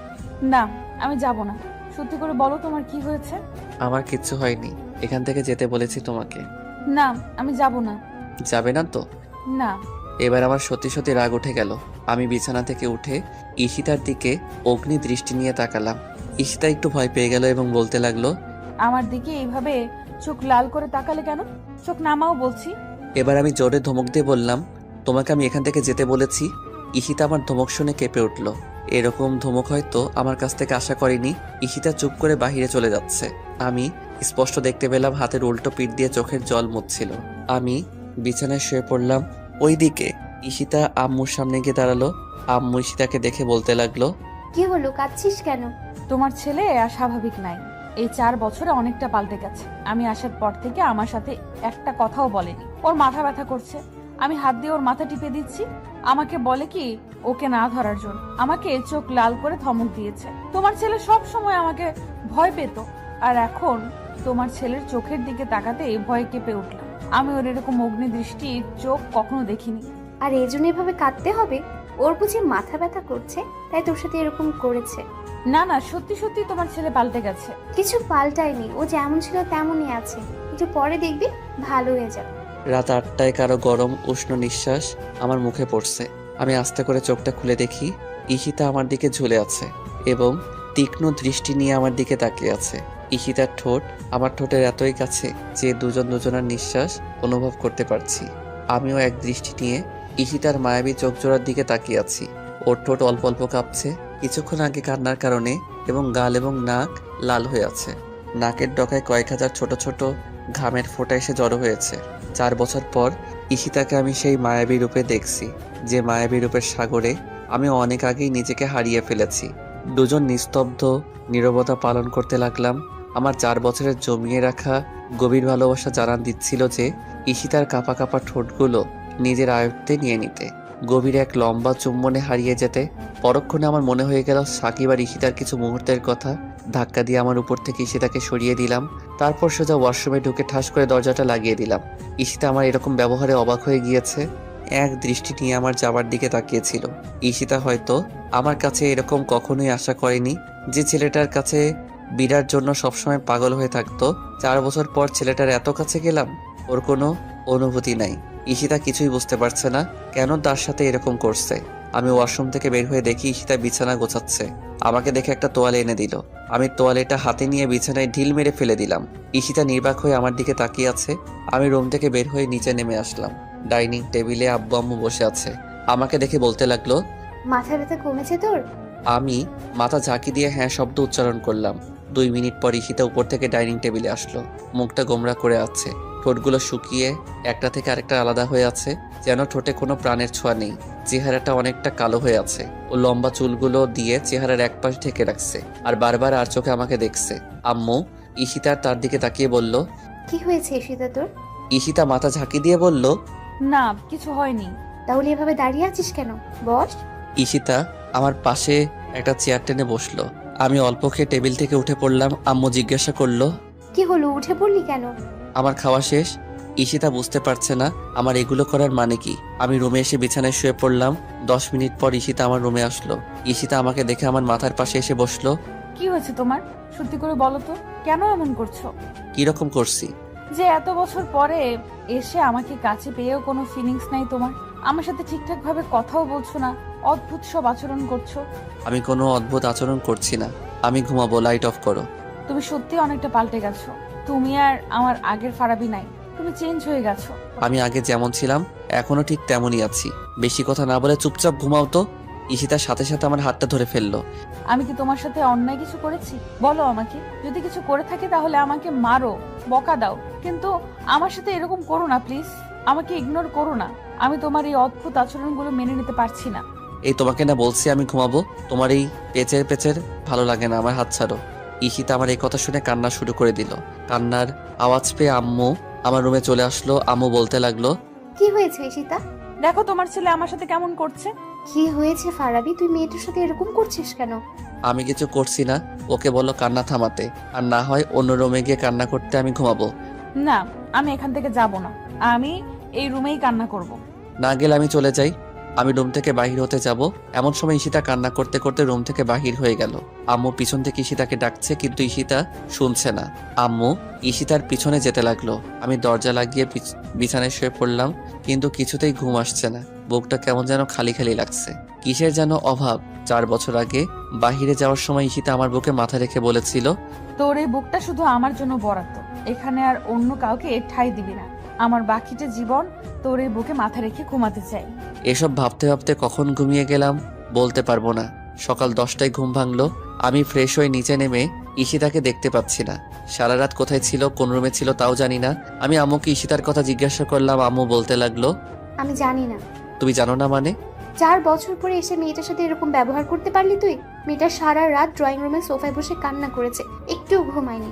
S2: না, আমি যাব না। সত্যি করে বলো তোমার কি হয়েছে?
S1: আমার কিচ্ছু হয়নি, এখান থেকে যেতে বলেছি তোমাকে।
S2: না, আমি যাব না।
S1: যাবে না তো?
S2: না।
S1: এবার আমার সত্যি সত্যি রাগ উঠে গেল। আমি বিছানা থেকে উঠে ঈশিতার দিকে অগ্নি দৃষ্টি নিয়ে তাকালাম। ঈশিতা একটু ভয় পেয়ে গেল এবং বলতে লাগলো,
S2: আমার দিকে এইভাবে চোখ লাল করে তাকালে কেন? চোখ নামাও বলছি।
S1: এবার আমি জোরে ধমক দিয়ে বললাম, তোমাকে আমি এখান থেকে যেতে বলেছি। ঈশিতা আমার ধমক শুনে কেঁপে উঠল। এরকম ধমক হয়তো আমার কাছ থেকে আশা করেনি। ঈশিতা চুপ করে বাহিরে চলে যাচ্ছে। আমি স্পষ্ট দেখতে পেলাম হাতের উল্টো পিঠ দিয়ে চোখের জল মুছছিল। আমি বিছানায় শুয়ে পড়লাম। ওইদিকে ঈশিতা আম্মুর সামনে গিয়ে দাঁড়ালো। আম্মু ঈশিতাকে দেখে বলতে লাগলো,
S3: কি হলো, কাঁদছিস কেন?
S2: তোমার ছেলে আর স্বাভাবিক নাই। এই 4 বছরে অনেকটা পাল্টে গেছে। আমি আসার পর থেকে আমার সাথে একটা কথাও বলেনি। ওর মাথা ব্যথা করছে, আমি হাত দিয়ে ওর মাথা টিপে দিচ্ছি। আমাকে বলে কি ওকে না ধরার জন্য। আমাকে চোখ লাল করে ধমক দিয়েছে। তোমার ছেলে সব সময় আমাকে ভয় পেত, আর এখন তোমার ছেলের চোখের দিকে তাকাতে ভয়ে কেঁপে উঠলাম। আমি ওর এরকম অগ্নি দৃষ্টির চোখ কখনো দেখিনি।
S8: আর এই জন্য এভাবে কাঁদতে হবে? ওর বুঝি মাথা ব্যথা করছে তাই তোর সাথে এরকম করেছে?
S2: না না, সত্যি সত্যি তোমার ছেলে পাল্টে গেছে।
S8: কিছু পাল্টায়নি, ও যেমন ছিল তেমনই আছে। একটু পরে দেখবি ভালো হয়ে যাবে।
S1: রাত 8টায় কারো গরম উষ্ণ নিঃশ্বাস আমার মুখে পড়ছে। আমি আস্তে করে চোখটা খুলে দেখি ঈশিতা আমার দিকে ঝুলে আছে এবং তীক্ষ্ণ দৃষ্টি নিয়ে আমার দিকে তাকিয়ে আছে। ঈশিতার ঠোঁট আমার ঠোঁটের এতই কাছে যে দুজন দুজনের নিঃশ্বাস অনুভব করতে পারছি। আমিও এক দৃষ্টি নিয়ে ঈশিতার মায়াবী চোখ জোড়ার দিকে তাকিয়ে আছি। ওর ঠোঁট অল্প অল্প কাঁপছে, কিছুক্ষণ আগে কান্নার কারণে, এবং গাল এবং নাক লাল হয়ে আছে। নাকের ডগায় কয়েক হাজার ছোট ছোট ঘামের ফোঁটা এসে জড়ো হয়েছে। 4 বছর পর ঈশিতাকে আমি সেই মায়াবী রূপে দেখছি, যে মায়াবী রূপের সাগরে আমি অনেক আগেই নিজেকে হারিয়ে ফেলেছি। দুজন নিস্তব্ধ নীরবতা পালন করতে লাগলাম। আমার 4 বছরের জমিয়ে রাখা গভীর ভালোবাসা জানান দিচ্ছিল যে ঈশিতার কাঁপা কাঁপা ঠোঁটগুলো নিজের আয়ত্তে নিয়ে নিতে, গভীর এক লম্বা চুম্বনে হারিয়ে যেতে। পরক্ষণে আমার মনে হয়ে গেল সাকিব আর ঈশিতার কিছু মুহূর্তের কথা। ধাক্কা দিয়ে আমার উপর থেকে ঈশিতাকে সরিয়ে দিলাম। তারপর সোজা ওয়াশরুমে ঢুকে ঠাস করে দরজাটা লাগিয়ে দিলাম। ঈশিতা আমার এরকম ব্যবহারে অবাক হয়ে গিয়েছে। এক দৃষ্টি নিয়ে আমার যাবার দিকে তাকিয়েছিল। ঈশিতা হয়তো আমার কাছে এরকম কখনোই আশা করেনি, যে ছেলেটার কাছে বিরার জন্য সবসময় পাগল হয়ে থাকতো। 4 বছর পর ছেলেটার এত কাছে গেলাম, ওর কোনো অনুভূতি নাই। ঈশিতা কিছুই বুঝতে পারছে না কেন তার সাথে এরকম করছে। আমি ওয়াশরুম থেকে বের হয়ে দেখি ঈশিতা বিছানা গোছাচ্ছে। আমাকে দেখে একটা তোয়ালে এনে দিল। আমি তোয়ালেটা হাতে নিয়ে বিছানায় ঢিল মেরে ফেলে দিলাম। ঈশিতা নির্বাক হয়ে আমার দিকে তাকিয়ে আছে। আমি রুম থেকে বের হয়ে নিচে নেমে আসলাম। ডাইনিং টেবিলে আব্বু আম্মু বসে আছে। আমাকে দেখে বলতে লাগলো,
S8: মাথা ব্যথা কমেছে তোর?
S1: আমি মাথা ঝাঁকি দিয়ে হ্যাঁ শব্দ উচ্চারণ করলাম। 2 মিনিট পর ঈশিতা উপর থেকে ডাইনিং টেবিলে আসলো। মুখটা গোমরা করে আছে, ঠোঁটগুলো শুকিয়ে একটা থেকে আরেকটা আলাদা হয়ে আছে, যেন ঠোঁটে কোনো প্রাণের ছোঁয়া নেই। চেহারাটা অনেকটা কালো হয়ে আছে। ও লম্বা চুলগুলো দিয়ে চেহারার এক পাশ ঢেকে রাখছে আর বারবার আর চোখে আমাকে দেখছে। আম্মু ঈশিতার তার দিকে তাকিয়ে বলল,
S8: কি হয়েছে ঈশিতা তোর?
S1: ঈশিতা মাথা ঝাঁকি দিয়ে বলল,
S2: না, কিছু হয়নি।
S8: তাহলে এভাবে দাঁড়িয়ে আছিস কেন? বস।
S1: ঈশিতা আমার পাশে একটা চেয়ার টেনে বসলো। আমি অল্প খেয়ে টেবিল থেকে উঠে পড়লাম। আম্মু জিজ্ঞাসা করলো,
S8: কি হলো, উঠে পড়লি কেন?
S1: আমার খাওয়া শেষ। ঈশিতা বুঝতে পারছে না আমার এগুলো করার মানে কি। আমি রুমে এসে বিছানায় শুয়ে পড়লাম। 10 মিনিট পর ঈশিতা আমার রুমে আসলো। ঈশিতা আমাকে দেখে আমার মাথার পাশে এসে বসলো।
S2: কি হয়েছে তোমার? সত্যি করে বলো তো, কেন এমন করছো?
S1: কিরকম করছি?
S2: যে এত বছর পরে এসে আমাকে কাছে পেয়েও কোনো ফিলিংস নাই তোমার। আমার সাথে ঠিকঠাক ভাবে কথাও বলছো না, অদ্ভুত সব আচরণ করছো।
S1: আমি কোনো অদ্ভুত আচরণ করছি না। আমি ঘুমাবো, লাইট অফ করো।
S2: তুমি সত্যি অনেকটা পাল্টে গেছো। তুমি আর আমার আগের ফারাবি নাই, তুমি চেঞ্জ হয়ে গেছো।
S1: আমি আগে যেমন ছিলাম এখনো ঠিক তেমনই আছি। বেশি কথা না বলে চুপচাপ ঘুমাও তো। ঈশিতার সাথে সাথে আমার হাতটা ধরে ফেললো।
S2: আমি কি তোমার সাথে অন্যায় কিছু করেছি? বলো আমাকে। যদি কিছু করে থাকি তাহলে আমাকে মারো, বকা দাও, কিন্তু আমার সাথে এরকম করো না প্লিজ। আমাকে ইগনোর করো না। আমি তোমার এই অদ্ভুত আচরণগুলো মেনে নিতে পারছি না।
S1: এই তোমাকে না বলছি আমি ঘুমাবো, তোমার এই পেচের পেচের ভালো লাগে না, আমার হাত ছাড়ো। ঈশিতা আমার এই কথা শুনে কান্না শুরু করে দিল। কান্নার আওয়াজ পেয়ে আম্মু আমার রুমে চলে আসলো। আম্মু বলতে লাগলো,
S8: কি হয়েছে ঈশিতা?
S2: দেখো তোমার ছেলে আমার সাথে কেমন করছে।
S8: কি হয়েছে ফারাবি, তুই মেয়েটার সাথে এরকম করছিস কেন?
S1: আমি কিছু করছি না, ওকে বলো কান্না থামাতে, আর না হয় অন্য রুমে গিয়ে কান্না করতে আমি ঘুমাবো।
S2: না, আমি এখান থেকে যাব না। আমি এই রুমেই কান্না করব।
S1: না গেলে আমি চলে যাই। আমি রুম থেকে বাহির হতে যাব, এমন সময় ঈশিতা কান্না করতে করতে রুম থেকে বাহির হয়ে গেল। আম্মু পিছন থেকে ঈশিতাকে ডাকছে, কিন্তু ঈশিতা শুনছে না। আম্মু ঈশিতার পিছনে যেতে লাগলো। আমি দরজা লাগিয়ে বিছানায় শুয়ে পড়লাম, কিন্তু কিছুতেই ঘুম আসছে না। বুকটা কেমন যেন খালি খালি লাগছে। কিসের যেন অভাব। 4 বছর আগে বাহিরে যাওয়ার সময় ঈশিতা আমার বুকে মাথা রেখে বলেছিল,
S2: তোর এই বুকটা শুধু আমার জন্য বরাদ্দ, এখানে আর অন্য কাউকে ঠাঁই দিবি না। আমার বাকিটা জীবন তোর এই বুকে মাথা রেখে ঘুমাতে চাই।
S1: এসব ভাবতে ভাবতে কখন ঘুমিয়ে গেলাম বলতে পারবো না। সকাল 10টায় ঘুম ভাঙলো। আমি ফ্রেশ হয়ে নিচে নেমে ঈশিতাকে দেখতে পাচ্ছি না। সারা রাত কোথায় ছিল, কোন রুমে ছিল তাও জানি না। আমি আম্মুকে ঈশিতার কথা জিজ্ঞাসা করলাম। আম্মু বলতে লাগলো,
S8: আমি জানি না।
S1: তুমি জানো না মানে?
S8: 4 বছর পরে এসে মেয়েটার সাথে এরকম ব্যবহার করতে পারলি তুই? মেয়েটা সারা রাত ড্রয়িং রুমে সোফায় বসে কান্না করেছে, একটুও ঘুমায়নি।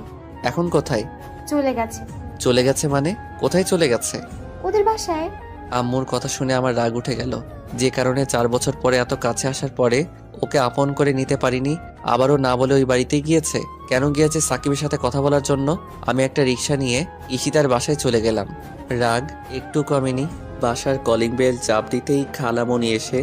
S1: এখন কোথায়?
S8: চলে গেছে।
S1: চলে গেছে মানে? কোথায় চলে গেছে?
S8: ওদের বাসায়।
S1: আম্মুর কথা শুনে আমার রাগ উঠে গেল। যে কারণে 4 বছর পরে এত কাছে আসার পরে ওকে আপন করে নিতে পারিনি, আবারও না বলে ওই বাড়িতেই গিয়েছে। কেন গিয়েছে? সাকিবের সাথে কথা বলার জন্য। আমি একটা রিক্সা নিয়ে ঈশিতার বাসায় চলে গেলাম। রাগ একটু কমেনি। বাসার কলিং বেল চাপ দিতেই খালামণি এসে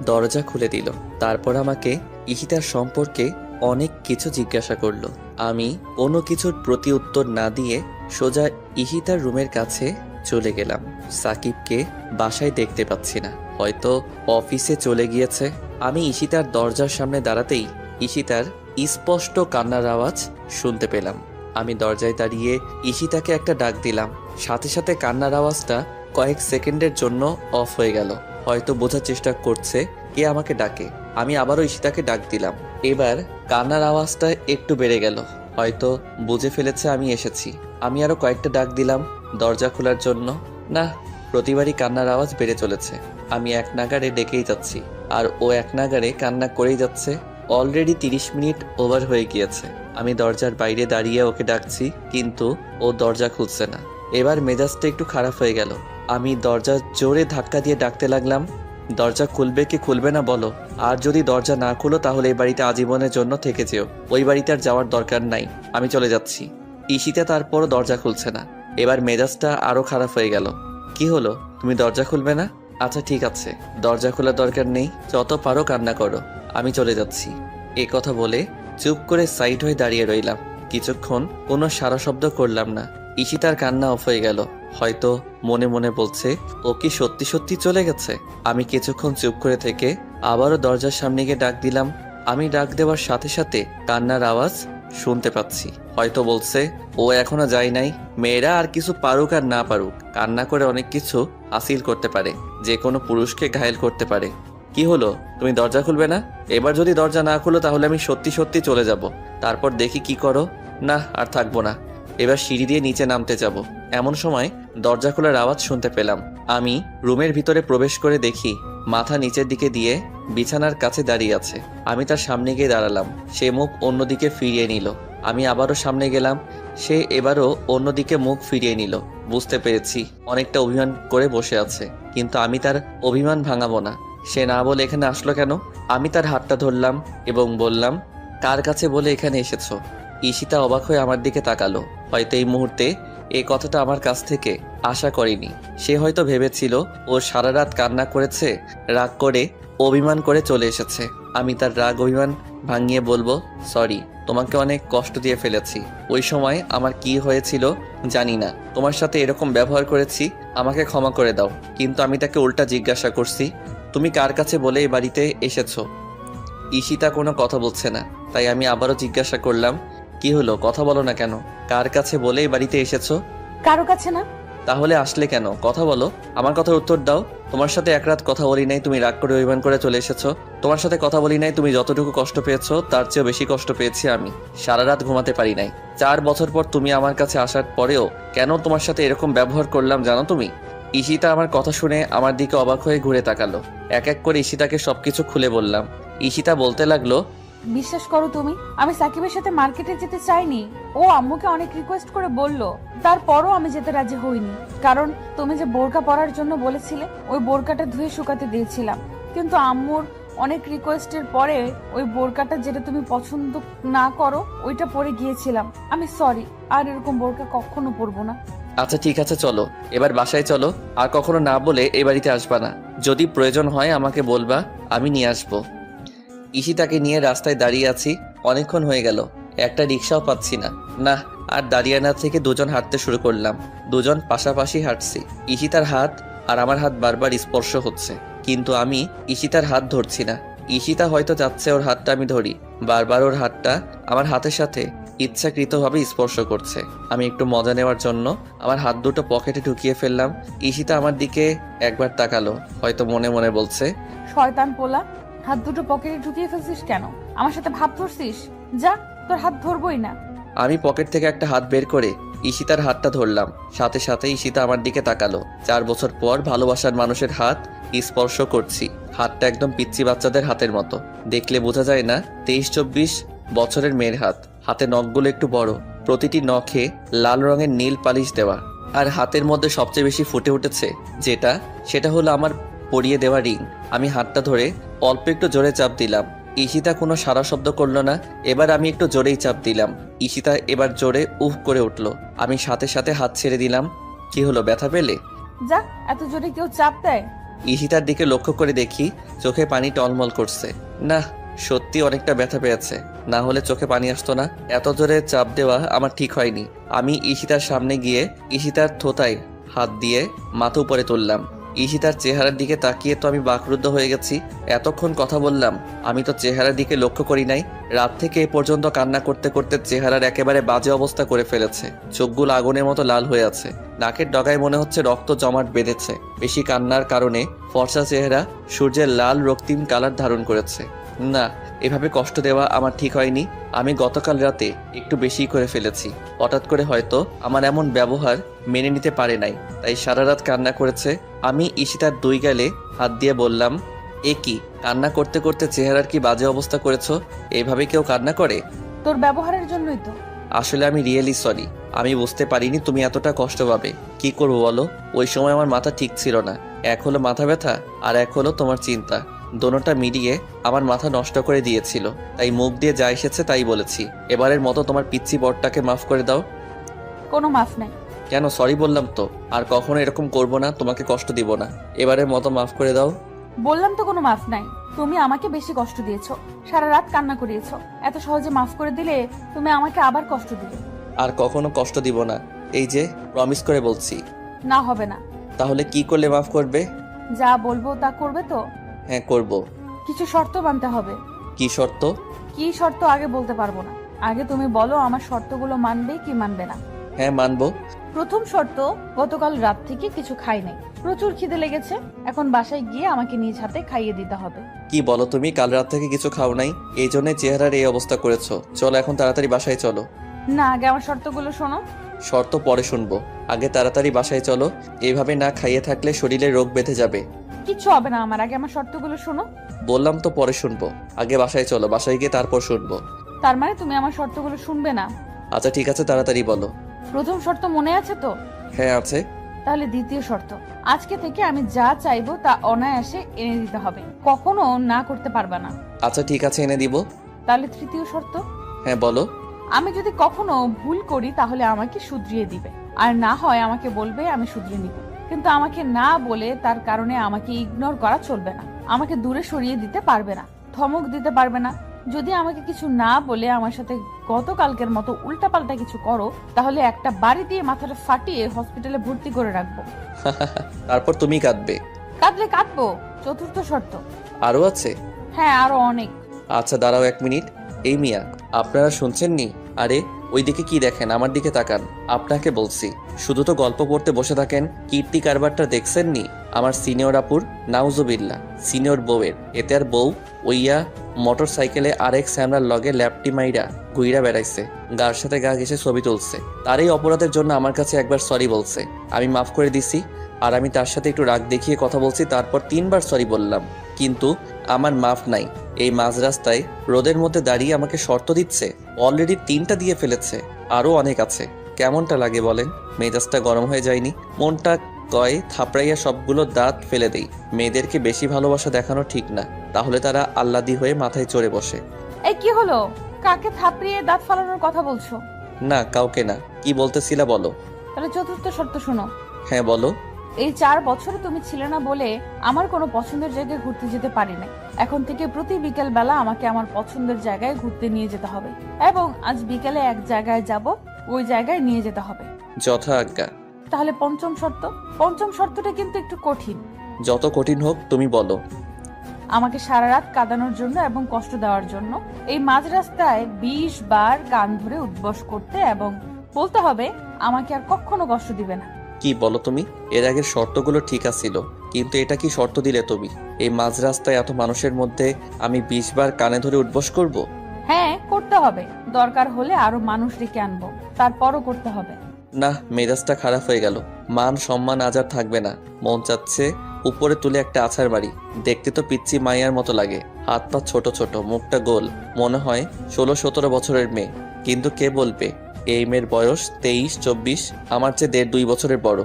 S1: দরজা খুলে দিল। তারপর আমাকে ঈশিতার সম্পর্কে অনেক কিছু জিজ্ঞাসা করলো। আমি কোনো কিছুর প্রতি উত্তর না দিয়ে সোজা ঈশিতার রুমের কাছে চলে গেলাম। সাকিবকে বাসায় দেখতে পাচ্ছি না, হয়তো অফিসে চলে গিয়েছে। আমি ঈশিতার দরজার সামনে দাঁড়াতেই ঈশিতার স্পষ্ট কান্নার আওয়াজ শুনতে পেলাম। আমি দরজায় দাঁড়িয়ে ঈশিতাকে একটা ডাক দিলাম। সাথে সাথে কান্নার আওয়াজটা কয়েক সেকেন্ডের জন্য অফ হয়ে গেল। হয়তো বোঝার চেষ্টা করছে কে আমাকে ডাকে। আমি আবারও ঈশিতাকে ডাক দিলাম। এবার কান্নার আওয়াজটা একটু বেড়ে গেল, হয়তো বুঝে ফেলেছে আমি এসেছি। আমি আরো কয়েকটা ডাক দিলাম দরজা খোলার জন্য। না, প্রতিবারই কান্নার আওয়াজ বেড়ে চলেছে। আমি এক নাগাড়ে ডেকেই যাচ্ছি, আর ও এক নাগাড়ে কান্না করেই যাচ্ছে। অলরেডি 30 মিনিট ওভার হয়ে গিয়েছে। আমি দরজার বাইরে দাঁড়িয়ে ওকে ডাকছি, কিন্তু ও দরজা খুলছে না। এবার মেজাজটা একটু খারাপ হয়ে গেল। আমি দরজা জোরে ধাক্কা দিয়ে ডাকতে লাগলাম, দরজা খুলবে কি খুলবে না বলো। আর যদি দরজা না খুলো তাহলে এই বাড়িতে আজীবনের জন্য থেকে যেও। ওই বাড়িতে আর যাওয়ার দরকার নাই, আমি চলে যাচ্ছি। ঈশিতা তারপরও দরজা খুলছে না। এবার মেজাজটা আরো খারাপ হয়ে গেল। কি হলো, তুমি দরজা খুলবে না? আচ্ছা ঠিক আছে, দরজা খোলার দরকার নেই, যত পারো কান্না করো, আমি চলে যাচ্ছি। এ কথা বলে চুপ করে সাইড হয়ে দাঁড়িয়ে রইলাম। কিছুক্ষণ কোনো সারা শব্দ করলাম না। ঈশিতার কান্না অফ হয়ে গেল। হয়তো মনে মনে বলছে ও কি সত্যি সত্যি চলে গেছে। আমি কিছুক্ষণ চুপ করে থেকে আবারও দরজার সামনে গিয়ে ডাক দিলাম। আমি ডাক দেওয়ার সাথে সাথে কান্নার আওয়াজ শুনতে পাচ্ছি। হয়তো বলছে ও এখনো যায় নাই। মেয়েরা আর কিছু পারুক আর না পারুক, কান্না করে অনেক কিছু হাসিল করতে পারে, যে কোনো পুরুষকে ঘায়েল করতে পারে। কি হলো, তুমি দরজা খুলবে না? এবার যদি দরজা না খুলো তাহলে আমি সত্যি সত্যি চলে যাব। তারপর দেখি কি করো। না, আর থাকবো না। এবার সিঁড়ি দিয়ে নিচে নামতে যাব। এমন সময় দরজা খোলার আওয়াজ শুনতে পেলাম। আমি রুমের ভিতরে প্রবেশ করে দেখি মাথা নিচের দিকে দিয়ে বিছানার কাছে দাঁড়িয়ে আছে। আমি তার সামনে গিয়ে দাঁড়ালাম। সে মুখ অন্যদিকে ফিরিয়ে নিল। আমি আবারও সামনে গেলাম। সে এবারও অন্যদিকে মুখ ফিরিয়ে নিল। বুঝতে পেরেছি অনেকটা অভিমান করে বসে আছে, কিন্তু আমি তার অভিমান ভাঙাবো না। সে না বলে এখানে আসলো কেন? আমি তার হাতটা ধরলাম এবং বললাম, কার কাছে বলে এখানে এসেছো? ঈশিতা অবাক হয়ে আমার দিকে তাকালো। হয়তো এই মুহূর্তে এই কথাটা আমার কাছ থেকে আশা করেনি। সে হয়তো ভেবেছিল ও সারা রাত কান্না করেছে, রাগ করে অভিমান করে চলে এসেছে। আমি তার রাগ অভিমান ভাঙিয়ে বলবো, সরি, তোমাকে অনেক কষ্ট দিয়ে ফেলেছি। ওই সময় আমার কি হয়েছিল জানি না, তোমার সাথে এরকম ব্যবহার করেছি, আমাকে ক্ষমা করে দাও। কিন্তু আমি তাকে উল্টা জিজ্ঞাসা করছি, তুমি কার কাছে বলে এই বাড়িতে এসেছো? ঈশিতা কোনো কথা বলছে না, তাই আমি আবারও জিজ্ঞাসা করলাম, কি হলো, কথা বলো না কেন? কার কাছে বলে এই বাড়িতে এসেছো?
S2: কারো কাছে না।
S1: তাহলে আসলে কেন? কথা বলো, আমার কথার উত্তর দাও। তোমার সাথে এক রাত কথা বলি নাই, তুমি রাগ করে অভিমান করে চলে এসেছো। তোমার সাথে কথা বলি নাই, তুমি যতটুকু কষ্ট পেয়েছো তার চেয়েও বেশি কষ্ট পেয়েছি আমি। সারা রাত ঘুমাতে পারি নাই। 4 বছর পর তুমি আমার কাছে আসার পরেও কেন তোমার সাথে এরকম ব্যবহার করলাম জানো তুমি? ঈশিতা আমার কথা শুনে আমার দিকে অবাক হয়ে ঘুরে তাকালো। এক এক করে ঈশিতাকে সবকিছু খুলে বললাম। ঈশিতা বলতে লাগলো,
S2: বিশ্বাস করো তুমি, আমি সাকিবের সাথে মার্কেটে যেতে চাইনি। ও আম্মুকে অনেক রিকোয়েস্ট করে বলল, তারপরও আমি যেতে রাজি হইনি। কারণ তুমি যে বোরকা পরার জন্য বলেছিলে, ওই বোরকাটা ধুয়ে শুকাতে দিয়েছিলাম। কিন্তু আম্মুর অনেক রিকোয়েস্টের পরে ওই বোরকাটা যেটা তুমি পছন্দ না করো ওইটা পরে গিয়েছিলাম। আমি সরি, আর এরকম বোরকা কখনো পরবো না।
S1: আচ্ছা ঠিক আছে চলো, এবার বাসায় চলো। আর কখনো না বলে এই বাড়িতে আসবা না। যদি প্রয়োজন হয় আমাকে বলবা, আমি নিয়ে আসবো। ঈশিতাকে নিয়ে রাস্তায় দাঁড়িয়ে আছি, অনেকক্ষণ হয়ে গেল, একটা রিক্সাও পাচ্ছি না। না, আর দাঁড়িয়ে না থেকে দুজন হাঁটতে শুরু করলাম। দুজন পাশাপাশি হাঁটছি। ঈশিতার হাত আর আমার হাত বারবার স্পর্শ হচ্ছে, কিন্তু আমি ঈশিতার হাত ধরছি না। ঈশিতা হয়তো চাচ্ছে ওর হাতটা আমি ধরি, বারবার ওর হাতটা আমার হাতের সাথে ইচ্ছাকৃতভাবে স্পর্শ করছে। আমি একটু মজা নেওয়ার জন্য আমার হাত দুটো পকেটে ঢুকিয়ে ফেললাম। ঈশিতা আমার দিকে একবার তাকালো, হয়তো মনে মনে বলছে,
S2: শয়তান পোলা, হাত দুটো পকেটে ঢুকিয়ে ফেলছিস কেন? আমার সাথে ভাব ধরছিস? যা, তোর হাত ধরবই না।
S1: আমি পকেট থেকে একটা হাত বের করে ঈশিতার হাতটা ধরলাম। সাথে সাথে ঈশিতা আমার দিকে তাকালো। 4 বছর পর ভালোবাসার মানুষের হাত স্পর্শ করছি। হাতটা একদম পিচ্চি বাচ্চাদের হাতের মতো, দেখলে বোঝা যায় না 23-24 বছরের মেয়ের হাত। হাতে নখগুলো একটু বড়, প্রতিটি নখে লাল রঙের নীল পালিশ দেওয়া। আর হাতের মধ্যে সবচেয়ে বেশি ফুটে উঠেছে সেটা হলো আমার পরিয়ে দেওয়া রিং। আমি হাতটা ধরে অল্প একটু জোরে চাপ দিলাম। ঈশিতা কোনো সারা শব্দ করলো না। এবার আমি একটু জোরেই চাপ দিলাম। ঈশিতা এবার জোরে উফ করে উঠলো। আমি সাথে সাথে হাত ছেড়ে দিলাম। কি হলো, ব্যথা পেলে?
S2: যা, এত জোরে কেউ চাপ দেয়?
S1: ঈশিতার দিকে লক্ষ্য করে দেখি চোখে পানি টলমল করছে। না, সত্যি অনেকটা ব্যথা পেয়েছে, না হলে চোখে পানি আসতো না। এত জোরে চাপ দেওয়া আমার ঠিক হয়নি। আমি ঈশিতার সামনে গিয়ে ঈশিতার থোতায় হাত দিয়ে মাথা উপরে তুললাম। ঈশিতার চেহারার দিকে তাকিয়ে তো আমি বাকরুদ্ধ হয়ে গেছি। এতক্ষণ কথা বললাম, আমি তো চেহারার দিকে লক্ষ্য করি নাই। রাত থেকে এ পর্যন্ত কান্না করতে করতে চেহারার একেবারে বাজে অবস্থা করে ফেলেছে। চোখগুলো আগুনের মতো লাল হয়ে আছে, নাকের ডগায় মনে হচ্ছে রক্ত জমাট বেঁধেছে। বেশি কান্নার কারণে ফর্সা চেহারা সূর্যের লাল রক্তিম কালার ধারণ করেছে। না, এভাবে কষ্ট দেওয়া আমার ঠিক হয়নি। আমি গতকাল রাতে একটু বেশি করে ফেলেছি। হঠাৎ করে হয়তো আমার এমন ব্যবহার মেনে নিতে পারে নাই, তাই সারা রাত কান্না করেছে। আমি ঈশিতার 2 গালে হাত দিয়ে বললাম, এ কি, কান্না করতে করতে চেহারার কি বাজে অবস্থা করেছো? এইভাবে কেউ কান্না করে?
S2: তোর ব্যবহারের জন্যই তো।
S1: আসলে আমি রিয়েলি সরি। আমি বুঝতে পারিনি তুমি এতটা কষ্ট পাবে। কি করবো বলো, ওই সময় আমার মাথা ঠিক ছিল না। এক হলো মাথা ব্যথা, আর এক হলো তোমার চিন্তা। দোনোটা মিলিয়ে আমার মাথা নষ্ট করে দিয়েছিল, তাই মুখ দিয়ে যা এসেছে তাই বলেছি। এবারের মতো তোমার পিচ্ছি বরটাকে মাফ করে দাও।
S2: কোনো মাফ নাই।
S1: কেন, সরি বললাম তো, আর কখনো এরকম করবো না, তোমাকে কষ্ট দিব না। এবারের মতো মাফ করে দাও।
S2: বললাম তো কোনো মাফ নাই। তুমি আমাকে বেশি কষ্ট দিয়েছো, সারা রাত কান্না করিয়েছো। এত সহজে মাফ করে দিলে তুমি আমাকে আবার কষ্ট দিবে।
S1: আর কখনো কষ্ট দিব না, এই যে প্রমিস করে বলছি।
S2: না, হবে না।
S1: তাহলে কি করলে মাফ করবে?
S2: যা বলবো তা করবে তো?
S1: হ্যাঁ করব।
S2: কিছু শর্ত মানতে হবে।
S1: কি শর্ত?
S2: কি শর্ত আগে বলতে পারবো না। আগে তুমি বলো আমার শর্তগুলো মানবে কি মানবে না।
S1: হ্যাঁ মানবো।
S2: প্রথম শর্ত, গতকাল রাত থেকে কিছু খাই নাই, প্রচুর খিদে লেগেছে। এখন বাসায় গিয়ে আমাকে নিজ হাতে খাইয়ে দিতে হবে।
S1: কি বলো তুমি, কাল রাত থেকে কিছু খাও নাই, এই জন্য চেহারার এই অবস্থা করেছো। চলো এখন তাড়াতাড়ি বাসায় চলো।
S2: না, আগে আমার শর্তগুলো শোনো।
S1: শর্ত পরে শুনবো, আগে তাড়াতাড়ি বাসায় চলো। এইভাবে না খাইয়ে থাকলে শরীরে রোগ বেঁধে যাবে।
S2: কিচ্ছু হবে না আমার, আগে আমার শর্তগুলো শোনো।
S1: বললাম তো পরে শুনবো, আগে বাসায় চলো, বাসায় গিয়ে তারপর শুনবো।
S2: তার মানে তুমি আমার শর্তগুলো শুনবে না?
S1: আচ্ছা ঠিক আছে, তাড়াতাড়ি বলো।
S2: প্রথম শর্ত মনে আছে তো?
S1: হ্যাঁ আছে।
S2: তাহলে দ্বিতীয় শর্ত, আজকে থেকে আমি যা চাইবো তা অনায়াসে এনে দিতে হবে, কখনো না করতে পারবে না।
S1: আচ্ছা ঠিক আছে, এনে দিব।
S2: তাহলে তৃতীয় শর্ত,
S1: হ্যাঁ বলো।
S2: আমি যদি কখনো ভুল করি তাহলে আমাকে শুধরিয়ে দিবে, আর না হয় আমাকে বলবে, আমি শুধরিয়ে নিব। কিন্তু আমাকে না বলে তার কারণে আমাকে ইগনোর করা চলবে না। আমাকে দূরে সরিয়ে দিতে পারবে না, ধমক দিতে পারবে না। যদি আমাকে কিছু না বলে আমার সাথে গতকালকের মতো উল্টাপাল্টা কিছু করো, তাহলে একটা বাড়ি দিয়ে মাথাটা ফাটিয়ে হসপিটালে ভর্তি করে রাখবো।
S1: তারপর তুমি কাঁদবে?
S2: কাঁদলে কাঁদবো। চতুর্থ শর্ত।
S1: আরো আছে?
S2: হ্যাঁ, আরো অনেক।
S1: আচ্ছা দাঁড়াও 1 মিনিট। এই মিয়া, আপনারা শুনছেননি? আরে ওইদিকে কি দেখেন, আমার দিকে তাকান। আপনাকে বলছি, শুধু তো গল্প পড়তে বসে থাকেন। কীর্তি কারবারটা দেখছেননি? আমার সিনিয়র আপুর, নাউজুবিল্লাহ, সিনিয়র বউয়ের। এতে আর বউ ওইয়া মোটর সাইকেলে আরেক স্যামরার লগে ল্যাপটি মাইরা ঘুইরা বেড়াইছে, গার সাথে গা ঘেসে ছবি তুলছে। তার এই অপরাধের জন্য আমার কাছে একবার সরি বলছে, আমি মাফ করে দিছি। আর আমি তার সাথে একটু রাগ দেখিয়ে কথা বলছি, তারপর 3 বার সরি বললাম। কিন্তু আমার মাফ নাই। এই মাঝ রাস্তায় রোদের মধ্যে দাঁড়িয়ে আমাকে শর্ত দিচ্ছে। অলরেডি 3টা দিয়ে ফেলেছে, আরো অনেক আছে। কেমনটা লাগে বলেন? মেজাজটা গরম হয়ে যায়নি? মনটা কয় থাপড়াইয়া সবগুলো দাঁত ফেলে দেই। মেয়েদেরকে বেশি ভালোবাসা দেখানো ঠিক না, তাহলে তারা আল্লাদি হয়ে মাথায় চড়ে বসে।
S2: এই কি হলো? কাকে থাপড়িয়ে দাঁত ফালানোর কথা বলছো?
S1: না কাউকে না। কি বলতেছিলা বলো?
S2: তাহলে চতুর্থ শর্ত শোনো।
S1: হ্যাঁ বলো।
S2: এই 4 বছরে তুমি ছিলে না বলে আমার কোনো পছন্দের জায়গায় ঘুরতে যেতে পারি না। এখন থেকে প্রতি বিকেল বেলা আমাকে আমার পছন্দের জায়গায় ঘুরতে নিয়ে যেতে হবে, এবং আজ বিকেলে এক জায়গায় যাব, ওই জায়গায় নিয়ে যেতে হবে।
S1: যথা আজ্ঞা।
S2: তাহলে পঞ্চম শর্ত। পঞ্চম শর্তটা কিন্তু একটু কঠিন।
S1: যত কঠিন হোক তুমি বলো।
S2: আমাকে সারা রাত কাঁদানোর জন্য এবং কষ্ট দেওয়ার জন্য এই মাঝ রাস্তায় 20 বার কান ধরে উদ্বস করতে এবং বলতে হবে আমাকে আর কখনো কষ্ট দিবে না।
S1: কি বলো তুমি? এর আগের শর্তগুলো ঠিক আছিল, কিন্তু এটা কি শর্ত দিলে তুমি? এই মাঝ রাস্তায় এত মানুষের মধ্যে আমি 20 বার কানে ধরে উঠবস করব?
S2: হ্যাঁ, করতে হবে। দরকার হলে আরো মানুষ ডেকে আনবো, তারপরও করতে হবে।
S1: না, মেজাজটা খারাপ হয়ে গেল। মান সম্মান আজ আর থাকবে না। মন চাচ্ছে উপরে তুলে একটা আছাড় মারি। দেখতে তো পিচ্চি মাইয়ার মতো লাগে, হাত পা ছোট ছোট, মুখটা গোল, মনে হয় 16-17 বছরের মেয়ে। কিন্তু কে বলবে এই মেয়ের বয়স 23-24, আমার চেয়ে 1.5-2 বছরের বড়।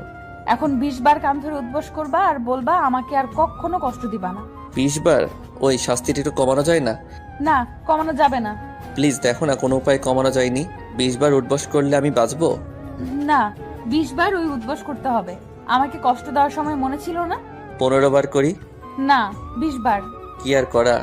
S2: এখন 20 বার কান ধরে উদ্বস করবা আর বলবা আমাকে আর কখনো কষ্ট দিবা না।
S1: 20 বার? ওই শাস্তিটা একটু কমানো যায় না?
S2: না, কমানো যাবে না।
S1: প্লিজ দেখো না, কোনো উপায় কমানো যায়নি? 20 বার উঠবস করলে আমি বাঁচবো?
S2: না, 20 বার ওই উদ্বস করতে হবে। আমাকে কষ্ট দেওয়ার সময় মনে ছিল না?
S1: 15 বার করি?
S2: না, 20 বার।
S1: কি আর করা,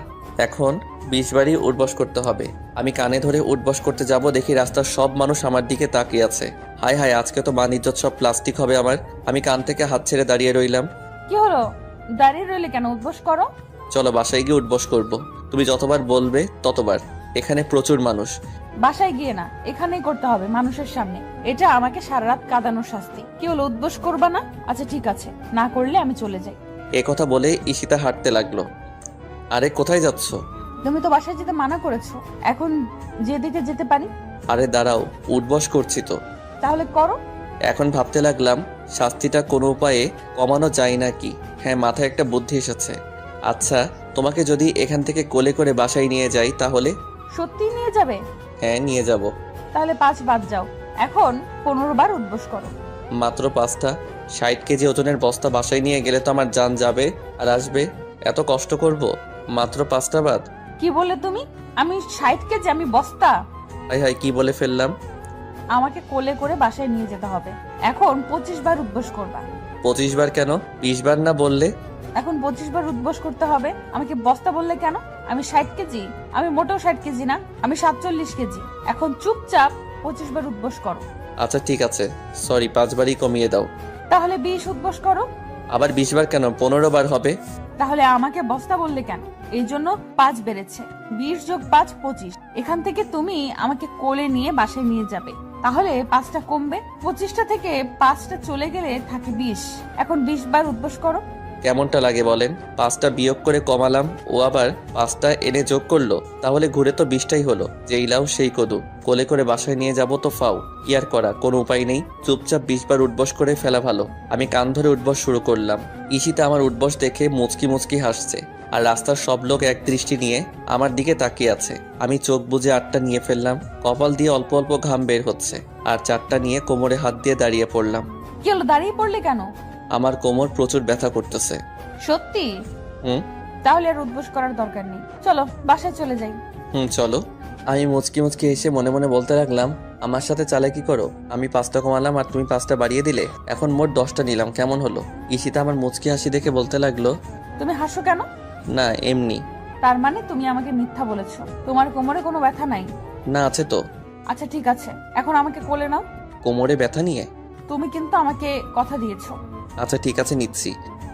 S1: এখন 20 বারই উঠবস করতে হবে। আমি কানে ধরে উঠবস করতে যাব, দেখি রাস্তার সব মানুষ আমার দিকে তাকিয়ে আছে। হায় হায়, আজকে তো মান ইজ্জত সব প্লাস্টিক হবে আমার। আমি কান থেকে হাত ছেড়ে দাঁড়িয়ে রইলাম।
S2: কি হলো, দাঁড়িয়ে রইলে কেন? উদ্বস করো।
S1: চলো বাসায় গিয়ে উঠবস করব। তুমি যতবার বলবে ততবার। এখানে প্রচুর মানুষ।
S2: বাসায় গিয়ে না, এখানেই করতে হবে, মানুষের সামনে। এটা আমাকে সারা রাত কাঁদানোর শাস্তি। কি হলো, উদ্বস করবা না? আচ্ছা ঠিক আছে, না করলে আমি চলে যাই।
S1: এ কথা বলে ঈশিতা হাঁটতে লাগলো। আরে কোথায় যাচ্ছ?
S2: তুমি তো বাসায় যেতে মানা করেছো, এখন যেদিকে যেতে পারি।
S1: আরে দাঁড়াও, উঠবস করছি তো।
S2: তাহলে করো।
S1: এখন ভাবতে লাগলাম শাস্তিটা কোনো উপায়ে কমানো যায় নাকি। হ্যাঁ, মাথায় একটা বুদ্ধি এসেছে। আচ্ছা, তোমাকে যদি এখান থেকে কোলে করে বাসায় নিয়ে যাই তাহলে?
S2: সত্যি নিয়ে যাবে?
S1: হ্যাঁ, নিয়ে যাব।
S2: তাহলে 5 বাদ যাও। এখন 15 বার উদ্বস করো।
S1: মাত্র 5টা? 60 কেজি ওজনের বস্তা বাসায় নিয়ে গেলে তো আমার জান যাবে আর আসবে। এত কষ্ট করব? মাত্র 5টা বাদ?
S2: কি বলে তুমি? আমি 60 কেজি, আমি বস্তা?
S1: হাই হাই, কি বলে ফেললাম?
S2: আমাকে কোলে করে বাসায় নিয়ে যেতে হবে। এখন 25 বার উদ্বস করবা।
S1: 25 বার কেন? 20 বার না বললে?
S2: এখন 25 বার উদ্বস করতে হবে। আমাকে বস্তা বললে কেন? আমি 60 কেজি? আমি মোটেও 60 কেজি না, আমি 47 কেজি। এখন চুপচাপ 25 বার উদ্বস করো।
S1: আচ্ছা ঠিক আছে, সরি, 5 বারই কমিয়ে দাও।
S2: তাহলে 20 উদ্বস করো।
S1: আবার 20 বার কেন? 15 বার হবে।
S2: তাহলে আমাকে বস্তা বললে কেন? এই জন্য 5 বেড়েছে। 20 যোগ 5 25। এখান থেকে তুমি আমাকে কোলে নিয়ে বাসায় নিয়ে যাবে, তাহলে 5টা কমবে। 25টা থেকে 5টা চলে গেলে থাকে 20। এখন 20 বার উদ্বস করো।
S1: কেমনটা লাগে বলেন? 5টা বিয়োগ করে কমালাম, ও আবার 5টা এনে যোগ করলো, তাহলে ঘুরে তো 20টাই হলো। যেই লাউ সেই কদু, কোলে করে বাসায় নিয়ে যাব তো ফাও। কি আর করা, কোনো উপায় নেই। চুপচাপ 20 বার উঠবস করে ফেলা ভালো। আমি কান ধরে উঠবস শুরু করলাম। ঈশিতা আমার উঠবস দেখে মুচকি মুচকি হাসছে, আর রাস্তার সব লোক এক দৃষ্টি নিয়ে আমার দিকে তাকিয়ে আছে। আমি চোখ বুজে 8টা নিয়ে ফেললাম। কপাল দিয়ে অল্প অল্প ঘাম বের হচ্ছে। আর 4টা নিয়ে কোমরে হাত দিয়ে দাঁড়িয়ে পড়লাম।
S2: কি হলো, দাঁড়িয়ে পড়লে কেন?
S1: আমার কোমর প্রচুর ব্যথা করতেছে।
S2: সত্যি?
S1: হুম।
S2: তাহলে আর উদ্বস করার দরকার নেই, চলো বাসায় চলে যাই।
S1: চলো। আমি মুচকি মুচকি এসে মনে মনে বলতে লাগলাম, আমার সাথে চালাকি করো। আমি 5টা কমালাম আর তুমি 5টা বাড়িয়ে দিলে, এখন মোট 10টা নিলাম, কেমন হলো? ঈশিতা আমার মুচকি হাসি দেখে বলতে লাগলো,
S2: তুমি হাসো কেন?
S1: না এমনি।
S2: তার মানে তুমি আমাকে মিথ্যা বলেছো, তোমার কোমরে কোনো ব্যথা নাই?
S1: না আছে তো।
S2: আচ্ছা ঠিক আছে, এখন আমাকে কোলে নাও।
S1: কোমরে ব্যথা নিয়ে?
S2: তুমি কিন্তু আমাকে কথা দিয়েছো।
S1: আচ্ছা ঠিক আছে, নিচ্ছি।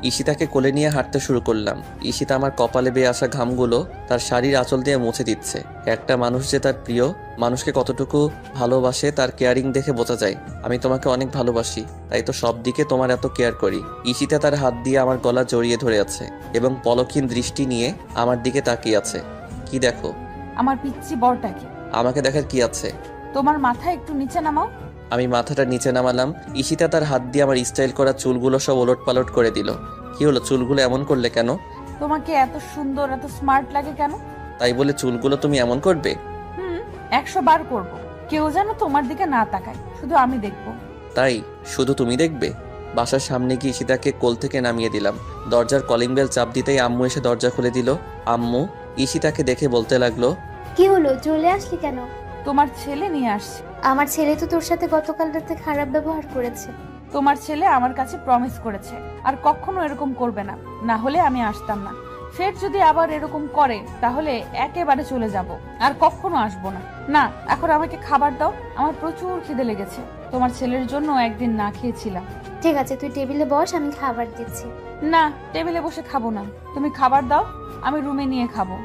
S1: ঈশিতাকে কোলে নিয়ে হাঁটতে শুরু করলাম। ঈশিতা আমার কপালে বেয়ে আসা ঘামগুলো তার শাড়ির আঁচল দিয়ে মুছে দিচ্ছে। একটা মানুষ যে তার প্রিয় মানুষকে কতটুকু ভালোবাসে তার কেয়ারিং দেখে বোঝা যায়। আমি তোমাকে অনেক ভালোবাসি, তাই তো সব দিকে তোমার এত কেয়ার করি। ঈশিতা তার হাত দিয়ে আমার গলা জড়িয়ে ধরে আছে এবং পলকহীন দৃষ্টি নিয়ে আমার দিকে তাকিয়ে আছে। কি দেখো?
S2: আমার পিচ্চি বরটাকে।
S1: আমাকে দেখার কি আছে?
S2: তোমার মাথা একটু নিচে নামাও।
S1: আমি মাথাটা নিচে নামালাম। ঈশিতা তার হাত দিয়ে আমার স্টাইল করা চুলগুলো সব ওলট পালট করে দিল। কি হলো, চুলগুলো এমন করলে কেন?
S2: তোমাকে এত সুন্দর, এত স্মার্ট লাগে কেন?
S1: তাই বলে চুলগুলো তুমি এমন করবে?
S2: 100 বার করব। কেউ যেন তোমার দিকে না তাকায়, শুধু আমি দেখব।
S1: তাই? শুধু তুমি দেখবে? বাসার সামনে গিয়ে ঈশিতাকে কোল থেকে নামিয়ে দিলাম। দরজার কলিং বেল চাপ দিতেই আম্মু এসে দরজা খুলে দিল। আম্মু ঈশিতাকে দেখে বলতে লাগলো,
S8: কি হলো, চলে আসলি কেন?
S2: তোমার ছেলে নিয়ে আসছে।
S8: আমার ছেলে তো তোর সাথে গতকাল রাতে খারাপ ব্যবহার করেছে।
S2: তোমার ছেলে আমার কাছে প্রমিস করেছে আর কখনো এরকম করবে না, না হলে আমি আসতাম না। ফের যদি আবার এরকম করে তাহলে একেবারে চলে যাব, আর কখনো আসবো না। না, এখন আমাকে খাবার দাও, আমার প্রচুর খিদে লেগেছে। তোমার ছেলের জন্য একদিন না খেয়েছিলাম।
S8: ঠিক আছে, তুই টেবিলে বস, আমি খাবার দিচ্ছি।
S2: না, টেবিলে বসে খাবো না, তুমি খাবার দাও, আমি রুমে নিয়ে খাবো।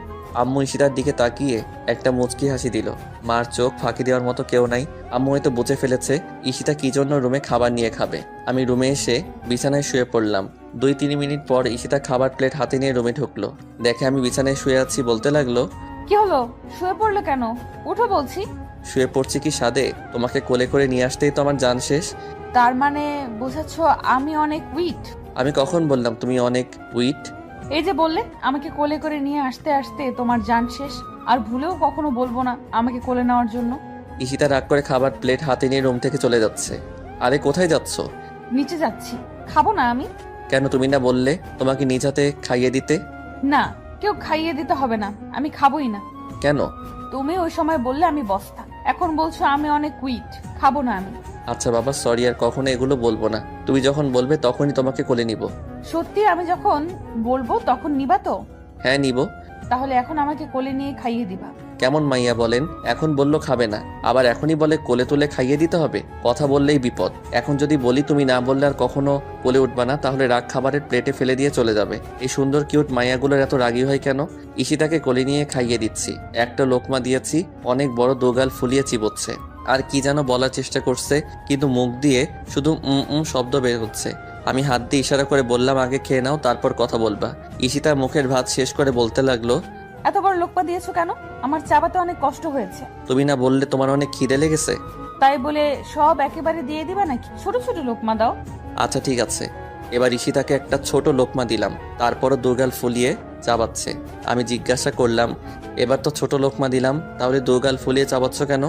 S1: আম্মু ঈশিতার দিকে তাকিয়ে একটা মুচকি হাসি দিল। মার চোখ ফাঁকি দেওয়ার মতো কেউ নাই। আম্মু হয়তো বুঝে ফেলেছে ঈশিতা কি জন্য রুমে খাবার নিয়ে খাবে। আমি রুমে এসে বিছানায় শুয়ে পড়লাম। 2-3 মিনিট পর ঈশিতা খাবার প্লেট হাতে নিয়ে রুমে ঢুকলো। দেখে আমি বিছানায় শুয়ে আছি, বলতে লাগলো,
S2: কি হলো, শুয়ে পড়লে কেন? উঠো বলছি।
S1: শুয়ে পড়ছি কি সাদে? তোমাকে কোলে করে নিয়ে আসতেই তো আমার জান শেষ।
S2: তার মানে বোঝাচ্ছ আমি অনেক উইট?
S1: আমি কখন বললাম তুমি অনেক উইট?
S2: এই যে বললে আমাকে কোলে করে নিয়ে আসতে আসতে তোমার জান শেষ, আর ভুলেও কখনো বলবো না আমাকে কোলে নেওয়ার জন্য।
S1: ঈশিতা রাগ করে খাবার প্লেট হাতে নিয়ে রুম থেকে চলে যাচ্ছে। আরে কোথায় যাচ্ছ?
S2: নিচে যাচ্ছি। খাবো না আমি?
S1: কেন, তুমি না বললে তোমাকে নিজ হাতে খাইয়ে দিতে?
S2: না, কেউ খাইয়ে দিতে হবে না, আমি খাবোই না।
S1: কেন?
S2: তুমি ওই সময় বললে আমি বস্তা, এখন বলছো আমি অনেক উইট, খাবো না আমি।
S1: আচ্ছা বাবা, সরি, আর কখনো এগুলো বলবো না। তুমি যখন বলবে তখনই তোমাকে কোলে নিব।
S2: সত্যি আমি যখন বলবো তখন নিবা তো?
S1: হ্যাঁ নিব।
S2: তাহলে এখন আমাকে কোলে নিয়ে খাইয়ে দিবা।
S1: কেমন মাইয়া বলেন, এখন বললো খাবে না, আবার এখনই বলে কোলে তুলে খাইয়ে দিতে হবে। কথা বললেই বিপদ। এখন যদি বলি তুমি না বললে আর কখনো কোলে উঠবা না, তাহলে রাগ খাবারের প্লেটে ফেলে দিয়ে চলে যাবে। এই সুন্দর কিউট মাইয়াগুলোর এত রাগী হয় কেন? ঈশিতাকে কোলে নিয়ে খাইয়ে দিচ্ছি। একটা লোকমা দিয়েছি, অনেক বড় দোগাল ফুলিয়ে চিবোচ্ছে, আর কি যেন বলার চেষ্টা করছে, কিন্তু মুখ দিয়ে শুধু শব্দ বের হচ্ছে। আমি হাত দিয়ে ইশারা করে বললাম, আগে খেয়ে নাও, তারপর কথা বলবা। ঈশিতা মুখের ভাত শেষ করে বলতে লাগলো,
S2: এত বড় লোকপা দিয়েছো কেন? আমার চাবাতে অনেক কষ্ট হয়েছে।
S1: তুমি না বললে তোমার অনেক খিদে লেগেছে?
S2: তাই বলে সব একেবারে দিয়ে দিবা নাকি? ছোট ছোট লোকমা দাও।
S1: আচ্ছা ঠিক আছে। এবার ঈশিতাকে একটা ছোট লোকমা দিলাম, তারপরও দুগাল ফুলিয়ে চাবাচ্ছে। আমি জিজ্ঞাসা করলাম, এবার তো ছোট লোকমা দিলাম, তাহলে দুগাল ফুলিয়ে চাবাচ্ছ কেন?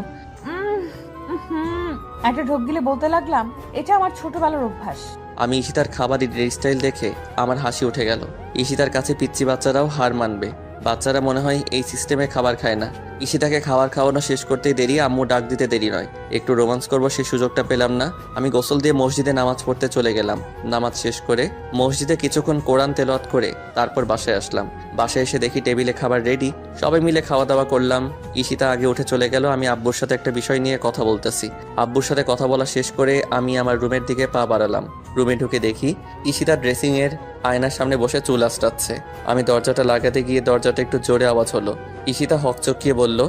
S2: একটা ঢোক গিলে বলতে লাগলাম, এটা আমার ছোটবেলার অভ্যাস।
S1: আমি ঈশিতার খাবারের স্টাইল দেখে আমার হাসি উঠে গেল। ঈশিতার কাছে পিচ্চি বাচ্চারাও হার মানবে। বাচ্চারা মনে হয় এই সিস্টেমে খাবার খায় না। ঈশিতাকে খাবার খাওয়ানো শেষ করতেই দেরি, আম্মু ডাক দিতে দেরি নয়। একটু রোমান্স করবো সেই সুযোগটা পেলাম না। আমি গোসল দিয়ে মসজিদে নামাজ পড়তে চলে গেলাম। নামাজ শেষ করে মসজিদে কিছুক্ষণ কোরআন তেলাওয়াত করে তারপর বাসায় আসলাম। বাসায় এসে দেখি টেবিলে খাবার রেডি, সবাই মিলে খাওয়া দাওয়া করলাম। ঈশিতা আগে উঠে চলে গেল। আমি আব্বুর সাথে একটা বিষয় নিয়ে কথা বলতেছি। আব্বুর সাথে কথা বলা শেষ করে আমি আমার রুমের দিকে পা বাড়ালাম। রুমে ঢুকে দেখি ঈশিতা ড্রেসিং এর আয়নার সামনে বসে চুল আঁচড়াচ্ছে। আমি দরজাটা লাগাতে গিয়ে দরজাটা একটু জোরে আওয়াজ হলো। ঈশিতা হকচকিয়ে বলল,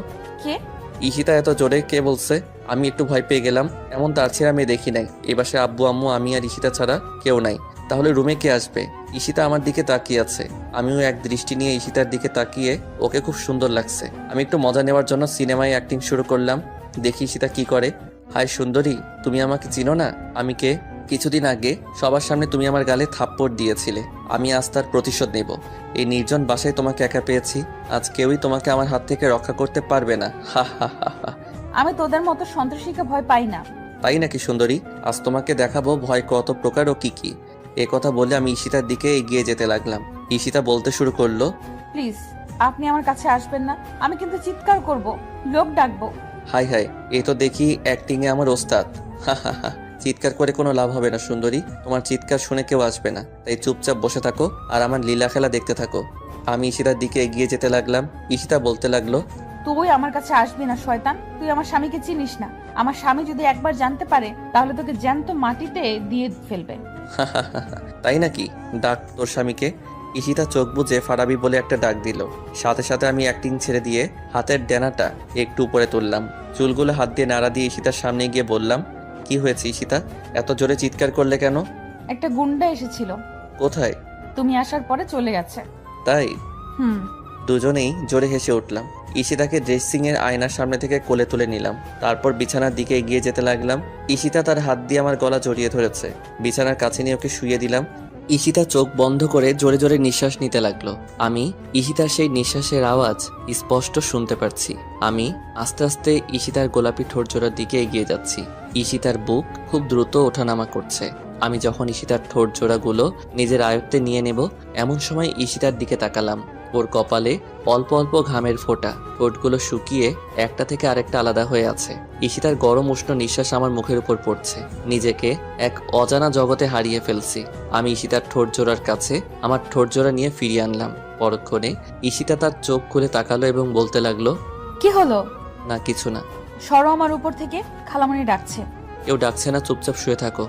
S2: কে?
S1: ঈশিতা এত জোরে কে বলছে? আমি একটু ভয় পেয়ে গেলাম। এমন তার ছেড়ে আমি দেখি নাই। এ বাসায় আব্বু আম্মু আমি আর ঈশিতা ছাড়া কেউ নাই। তাহলে রুমে কে আসবে? ঈশিতা আমার দিকে তাকিয়ে আছে। আমিও এক দৃষ্টি নিয়ে ঈশিতার দিকে তাকিয়ে, ওকে খুব সুন্দর লাগছে। আমি একটু মজা নেওয়ার জন্য সিনেমায় অ্যাক্টিং শুরু করলাম। দেখি ঈশিতা কি করে। হাই সুন্দরী, তুমি আমাকে চিনো না? আমি কে? কিছুদিন আগে সবার সামনে তুমি আমার গালে থাপ্পড় দিয়েছিলে। আমি আজ তার প্রতিশোধ নেব। এই নির্জন বাসায় তোমাকে একা পেয়েছি। আজ কেউই তোমাকে আমার হাত থেকে রক্ষা করতে পারবে না। হা হা হা হা।
S2: আমি তোদের মতো সন্ত্রাসীকে ভয় পাই না।
S1: তাই নাকি সুন্দরী? আজ তোমাকে দেখাবো ভয় কত প্রকার ও কি কি। এ কথা বলে আমি ঈশিতার দিকে এগিয়ে যেতে লাগলাম। ঈশিতা বলতে শুরু করলো,
S2: প্লিজ আপনি আমার কাছে আসবেন না, আমি কিন্তু চিৎকার করব, লোক ডাকবো।
S1: হাই হাই, এ তো দেখি অ্যাক্টিং এ আমার ওস্তাদ। হা হা হা। চিৎকার করে কোনো লাভ হবে না সুন্দরী, তোমার চিৎকার শুনে কেউ আসবে না। তাই চুপচাপ বসে থাকো আর আমার লীলা খেলা দেখতে থাকো। আমি ঈশিতার দিকে এগিয়ে যেতে লাগলাম। ঈশিতা বলতে লাগলো,
S2: তুই আমার কাছে আসবি না শয়তান, তুই আমার স্বামীকে চিনিস না। আমার স্বামী যদি একবার জানতে পারে তাহলে তোকে জ্যান্ত মাটিতে দিয়ে ফেলবে।
S1: তাই নাকি? ডাক তোর স্বামীকে। ঈশিতা চোখ বুজে ফারাবি বলে একটা ডাক দিল। সাথে সাথে আমি অ্যাক্টিং ছেড়ে দিয়ে হাতের ডেনাটা একটু উপরে তুললাম। চুলগুলো হাত দিয়ে নাড়া দিয়ে ঈশিতার সামনে গিয়ে বললাম, কি হয়েছে ঈশিতা, এত জোরে চিৎকার করলে কেন?
S2: একটা গুন্ডা এসেছিল।
S1: কোথায়?
S2: তুমি আসার পরে চলে গেছে।
S1: তাই?
S2: হুম।
S1: দুজনেই জোরে হেসে উঠলাম। ঈশিতাকে ড্রেসিং এর আয়নার সামনে থেকে কোলে তুলে নিলাম। তারপর বিছানার দিকে এগিয়ে যেতে লাগলাম। ঈশিতা তার হাত দিয়ে আমার গলা জড়িয়ে ধরেছে। বিছানার কাছে নিয়ে ওকে শুইয়ে দিলাম। ঈশিতা চোখ বন্ধ করে জোরে জোরে নিঃশ্বাস নিতে লাগলো। আমি ঈশিতার সেই নিঃশ্বাসের আওয়াজ স্পষ্ট শুনতে পারছি। আমি আস্তে আস্তে ঈশিতার গোলাপি ঠোঁট জোড়ার দিকে এগিয়ে যাচ্ছি। ঈশিতার বুক খুব দ্রুত ওঠানামা করছে। আমি যখন ঈশিতার ঠোঁট জোড়াগুলো নিজের আয়ত্তে নিয়ে নেব, এমন সময় ঈশিতার দিকে তাকালাম। ওর কপালে অল্প অল্প ঘামের ফোঁটা, ঠোঁটগুলো শুকিয়ে একটা থেকে আরেকটা আলাদা হয়ে আছে। ঈশিতার গরম উষ্ণ নিঃশ্বাস আমার মুখের উপর পড়ছে। নিজেকে এক অজানা জগতে হারিয়ে ফেলছি। আমি ঈশিতার ঠোঁট জোড়ার কাছে আমার ঠোঁট জোড়া নিয়ে ফিরিয়ে আনলাম। পরক্ষণে ঈশিতা তার চোখ খুলে তাকালো এবং বলতে লাগলো,
S2: কি হলো?
S1: না কিছু না।
S2: সরো আমার উপর থেকে, খালামণি ডাকছে।
S1: কেউ ডাকছে না, চুপচাপ শুয়ে থাকো।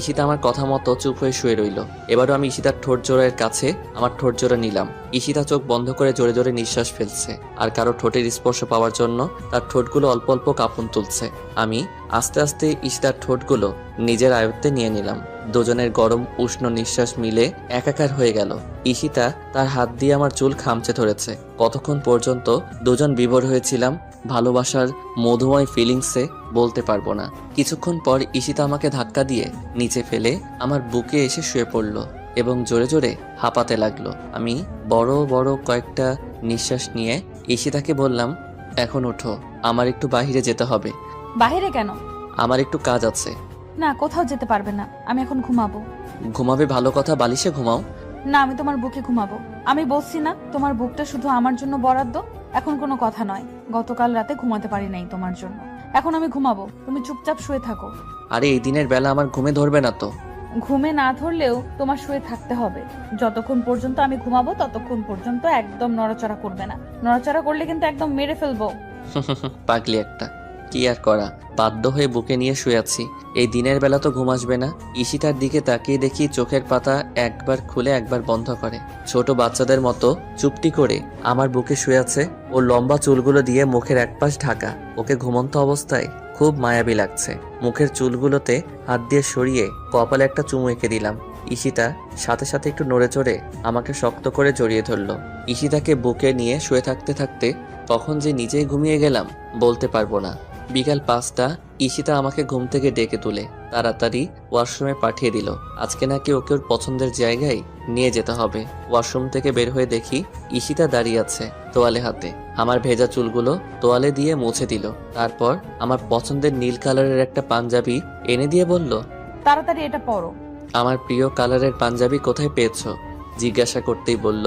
S1: ঈশিতা আমার কথা মতো চুপ হয়ে শুয়ে রইল। এবারও আমি ঈশিতার ঠোঁট জোড়ার কাছে আমার ঠোঁট জোড়া নিলাম। ঈশিতা চোখ বন্ধ করে জোরে জোরে নিঃশ্বাস ফেলছে, আর কারো ঠোঁটের স্পর্শ পাওয়ার জন্য তার ঠোঁটগুলো অল্প অল্প কাঁপন তুলছে। আমি আস্তে আস্তে ঈশিতার ঠোঁটগুলো নিজের আয়ত্তে নিয়ে নিলাম। দুজনের গরম উষ্ণ নিঃশ্বাস মিলে একাকার হয়ে গেল। ঈশিতা তার হাত দিয়ে আমার চুল খামচে ধরেছে। কতক্ষণ পর্যন্ত দুজন বিভোর হয়েছিলাম ভালোবাসার মধুময় ফিলিংসে বলতে পারবো না। কিছুক্ষণ পর ঈশিতা আমাকে ধাক্কা দিয়ে নিচে ফেলে আমার বুকে এসে শুয়ে পড়ল এবং জোরে জোরে হাঁপাতে লাগলো। আমি বড় বড় কয়েকটা নিঃশ্বাস নিয়ে ঈশিতাকে বললাম, এখন ওঠো, আমার একটু বাইরে যেতে হবে।
S2: বাইরে কেন?
S1: আমার একটু কাজ আছে।
S2: না, কোথাও যেতে পারবে না, আমি এখন ঘুমাবো।
S1: ঘুমাবে ভালো কথা, বালিশে ঘুমাও।
S2: না, আমি তোমার বুকে ঘুমাবো। আমি বলছি না তোমার বুকটা শুধু আমার জন্য বরাদ্দ। এখন কোনো কথা নয়, গতকাল রাতে ঘুমাতে পারি নাই তোমার জন্য। এখন আমি ঘুমাবো, তুমি চুপচাপ শুয়ে থাকো।
S1: আরে এই দিনের বেলা আমার ঘুমে ধরবে না তো?
S2: ঘুমে না ধরলেও তোমার শুয়ে থাকতে হবে। যতক্ষণ পর্যন্ত আমি ঘুমাবো ততক্ষণ পর্যন্ত একদম নড়াচড়া করবে না। নড়াচড়া করলে কিন্তু একদম মেরে ফেলবো।
S1: পাগলি একটা। কি আর করা, বাধ্য হয়ে বুকে নিয়ে শুয়ে আছি। এই দিনের বেলা তো ঘুম আসবে না। ঈশিতার দিকে তাকিয়ে দেখি চোখের পাতা একবার খুলে একবার বন্ধ করে, ছোট বাচ্চাদের মতো চুপটি করে আমার বুকে শুয়ে আছে। ওর লম্বা চুলগুলো দিয়ে মুখের একপাশ ঢাকা। ওকে ঘুমন্ত অবস্থায় খুব মায়াবী লাগছে। মুখের চুলগুলোতে হাত দিয়ে সরিয়ে কপালে একটা চুমু এঁকে দিলাম। ঈশিতা সাথে সাথে একটু নড়ে চড়ে আমাকে শক্ত করে জড়িয়ে ধরলো। ঈশিতাকে বুকে নিয়ে শুয়ে থাকতে থাকতে কখন যে নিজেই ঘুমিয়ে গেলাম বলতে পারবো না। বিকাল 5টা ঈশিতা আমাকে ঘুম থেকে ডেকে তুলে তাড়াতাড়ি ওয়াশরুমে পাঠিয়ে দিল। আজকে নাকি ওকে ওর পছন্দের জায়গায় নিয়ে যেতে হবে। ওয়াশরুম থেকে বের হয়ে দেখি ঈশিতা দাঁড়িয়ে আছে তোয়ালে হাতে। আমার ভেজা চুলগুলো তোয়ালে দিয়ে মুছে দিল। তারপর আমার পছন্দের নীল কালারের একটা পাঞ্জাবি এনে দিয়ে বলল,
S2: তাড়াতাড়ি এটা পরো।
S1: আমার প্রিয় কালারের পাঞ্জাবি কোথায় পেয়েছো জিজ্ঞাসা করতেই বলল,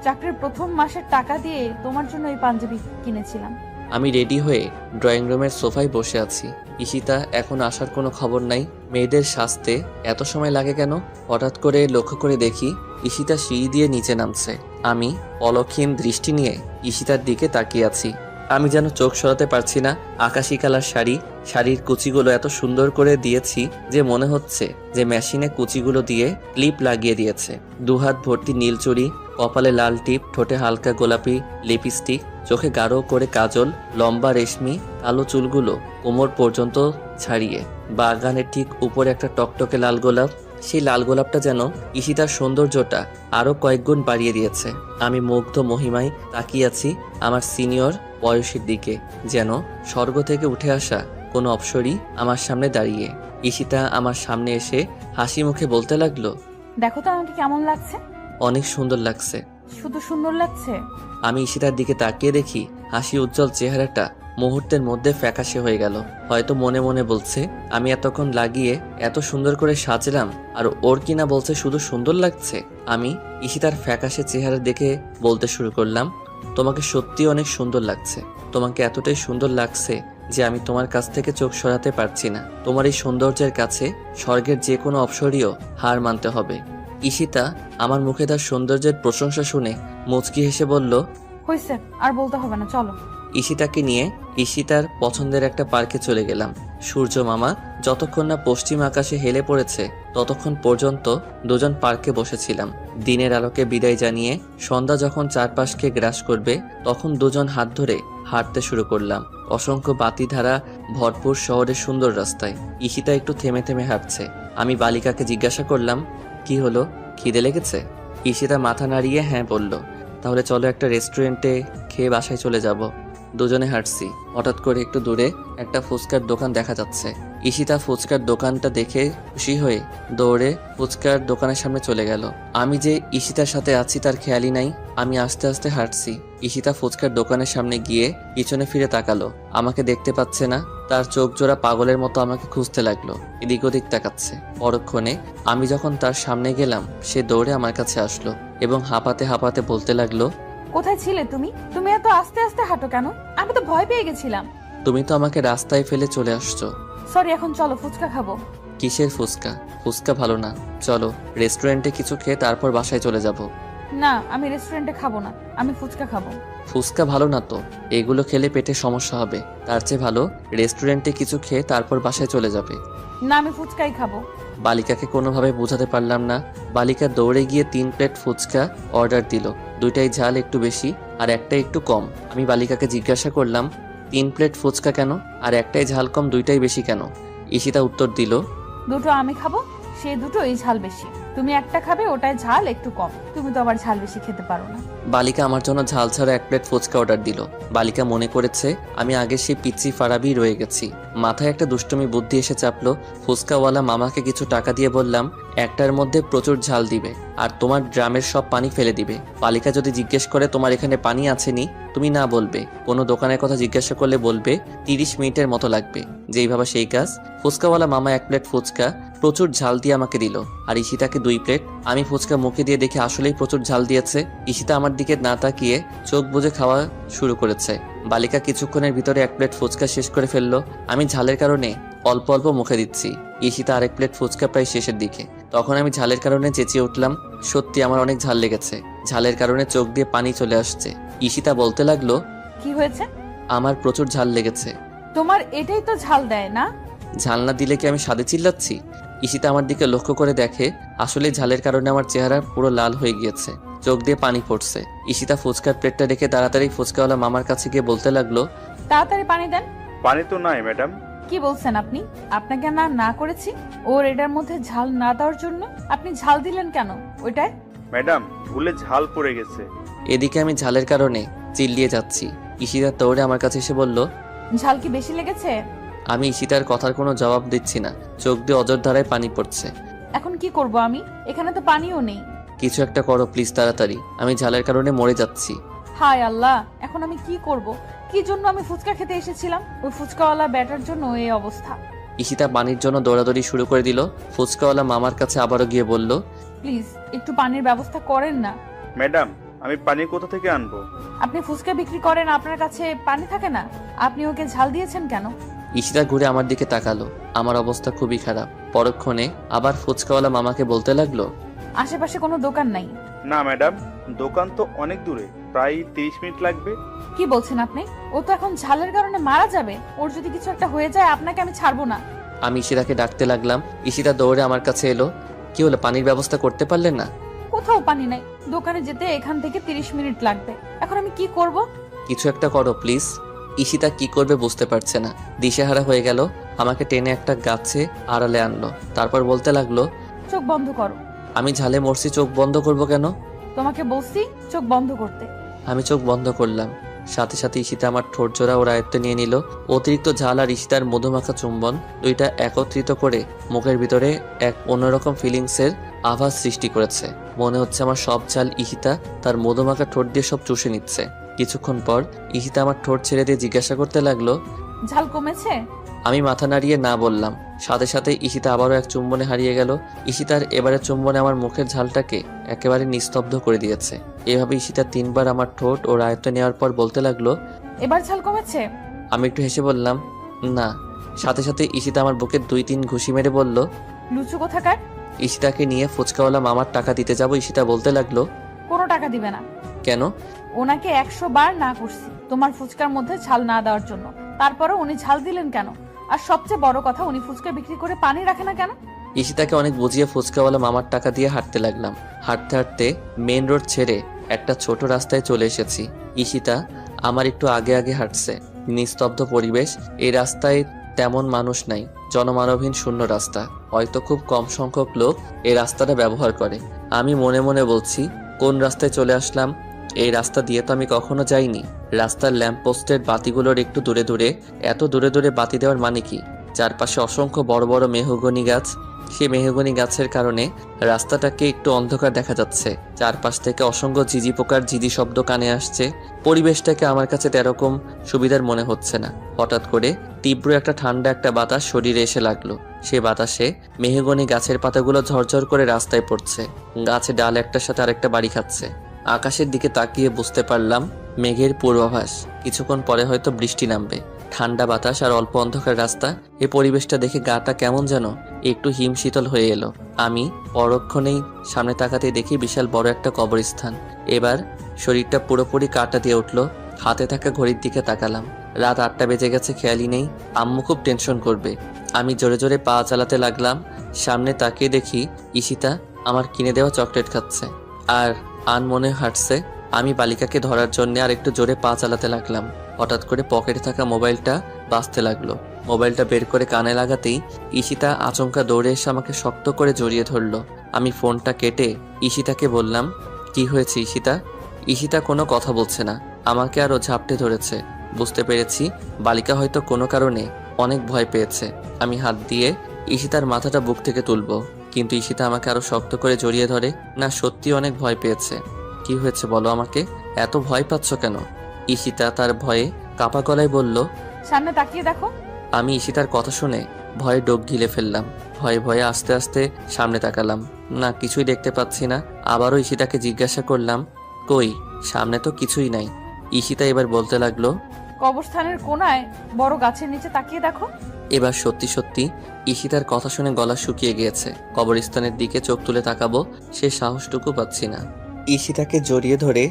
S2: চাকরির প্রথম মাসের টাকা দিয়ে তোমার জন্য এই পাঞ্জাবি কিনেছিলাম।
S1: আমি রেডি হয়ে ড্রয়িং রুমের সোফায় বসে আছি। ঈশিতা এখন আসার কোনো খবর নাই। মেয়েদের সাজতে এত সময় লাগে কেন? হঠাৎ করে লক্ষ্য করে দেখি ঈশিতা সিঁড়ি দিয়ে নিচে নামছে। আমি অলক্ষীন দৃষ্টি নিয়ে ঈশিতার দিকে তাকিয়ে আছি। আমি যেন চোখ সরাতে পারছি না। আকাশি কালার শাড়ি, শাড়ির কুচিগুলো এত সুন্দর করে দিয়েছি যে মনে হচ্ছে যে মেশিনে কুচিগুলো দিয়ে ক্লিপ লাগিয়ে দিয়েছে। দুহাত ভর্তি নীল চুড়ি, কপালে লাল টিপ, ঠোঁটে হালকা গোলাপি লিপস্টিক, চোখে গাঢ় করে কাজল, লম্বা রেশমি কালো চুলগুলো কোমর পর্যন্ত ছাড়িয়ে। বাগানের ঠিক উপরে একটা টকটকে লাল গোলাপ। সেই লাল গোলাপটা যেন ঈশিতার সৌন্দর্যটা আরো কয়েক গুণ বাড়িয়ে দিয়েছে। আমি মুগ্ধ মহিমায় তাকিয়ে আছি আমার সিনিয়র বয়সের দিকে, যেন স্বর্গ থেকে উঠে আসা কোনো অপ্সরী আমার সামনে দাঁড়িয়ে। ঈশিতা আমার সামনে এসে হাসি মুখে বলতে লাগলো,
S2: দেখো তো আমাকে কেমন লাগছে।
S1: অনেক সুন্দর লাগছে।
S2: শুধু সুন্দর লাগছে?
S1: আমি ঈশিতার দিকে তাকিয়ে দেখি হাসি উজ্জ্বল চেহারাটা মুহূর্তের মধ্যে ফ্যাকাশে হয়ে গেল। হয়তো মনে মনে বলছে, আমি এতক্ষণ লাগিয়ে এত সুন্দর করে সাজলাম আর ওর কিনা বলছে শুধু সুন্দর লাগছে। আমি ঈশিতার ফ্যাকাশে চেহারা দেখে বলতে শুরু করলাম, তোমাকে সত্যি অনেক সুন্দর লাগছে। তোমাকে এতটাই সুন্দর লাগছে যে আমি তোমার কাছ থেকে চোখ সরাতে পারছি না। তোমার এই সৌন্দর্যের কাছে স্বর্গের যে কোনো অপসরীয় হার মানতে হবে। ঈশিতা আমার মুখে তার সৌন্দর্যের প্রশংসা শুনে মুচকি হেসে বলল,
S2: হয়েছে, আর বলতে হবে না, চলো।
S1: ঈশিতাকে নিয়ে ঈশিতার পছন্দের একটা পার্কে চলে গেলাম। সূর্য মামা যতক্ষণ না পশ্চিম আকাশে হেলে পড়েছে ততক্ষণ পর্যন্ত দুজন পার্কে বসেছিলাম। দিনের আলোকে বিদায় জানিয়ে সন্ধ্যা যখন চারপাশকে গ্রাস করবে তখন দুজন হাত ধরে হাঁটতে শুরু করলাম অসংখ্য বাতিধারা ভরপুর শহরের সুন্দর রাস্তায়। ঈশিতা একটু থেমে থেমে হাঁটছে। আমি বালিকাকে জিজ্ঞাসা করলাম, কি হলো, খিদে লেগেছে? ঈশিতা মাথা নাড়িয়ে হ্যাঁ বলল। তাহলে চলো একটা রেস্টুরেন্টে খেয়ে বাসায় চলে যাব। দুজনে হাঁটছি। হঠাৎ করে একটু দূরে একটা ফুচকার দোকান দেখা যাচ্ছে। ঈশিতা ফুচকার দোকানটা দেখে খুশি হয়ে দৌড়ে ফুচকার দোকানের সামনে চলে গেল। আমি যে ঈশিতার সাথে আছি তার খেয়ালই নাই। আমি আস্তে আস্তে হাঁটছি। ঈশিতা ফুচকার দোকানের সামনে গিয়ে পিছনে ফিরে তাকালো। আমাকে দেখতে পাচ্ছে না। তার চোখ জোড়া পাগলের মতো আমাকে খুঁজতে লাগলো, এদিক ওদিক তাকাচ্ছে। পরক্ষণে আমি যখন তার সামনে গেলাম সে দৌড়ে আমার কাছে আসলো এবং হাঁপাতে হাঁপাতে বলতে লাগলো,
S2: কোথায় ছিলে তুমি? তুমি এত আস্তে আস্তে হাঁটো কেন? আমি তো ভয় পেয়ে গেছিলাম।
S1: তুমি তো আমাকে রাস্তায় ফেলে চলে আসছো।
S2: সরি, এখন চলো ফুচকা খাবো।
S1: কিসের ফুচকা? ফুচকা ভালো না, চলো রেস্টুরেন্টে কিছু খেয়ে তারপর বাসায় চলে যাব।
S2: না, আমি রেস্টুরেন্টে খাবো না, আমি ফুচকা খাবো।
S1: ফুচকা ভালো না তো, এগুলো খেলে পেটে সমস্যা হবে। তার চেয়ে ভালো রেস্টুরেন্টে কিছু খেয়ে তারপর বাসায় চলে যাবে।
S2: না, আমি ফুচকাই খাবো।
S1: বালিকাকে কোনোভাবে বোঝাতে পারলাম না। বালিকা দৌড়ে গিয়ে 3 প্লেট ফুচকা অর্ডার দিল। 2টাই ঝাল একটু বেশি আর একটা একটু কম। আমি বালিকাকে জিজ্ঞাসা করলাম, 3 প্লেট ফুচকা কেন আর একটাই ঝাল কম, 2টাই বেশি কেন? ঈশিতা উত্তর দিল,
S2: দুটো আমি খাবো, সে দুটো এই ঝাল বেশি। তুমি একটা খাবে, ওটায় ঝাল একটু কম। তুমি তো আবার ঝাল বেশি খেতে পারো না।
S1: বালিকা আমার জন্য ঝাল ছাড়া 1 প্লেট ফুচকা অর্ডার দিল। বালিকা মনে করেছে আমি আগে সেই পিচ্চি ফারাবি রয়ে গেছি। মাথায় একটা দুষ্টুমি বুদ্ধি এসে চাপলো। ফুচকাওয়ালা মামাকে কিছু টাকা দিয়ে বললাম, একটার মধ্যে প্রচুর ঝাল দিবে আর তোমার ড্রামের সব পানি ফেলে দিবে। বালিকা যদি জিজ্ঞেস করে তোমার এখানে পানি আছেনি, তুমি না বলবে। কোনো দোকানের কথা জিজ্ঞাসা করলে বলবে 30 মিনিটের মতো লাগবে। যেই ভাবা সেই কাজ। ফুচকাওয়ালা মামা 1 প্লেট ফুচকা প্রচুর ঝাল দিয়ে আমাকে দিল আর ঈশিতাকে 2 প্লেট। আমি ফুচকা মুখে দিয়ে দেখে আসলেই প্রচুর ঝাল দিয়েছে। ঈশিতা আমার দিকে না তাকিয়ে চোখ বুজে খাওয়া শুরু করেছে। বালিকা কিছুক্ষণের ভিতরে 1 প্লেট ফুচকা শেষ করে ফেললো। আমি ঝালের কারণে অল্প অল্প মুখে দিচ্ছি। ঈশিতা আরেক প্লেট ফুচকা প্রায় শেষের দিকে। তখন আমি ঝালের কারণে চেঁচিয়ে উঠলাম, সত্যি আমার অনেক ঝাল লেগেছে। ঝালের কারণে চোখ দিয়ে পানি চলে আসছে। ঈশিতা বলতে লাগলো,
S2: কি হয়েছে?
S1: আমার প্রচুর ঝাল লেগেছে।
S2: তোমার এটাই তো ঝাল দেয় না?
S1: ঝাল না দিলে কি আমি স্বাদে চিল্লাচ্ছি? ঈশিতা আমার দিকে লক্ষ্য করে দেখে আসলে ঝালের কারণে আমার চেহারা পুরো লাল হয়ে গিয়েছে, চোখ দিয়ে পানি পড়ছে। ঈশিতা ফুচকার প্লেটটা রেখে তাড়াতাড়ি ফুচকাওয়ালা মামার কাছে গিয়ে বলতে লাগলো,
S2: তাড়াতাড়ি পানি দেন।
S9: পানি তো নাই ম্যাডাম।
S2: কি বলছেন আপনি? আপনাকে না না করেছি ওর এটার মধ্যে ঝাল না দেওয়ার জন্য? আপনি ঝাল দিলেন কেন ওইটায়?
S9: ম্যাডাম ভুলে ঝাল পড়ে গেছে।
S1: এদিকে আমি ঝালের কারণে চিল্লিয়ে যাচ্ছি। ঈশিতা দৌড়ে আমার কাছে এসে বলল,
S2: ঝাল কি বেশি লেগেছে?
S1: আমি ঈশিতার কথার কোনো জবাব দিচ্ছি না। চোখ দিয়ে অজর ধারায় পানি পড়ছে।
S2: এখন কি করব আমি? এখানে তো পানিও নেই।
S1: কিছু একটা করো প্লিজ, তাড়াতাড়ি। আমি ঝালের কারণে মরে যাচ্ছি।
S2: হায় আল্লাহ, এখন আমি কি করব? কি জন্য আমি ফুচকা খেতে এসেছিলাম? ওই ফুচকাওয়ালা ব্যাটার জন্য এই অবস্থা।
S1: ঈশিতা পানির জন্য দৌড়াদৌড়ি শুরু করে দিল। ফুচকাওয়ালা মামার কাছে আবারও গিয়ে বলল,
S2: প্লিজ একটু পানির ব্যবস্থা করেন না।
S9: ম্যাডাম আমি পানি কোথা থেকে আনবো?
S2: আপনি ফুচকা বিক্রি করেন, আপনার কাছে পানি থাকে না? আপনি ওকে ঝাল দিয়েছেন কেন?
S1: ঈশিতা ঘুরে আমার দিকে তাকালো। আমার অবস্থা খুবই খারাপ। পরক্ষণে আবার ফুচকাওয়ালা মামাকে বলতে লাগলো,
S2: আশেপাশে কোনো দোকান নাই?
S9: না ম্যাডাম, দোকান তো অনেক দূরে, প্রায় 30 মিনিট লাগবে।
S2: কি বলছেন আপনি? ও তো এখন ঝালের কারণে মারা যাবে। ওর যদি কিছু একটা হয়ে যায় আপনাকে আমি ছাড়বো না।
S1: আমি ঈশিতাকে ডাকতে লাগলাম। ঈশিতা দৌড়ে আমার কাছে এলো। কি হলো, পানির ব্যবস্থা করতে পারলেন না?
S2: কোথাও পানি নাই। দোকানে যেতে এখান থেকে 30 মিনিট লাগবে। এখন আমি কি করব?
S1: কিছু একটা করো প্লিজ। ঈশিতা কি করবে বুঝতে পারছে না। দিশেহারা হয়ে গেল। আমাকে টেনে একটা গাছে আড়ালে আনলো। তারপর বলতে লাগলো,
S2: চোখ বন্ধ করো।
S1: আমি ঝালে মরছি, চোখ বন্ধ করব কেন?
S2: তোমাকে বলছি চোখ বন্ধ করতে।
S1: আমি চোখ বন্ধ করলাম। সাথে সাথে ঈশিতা আমার ঠোঁট জোড়া ওর আয়ত্তে নিয়ে নিল। অতিরিক্ত ঝাল আর ঈশিতার মধুমাখা চুম্বন দুইটা একত্রিত করে মুখের ভিতরে এক অন্যরকম ফিলিংসের আভাস সৃষ্টি করেছে। মনে হচ্ছে আমার সব ঝাল ঈশিতা তার মধুমাখা ঠোঁট দিয়ে সব চুষে নিচ্ছে। কিছুক্ষণ পর ঈশিতা আমার ঠোঁট ছেড়ে দিয়ে জিজ্ঞাসা করতে লাগলো,
S2: ঝাল কমেছে?
S1: আমি মাথা নাড়িয়ে না বললাম। সাথে সাথে ঈশিতা আবারও এক চুম্বনে হারিয়ে গেল। ঈশিতার এবারের চুম্বনে আমার মুখের ঝালটাকে একেবারে নিস্তব্ধ করে দিয়েছে। এভাবে ঈশিতা 3 বার আমার ঠোঁট ওর আয়ত্তে নেওয়ার পর বলতে লাগলো,
S2: এবার ঝাল কমেছে?
S1: আমি একটু হেসে বললাম, না। সাথে সাথে ঈশিতা আমার বুকে 2-3 ঘুষি মেরে বলল,
S2: লুচু কোথাকার।
S1: ঈশিতাকে নিয়ে ফুচকাওয়ালা মামার টাকা দিতে যাব। ঈশিতা বলতে লাগলো,
S2: কোনো টাকা দিবে না।
S1: কেন?
S2: ওনাকে 100 বার না করছি তোমার ফুচকার মধ্যে ঝাল না দেওয়ার জন্য, তারপরে উনি ঝাল দিলেন কেন? আর সবচেয়ে বড় কথা, উনি ফুচকা বিক্রি করে পানি রাখে না কেন?
S1: ঈশিতাকে অনেক বুঝিয়ে ফুচকাওয়ালা মামার টাকা দিয়ে হাঁটতে লাগলাম। হাঁটতে হাঁটতে মেন রোড ছেড়ে একটা ছোট রাস্তায় চলে এসেছি। ঈশিতা আমার একটু আগে আগে হাঁটছে। নিস্তব্ধ পরিবেশ। এই রাস্তায় তেমন মানুষ নাই। জনমানবহীন শূন্য রাস্তা। হয়তো খুব কম সংখ্যক লোক এই রাস্তাটা ব্যবহার করে। আমি মনে মনে বলছি, কোন রাস্তায় চলে আসলাম? এই রাস্তা দিয়ে তো আমি কখনো যাইনি। রাস্তার ল্যাম্পপোস্টের বাতিগুলোর একটু দূরে দূরে, এত দূরে দূরে বাতি দেওয়ার মানে কি? চারপাশে অসংখ্য বড় বড় মেহগনি গাছ। সেই মেহগনি গাছের কারণে রাস্তাটাকে একটু অন্ধকার দেখা যাচ্ছে। চারপাশ থেকে অসংখ্য ঝিঝি পোকার ঝিঝি শব্দ কানে আসছে। পরিবেশটাকে আমার কাছে তেরকম সুবিধার মনে হচ্ছে না। হঠাৎ করে তীব্র একটা ঠান্ডা একটা বাতাস শরীরে এসে লাগলো। সে বাতাসে মেহগনি গাছের পাতাগুলো ঝরঝর করে রাস্তায় পড়ছে। গাছে ডাল একটার সাথে আরেকটা বাড়ি খাচ্ছে। আকাশের দিকে তাকিয়ে বুঝতে পারলাম মেঘের পূর্বাভাস, কিছুক্ষণ পরে হয়তো বৃষ্টি নামবে। ঠান্ডা বাতাস আর অল্প অন্ধকার রাস্তা, এই পরিবেশটা দেখে গাটা কেমন যেন একটু হিমশীতল হয়ে এলো। আমি পরক্ষণেই সামনে তাকাতে দেখি বিশাল বড় একটা কবরস্থান। এবার শরীরটা পুরোপুরি কাঁটা দিয়ে উঠলো। হাতে থাকা ঘড়ির দিকে তাকালাম, রাত 8টা বেজে গেছে, খেয়ালই নেই। আম্মু খুব টেনশন করবে। আমি জোরে জোরে পা চালাতে লাগলাম। সামনে তাকিয়ে দেখি ঈশিতা আমার কিনে দেওয়া চকলেট খাচ্ছে আর আনমনে হাঁটছে। আমি বালিকাকে ধরার জন্য আর একটু জোরে পা চালাতে লাগলাম। হঠাৎ করে পকেটে থাকা মোবাইলটা বাজতে লাগলো। মোবাইলটা বের করে কানে লাগাতেই ঈশিতা আচমকা দৌড়ে এসে আমাকে শক্ত করে জড়িয়ে ধরলো। আমি ফোনটা কেটে ঈশিতাকে বললাম, কি হয়েছে ঈশিতা? ঈশিতা কোনো কথা বলছে না, আমাকে আরও ঝাপটে ধরেছে। বুঝতে পেরেছি বালিকা হয়তো কোনো কারণে অনেক ভয় পেয়েছে। আমি হাত দিয়ে ঈশিতার মাথাটা বুক থেকে তুলবো, কিন্তু ঈশিতা আমাকে আরো শক্ত করে জড়িয়ে ধরে। না, সত্যি অনেক ভয় পেয়েছে। কি হয়েছে বলো আমাকে, এত ভয় পাচ্ছ কেন? ঈশিতা তার ভয়ে কাপা গলায় বলল।
S2: সামনে তাকিয়ে দেখো।
S1: আমি ঈশিতার কথা শুনে ভয়ে ডোক গিলে ফেললাম। ভয়ে ভয়ে আস্তে আস্তে সামনে তাকালাম, না কিছুই দেখতে পাচ্ছি না। আবারও ঈশিতাকে জিজ্ঞাসা করলাম, কই? সামনে তো কিছুই নাই। ঈশিতা এবার বলতে লাগলো,
S2: কবরস্থানের কোনায় বড় গাছের নিচে তাকিয়ে দেখো।
S1: এবার সত্যি সত্যি ঈশিতার কথা শুনে গলা শুকিয়ে গিয়েছে। কবরস্থানের দিকে চোখ তুলে তাকাবো, সে সাহসটুকু পাচ্ছি না। ঈশিতাকে জড়িয়ে ধরে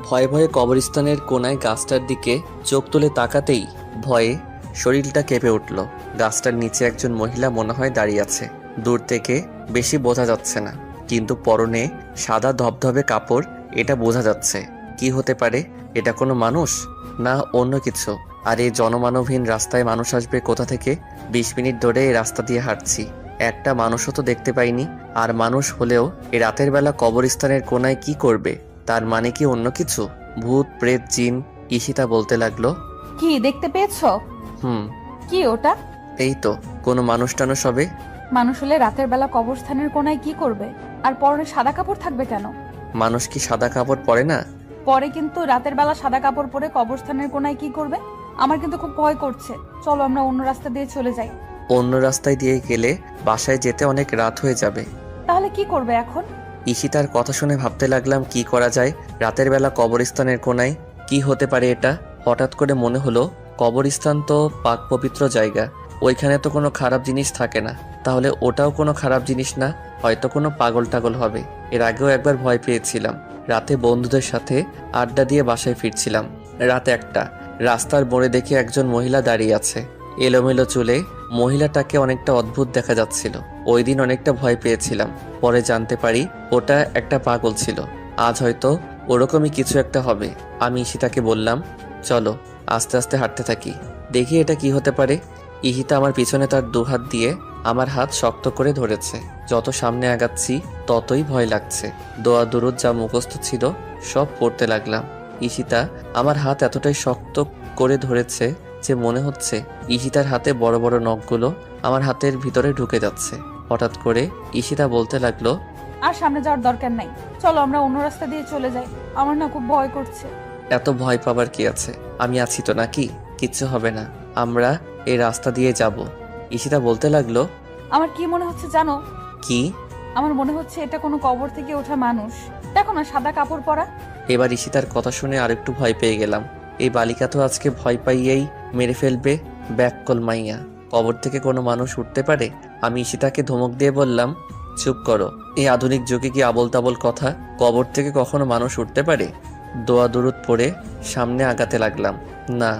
S1: ভয়ে ভয়ে কবরস্থানের কোনায় গাছটার দিকে চোখ তুলে তাকাতেই ভয়ে শরীরটা কেঁপে উঠল। গাছটার নিচে একজন মহিলা মনে হয় দাঁড়িয়ে আছে। দূর থেকে বেশি বোঝা যাচ্ছে না, কিন্তু পরনে সাদা ধবধবে কাপড়, এটা বোঝা যাচ্ছে। কি হতে পারে? এটা কোনো মানুষ না অন্য কিছু? আর এই জনমানবহীন রাস্তায় মানুষ আসবে কোথা থেকে? 20 মিনিট ধরে এই রাস্তা দিয়ে হাঁটছি, একটা মানুষও তো দেখতে পাইনি। আর মানুষ হলেও এই রাতের বেলা কবরস্থানের কোনায় কি করবে? তার মানে কি অন্য কিছু? ভূত, প্রেত, জিন? ঈশিতা বলতে লাগলো,
S2: কি দেখতে পেয়েছো? কি ওটা?
S1: এই তো কোনো মানুষ টানুষ হবে।
S2: মানুষ হলে রাতের বেলা কবরস্থানের কোনায় কি করবে? আর পরনে সাদা কাপড় থাকবে কেন?
S1: মানুষ কি সাদা কাপড় পরে না?
S2: পরে, কিন্তু রাতের বেলা সাদা কাপড় পরে কবরস্থানের কোনায় কি করবে? আমার কিন্তু খুব ভয় করছে। চলো আমরা অন্য রাস্তা দিয়ে চলে যাই।
S1: অন্য রাস্তায় দিয়ে গেলে বাসায় যেতে অনেক রাত হয়ে যাবে।
S2: তাহলে কি করবে এখন?
S1: ঈশিতার কথা শুনে ভাবতে লাগলাম কি করা যায়। রাতের বেলা কবরস্থানের কোনায় কি হতে পারে এটা? হঠাৎ করে মনে হলো কবরস্থান তো পাক পবিত্র জায়গা, ওইখানে তো কোনো খারাপ জিনিস থাকে না। তাহলে ওটাও কোনো খারাপ জিনিস না, হয়তো কোনো পাগল টাগল হবে। এর আগেও একবার ভয় পেয়েছিলাম। রাতে বন্ধুদের সাথে আড্ডা দিয়ে বাসায় ফিরছিলাম। রাত 1টা। রাস্তার মোড়ে দেখে একজন মহিলা দাঁড়িয়ে আছে, এলোমেলো চুলে। মহিলাটাকে অনেকটা অদ্ভুত দেখা যাচ্ছিল। ওই দিন অনেকটা ভয় পেয়েছিলাম, পরে জানতে পারি ওটা একটা পাগল ছিল। আজ হয়তো ওরকমই কিছু একটা হবে। আমি ঈশিতাকে বললাম, চলো আস্তে আস্তে হাঁটতে থাকি, দেখি এটা কি হতে পারে। ঈশিতা আমার পিছনে তার দুহাত দিয়ে আমার হাত শক্ত করে ধরেছে। যত সামনে আগাচ্ছি ততই ভয় লাগছে। দোয়া দুরুদ যা মুখস্থ ছিল সব পড়তে লাগলাম। ঈশিতা আমার হাত এতটাই শক্ত করে ধরেছে যে মনে হচ্ছে ঈশিতার হাতে বড় বড় নখগুলো আমার হাতের ভিতরে ঢুকে যাচ্ছে। হঠাৎ করে ঈশিতা বলতে লাগলো,
S2: আর সামনে যাওয়ার দরকার নাই, চলো আমরা অন্য রাস্তা দিয়ে চলে যাই। আমার না খুব ভয় করছে।
S1: এত ভয় পাবার কি আছে? আমি আছি তো নাকি, কিচ্ছু হবে না, আমরা এই রাস্তা দিয়ে যাব। ঈশিতা বলতে লাগলো,
S2: আমার কি মনে হচ্ছে জানো?
S1: কি?
S2: আমার মনে হচ্ছে এটা কোনো কবর থেকে ওঠা মানুষ। দেখো না, সাদা কাপড় পরা।
S1: এবার ঈশিতার কথা শুনে আরেকটু ভয় পেয়ে গেলাম। এই বালিকা তো আজকে ভয় পাইয়েই মেরে ফেলবে। ব্যাককল মাইয়া, কবর থেকে কোনো মানুষ উঠতে পারে? আমি ঈশিতাকে ধমক দিয়ে বললাম, চুপ করো, এই আধুনিক যুগে কি আবল তাবল কথা? কবর থেকে কখনো মানুষ উঠতে পারে? দোয়া দরুদ পড়ে সামনে আগাতে লাগলাম। না,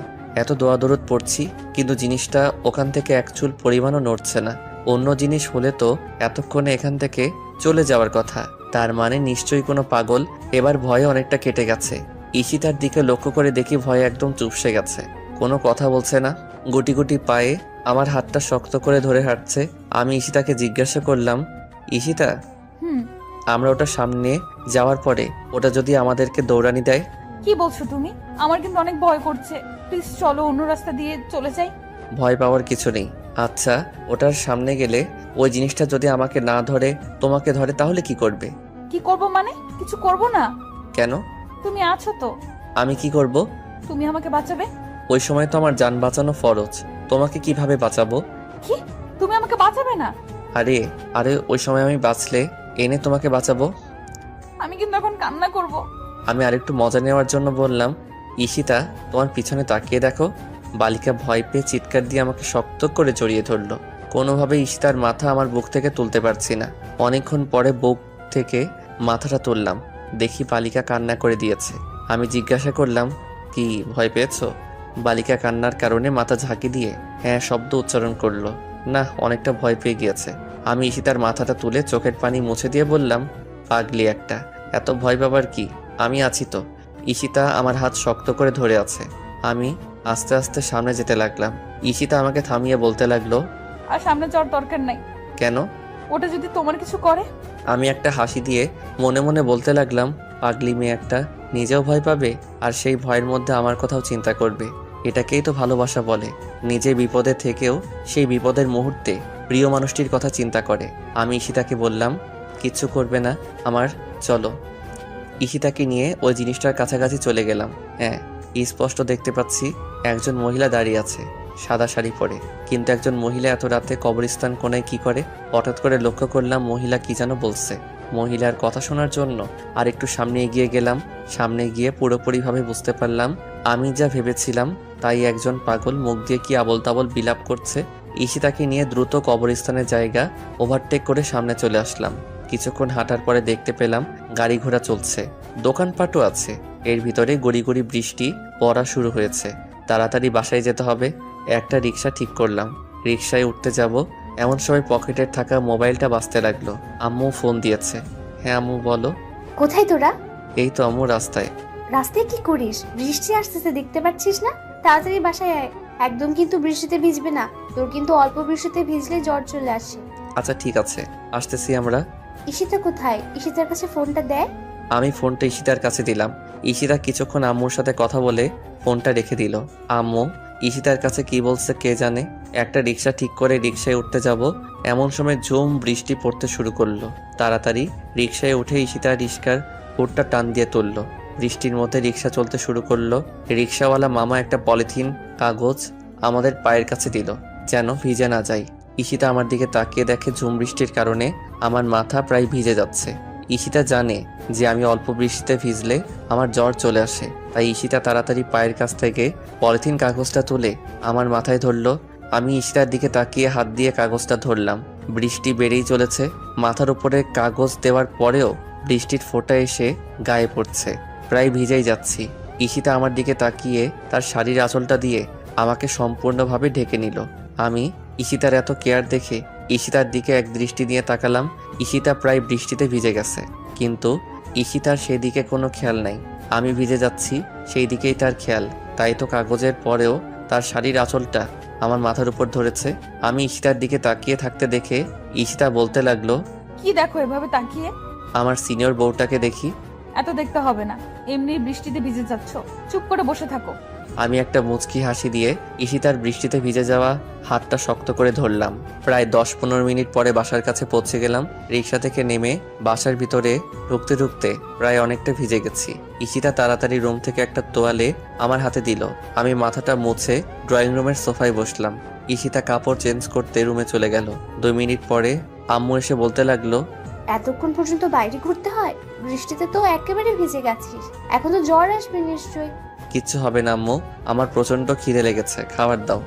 S1: এত দোয়া দরুদ পড়ছি, কিন্তু জিনিসটা ওখান থেকে এক চুল পরিমাণও নড়ছে না। অন্য জিনিস হলে তো এতক্ষণে এখান থেকে চলে যাওয়ার কথা। তার মানে নিশ্চয়ই কোনো পাগল। এবার ভয়ে অনেকটা কেটে গেছে। ঈশিতার দিকে লক্ষ্য করে দেখি ভয়ে একদম চুপসে গেছে, কোনো কথা বলছে না। গুটি গুটি পায়ে আমার হাতটা শক্ত করে ধরে হাঁটছে। আমি ঈশিতাকে জিজ্ঞাসা করলাম, ঈশিতা, আমরা ওটা সামনে যাওয়ার পরে ওটা যদি আমাদেরকে দৌড়ানি দেয়?
S2: কি বলছো তুমি? আমার কিন্তু অনেক ভয় করছে। প্লিজ চলো অন্য রাস্তা দিয়ে চলে যাই।
S1: ভয় পাওয়ার কিছু নেই। আচ্ছা, ওটার সামনে গেলে ওই জিনিসটা যদি আমাকে না ধরে তোমাকে ধরে, তাহলে কি করবে?
S2: কি করব মানে? কিছু করব না।
S1: কেন?
S2: তুমি আছো তো।
S1: আমি কি করব?
S2: তুমি আমাকে বাঁচাবে।
S1: ওই সময় তো আমার জান বাঁচানো ফরজ, তোমাকে কিভাবে বাঁচাবো?
S2: কি? তুমি আমাকে বাঁচাবে না?
S1: আরে আরে ওই সময় আমি বাঁচলে এনে তোমাকে বাঁচাবো।
S2: আমি কিন্তু এখন কান্না করব।
S1: আমি আরেকটু মজা নেওয়ার জন্য বললাম, ঈশিতা তোমার পিছনে তাকিয়ে দেখো। বালিকা ভয় পেয়ে চিৎকার দিয়ে আমাকে শক্ত করে জড়িয়ে ধরলো। কোনোভাবে ঈশিতার মাথা আমার বুক থেকে তুলতে পারছি না। অনেকক্ষণ পরে বুক থেকে মাথাটা তুললাম, দেখি বালিকা কান্না করে দিয়েছে। আমি জিজ্ঞাসা করলাম, কি ভয় পেয়েছো? বালিকা কান্নার কারণে মাথা ঝাঁকি দিয়ে হ্যাঁ শব্দ উচ্চারণ করলো। না, অনেকটা ভয় পেয়ে গিয়েছে। আমি ঈশিতার মাথাটা তুলে চোখের পানি মুছে দিয়ে বললাম, পাগলি একটা, এত ভয় পাবার কি, আমি আছি তো। ঈশিতা আমার হাত শক্ত করে ধরে আছে। আমি আস্তে আস্তে সামনে যেতে লাগলাম। ঈশিতা আমাকে থামিয়ে বলতে লাগলো,
S2: আর সামনে যাওয়ার দরকার নাই।
S1: কেন?
S2: ওটা যদি তোমার কিছু করে?
S1: আমি একটা হাসি দিয়ে মনে মনে বলতে লাগলাম, পাগলি মেয়ে একটা, নিজেও ভয় পাবে আর সেই ভয়ের মধ্যে আমার কথাও চিন্তা করবে। এটাকেই তো ভালোবাসা বলে। নিজে বিপদে থেকেও সেই বিপদের মুহূর্তে প্রিয় মানুষটির কথা চিন্তা করে। আমি ঈশিতাকে বললাম, কিচ্ছু করবে না আমার, চলো। ঈশিতাকে নিয়ে ওই জিনিসটার কাছাকাছি চলে গেলাম। হ্যাঁ, স্পষ্ট দেখতে পাচ্ছি একজন মহিলা দাঁড়িয়ে আছে, সাদা শাড়ি পরে। কিন্তু একজন মহিলা এত রাতে কবরস্থান কোণায় কি করে? হঠাৎ করে লক্ষ্য করলাম মহিলা কি যেন বলছে। মহিলার কথা শোনার জন্য আর একটু সামনে এগিয়ে গেলাম। সামনে গিয়ে পুরোপুরিভাবে বুঝতে পারলাম আমি যা ভেবেছিলাম তাই। একজন পাগল মুখ দিয়ে কি আবল তাবল বিলাপ করছে। ঈশিতাকে নিয়ে দ্রুত কবরস্থানের জায়গা ওভারটেক করে সামনে চলে আসলাম। কিছুক্ষণ হাঁটার পরে দেখতে পেলাম গাড়ি ঘোড়া চলছে, দোকানপাটও আছে। এর ভিতরে গড়ি গড়ি বৃষ্টি পড়া শুরু হয়েছে। তাড়াতাড়ি বাসায় যেতে হবে। একটা রিক্সা ঠিক করলাম, রিক্সায় উঠতে যাব এমন সময় পকেটের থাকা মোবাইলটা বাজতে লাগলো। আম্মু ফোন দিয়েছে। হ্যাঁ আম্মু বলো।
S8: কোথায় তোরা?
S1: এই তো আম্মু রাস্তায়।
S8: রাস্তায় কি করিস? বৃষ্টি আসতেছে, দেখতে পাচ্ছিস না? তাড়াতাড়ি বাসায় আয়। একদম কিন্তু বৃষ্টিতে ভিজবে না, তোর কিন্তু অল্প বৃষ্টিতে ভিজলে জ্বর চলে আসে।
S1: আচ্ছা ঠিক আছে, আসতেছি আমরা।
S8: ঈশিতা কোথায়? ঈশিতার কাছে ফোনটা দেয়।
S1: আমি ফোনটা ঈশিতার কাছে দিলাম। ঈশিতা কিছুক্ষণ আম্মুর সাথে কথা বলে ফোনটা রেখে দিল। আম্মু ঈশিতার কাছে কি বলছে কে জানে। একটা রিক্সা ঠিক করে রিক্সায় উঠতে যাব এমন সময় ঝুম বৃষ্টি পড়তে শুরু করলো। তাড়াতাড়ি রিক্সায় উঠে ঈশিতা রিক্সার হুডটা টান দিয়ে তুললো। বৃষ্টির মধ্যে রিক্সা চলতে শুরু করলো। রিক্সাওয়ালা মামা একটা পলিথিন কাগজ আমাদের পায়ের কাছে দিল, যেন ভিজে না যায়। ঈশিতা আমার দিকে তাকিয়ে দেখে ঝুম বৃষ্টির কারণে আমার মাথা প্রায় ভিজে যাচ্ছে। ঈশিতা জানে যে আমি অল্প বৃষ্টিতে ভিজলে আমার জ্বর চলে আসে, তাই ঈশিতা তাড়াতাড়ি পায়ের কাছ থেকে পলিথিন কাগজটা তুলে আমার মাথায় ধরলো। আমি ঈশিতার দিকে তাকিয়ে হাত দিয়ে কাগজটা ধরলাম। বৃষ্টি বেড়েই চলেছে। মাথার উপরে কাগজ দেওয়ার পরেও বৃষ্টির ফোঁটা এসে গায়ে পড়ছে, প্রায় ভিজেই যাচ্ছি। ঈশিতা আমার দিকে তাকিয়ে তার শাড়ির আঁচলটা দিয়ে আমাকে সম্পূর্ণভাবে ঢেকে নিল। আমি ঈশিতার এত কেয়ার দেখে ঈশিতার দিকে এক দৃষ্টি দিয়ে তাকালাম। ঈশিতা প্রায় বৃষ্টিতে ভিজে গেছে, কিন্তু ঈশিতার সেদিকে কোনো খেয়াল নাই। আমি ভিজে যাচ্ছি সেই দিকেই তার খেয়াল। তাই তো কাগজের পরেও তার শাড়ির আঁচলটা আমার মাথার উপর ধরেছে। আমি ঈশিতার দিকে তাকিয়ে থাকতে দেখে ঈশিতা বলতে লাগলো,
S2: কি দেখো এভাবে তাকিয়ে?
S1: আমার সিনিয়র বউটাকে দেখি।
S2: এত দেখতে হবে না, এমনি বৃষ্টিতে ভিজে যাচ্ছ, চুপ করে বসে থাকো।
S1: আমি একটা মুচকি হাসি দিয়ে ঈশিতার বৃষ্টিতে ভিজে যাওয়া হাতটা শক্ত করে ধরলাম। প্রায় 10-15 মিনিট পরে বাসার কাছে পৌঁছে গেলাম। রিক্সা থেকে নেমে বাসার ভিতরে ঢুকতে ঢুকতে প্রায় অনেকটা ভিজে গেছি। ঈশিতা তাড়াতাড়ি রুম থেকে একটা তোয়ালে আমার হাতে দিল। আমি মাথাটা মুছে ড্রয়িং রুমের সোফায় বসলাম। ঈশিতা কাপড় চেঞ্জ করতে রুমে চলে গেল। 2 মিনিট পরে আম্মু এসে বলতে লাগলো,
S8: এতক্ষণ পর্যন্ত বাইরে ঘুরতে হয়? বৃষ্টিতে তো একেবারে ভিজে গেছিস, এখন তো জ্বর আসবে নিশ্চয়ই।
S1: কিচ্ছু হবে না আম্মু, আমার প্রচন্ড খিদে লেগেছে, খাবার দাও।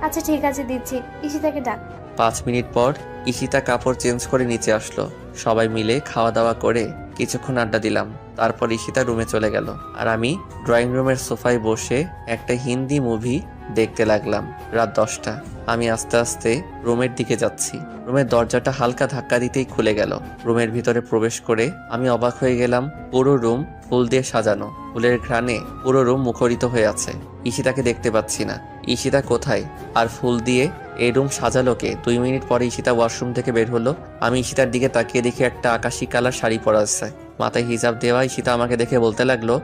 S8: আচ্ছা ঠিক আছে, দিচ্ছি। ঈশিতাকে ডাক।
S1: 5 মিনিট পর ঈশিতা কাপড় চেঞ্জ করে নিচে আসলো। সবাই মিলে খাওয়া দাওয়া করে কিছুক্ষণ আড্ডা দিলাম। তারপর ঈশিতা রুমে চলে গেল আর আমি ড্রয়িং রুমের সোফায় বসে একটা হিন্দি মুভি দেখতে লাগলাম। রাত 10টা। আমি আস্তে আস্তে রুমের দিকে যাচ্ছি। রুমের দরজাটা হালকা ধাক্কা দিতেই খুলে গেল। রুমের ভিতরে প্রবেশ করে আমি অবাক হয়ে গেলাম। পুরো রুম ফুল দিয়ে সাজানো, ফুলের ঘ্রাণে পুরো রুম মুখরিত হয়ে আছে। ঈশিতাকে দেখতে পাচ্ছি না। ঈশিতা কোথায় আর ফুল দিয়ে এই রুম সাজালো কে? 2 মিনিট পরে ঈশিতা ওয়াশরুম থেকে বের হলো। আমি ঈশিতার দিকে তাকিয়ে দেখি একটা আকাশি কালার শাড়ি পরা আছে, মাথায় হিজাব দেওয়া। ঈশিতা আমাকে দেখে বলতে লাগলো,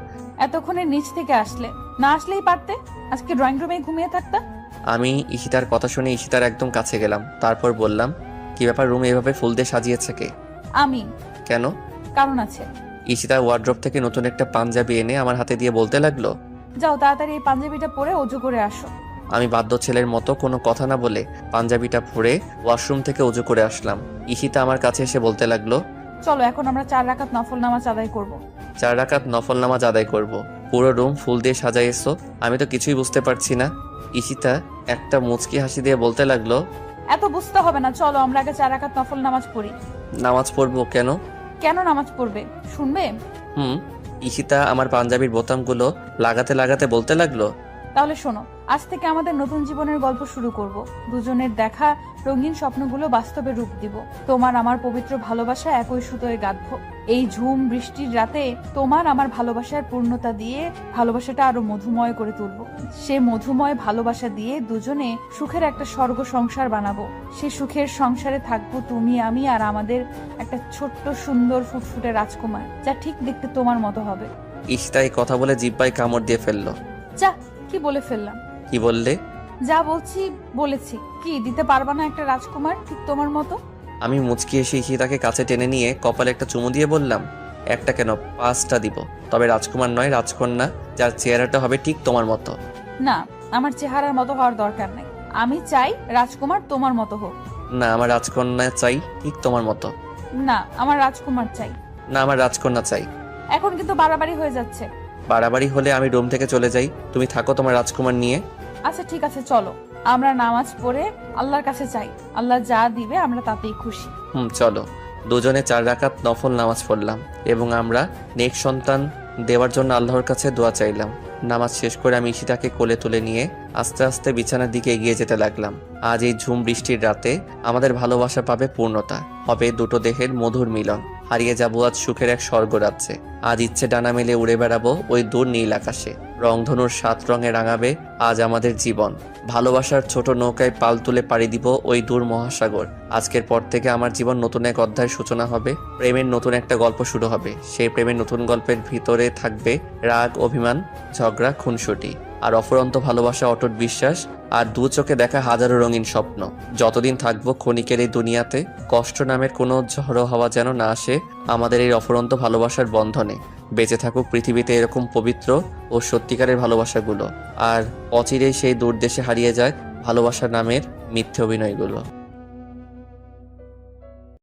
S2: এতক্ষণে নিচ থেকে আসলে, না আসলেই পারতে, আজকে ড্রয়িং রুমে ঘুমিয়ে থাকতা।
S1: আমি ঈশিতার কথা শুনে ঈশিতার একদম কাছে গেলাম। তারপর বললাম, কি ব্যাপার, রুম এভাবে ফুল দিয়ে সাজিয়েছে কে?
S2: আমি।
S1: কেন?
S2: কারণ আছে।
S1: ঈশিতা ওয়ার্ড্রপ থেকে নতুন একটা পাঞ্জাবি এনে আমার হাতে দিয়ে বলতে লাগলো,
S2: যাও তাড়াতাড়ি এই পাঞ্জাবিটা পরে অজু করে আসো।
S1: আমি বাধ্য ছেলের মতো কোনো কথা না বলে পাঞ্জাবিটা পরে ওয়াশরুম থেকে অজু করে আসলাম। ঈশিতা আমার কাছে এসে বলতে লাগলো,
S2: চলো এখন আমরা 4 রাকাত নফল নামাজ আদায় করব।
S1: 4 রাকাত নফল নামাজ আদায় করব। পুরো রুম ফুল দিয়ে সাজাইছো, আমি তো কিছুই বুঝতে পারছি না। ঈশিতা একটা মুচকি হাসি দিয়ে বলতে লাগলো,
S2: এত বুঝতে হবে না, চলো আমরা আগে 4 রাকাত নফল নামাজ পড়ি।
S1: নামাজ পড়বো কেন?
S2: কেন নামাজ পড়বে শুনবে?
S1: ঈশিতা আমার পাঞ্জাবির বোতামগুলো লাগাতে লাগাতে বলতে লাগলো,
S2: তাহলে শোনো, আজ থেকে আমাদের নতুন জীবনের গল্প শুরু করব। দুজনের দেখা রঙিন স্বপ্নগুলো বাস্তবে রূপ দিব। তোমার আমার পবিত্র ভালোবাসা একই সুতোয় গাঁথবো। এই ঝুম বৃষ্টির রাতে তোমার আমার ভালোবাসার পূর্ণতা দিয়ে ভালোবাসাটা আরো মধুময় করে তুলবো। সে মধুময় ভালোবাসা দিয়ে দুজনে সুখের একটা স্বর্গ সংসার বানাবো। সে সুখের সংসারে থাকবো তুমি আমি আর আমাদের একটা ছোট্ট সুন্দর ফুটফুটে রাজকুমার, যা ঠিক দেখতে তোমার মতো হবে।
S1: ঈশিতা এই কথা বলে জিব্বায় কামড় দিয়ে ফেললো।
S2: যা, কি বলে ফেললাম?
S1: কি বললে?
S2: যা বলছি বলেছি। কি দিতে পারবা না একটা রাজকুমার ঠিক তোমার মতো?
S1: আমি মুচকি এসে ঈশিতাকে কাছে টেনে নিয়ে কপালে একটা চুমু দিয়ে বললাম, একটা কেন 5টা দিব, তবে রাজকুমার নয়, রাজকন্যা, যার চেহারাটা হবে ঠিক তোমার মতো।
S2: না, আমার চেহারার মতো হওয়ার দরকার নাই। আমি চাই রাজকুমার তোমার মতো হোক।
S1: না, আমার রাজকন্যা চাই ঠিক তোমার মতো।
S2: না, আমার রাজকুমার চাই।
S1: না, আমার রাজকন্যা চাই।
S2: এখন কিন্তু বাড়াবাড়ি হয়ে যাচ্ছে।
S1: বাড়াবাড়ি হলে আমি রুম থেকে চলে যাই, তুমি থাকো তোমার রাজকুমার নিয়ে।
S2: আচ্ছা ঠিক আছে, চলো আমরা নামাজ পড়ে আল্লাহর কাছে চাই। আল্লাহ যা দিবে আমরা তাতেই খুশি।
S1: চলো। দুজনে 4 রাকাত নফল নামাজ পড়লাম এবং আমরা নেক সন্তান দেওয়ার জন্য আল্লাহর কাছে দোয়া চাইলাম। নামাজ শেষ করে আমি ঈশিতাকে কোলে তুলে নিয়ে আস্তে আস্তে বিছানার দিকে এগিয়ে যেতে লাগলাম। আজ এই ঝুম বৃষ্টির রাতে আমাদের ভালোবাসা পাবে পূর্ণতা, হবে দুটো দেহের মধুর মিলন। হারিয়ে যাবো আজ সুখের এক স্বর্গরাজ্যে। আজ ইচ্ছে ডানা মেলে উড়ে বেড়াবো ওই দূর নীল আকাশে। রংধনুর 7 রঙে রাঙাবে আজ আমাদের জীবন। ভালোবাসার ছোট নৌকায় পাল তুলে পাড়ি দিব ওই দূর মহাসাগর। আজকের পর থেকে আমার জীবন নতুন এক অধ্যায়ের সূচনা হবে। প্রেমের নতুন একটা গল্প শুরু হবে। সেই প্রেমের নতুন গল্পের ভিতরে থাকবে রাগ, অভিমান, ঝগড়া, খুনসুটি, আর অফুরন্ত ভালোবাসা, অটুট বিশ্বাস, আর দু চোখে দেখা হাজারো রঙিন স্বপ্ন। যতদিন থাকবো ক্ষণিকের এই দুনিয়াতে, কষ্ট নামের কোনো ঝড়ো হওয়া যেন না আসে আমাদের এই অফুরন্ত ভালোবাসার বন্ধনে। বেঁচে থাকুক পৃথিবীতে এরকম পবিত্র ও সত্যিকারের ভালোবাসাগুলো, আর অচিরেই সেই দূর দেশে হারিয়ে যায় ভালোবাসা নামের মিথ্যে অভিনয়গুলো।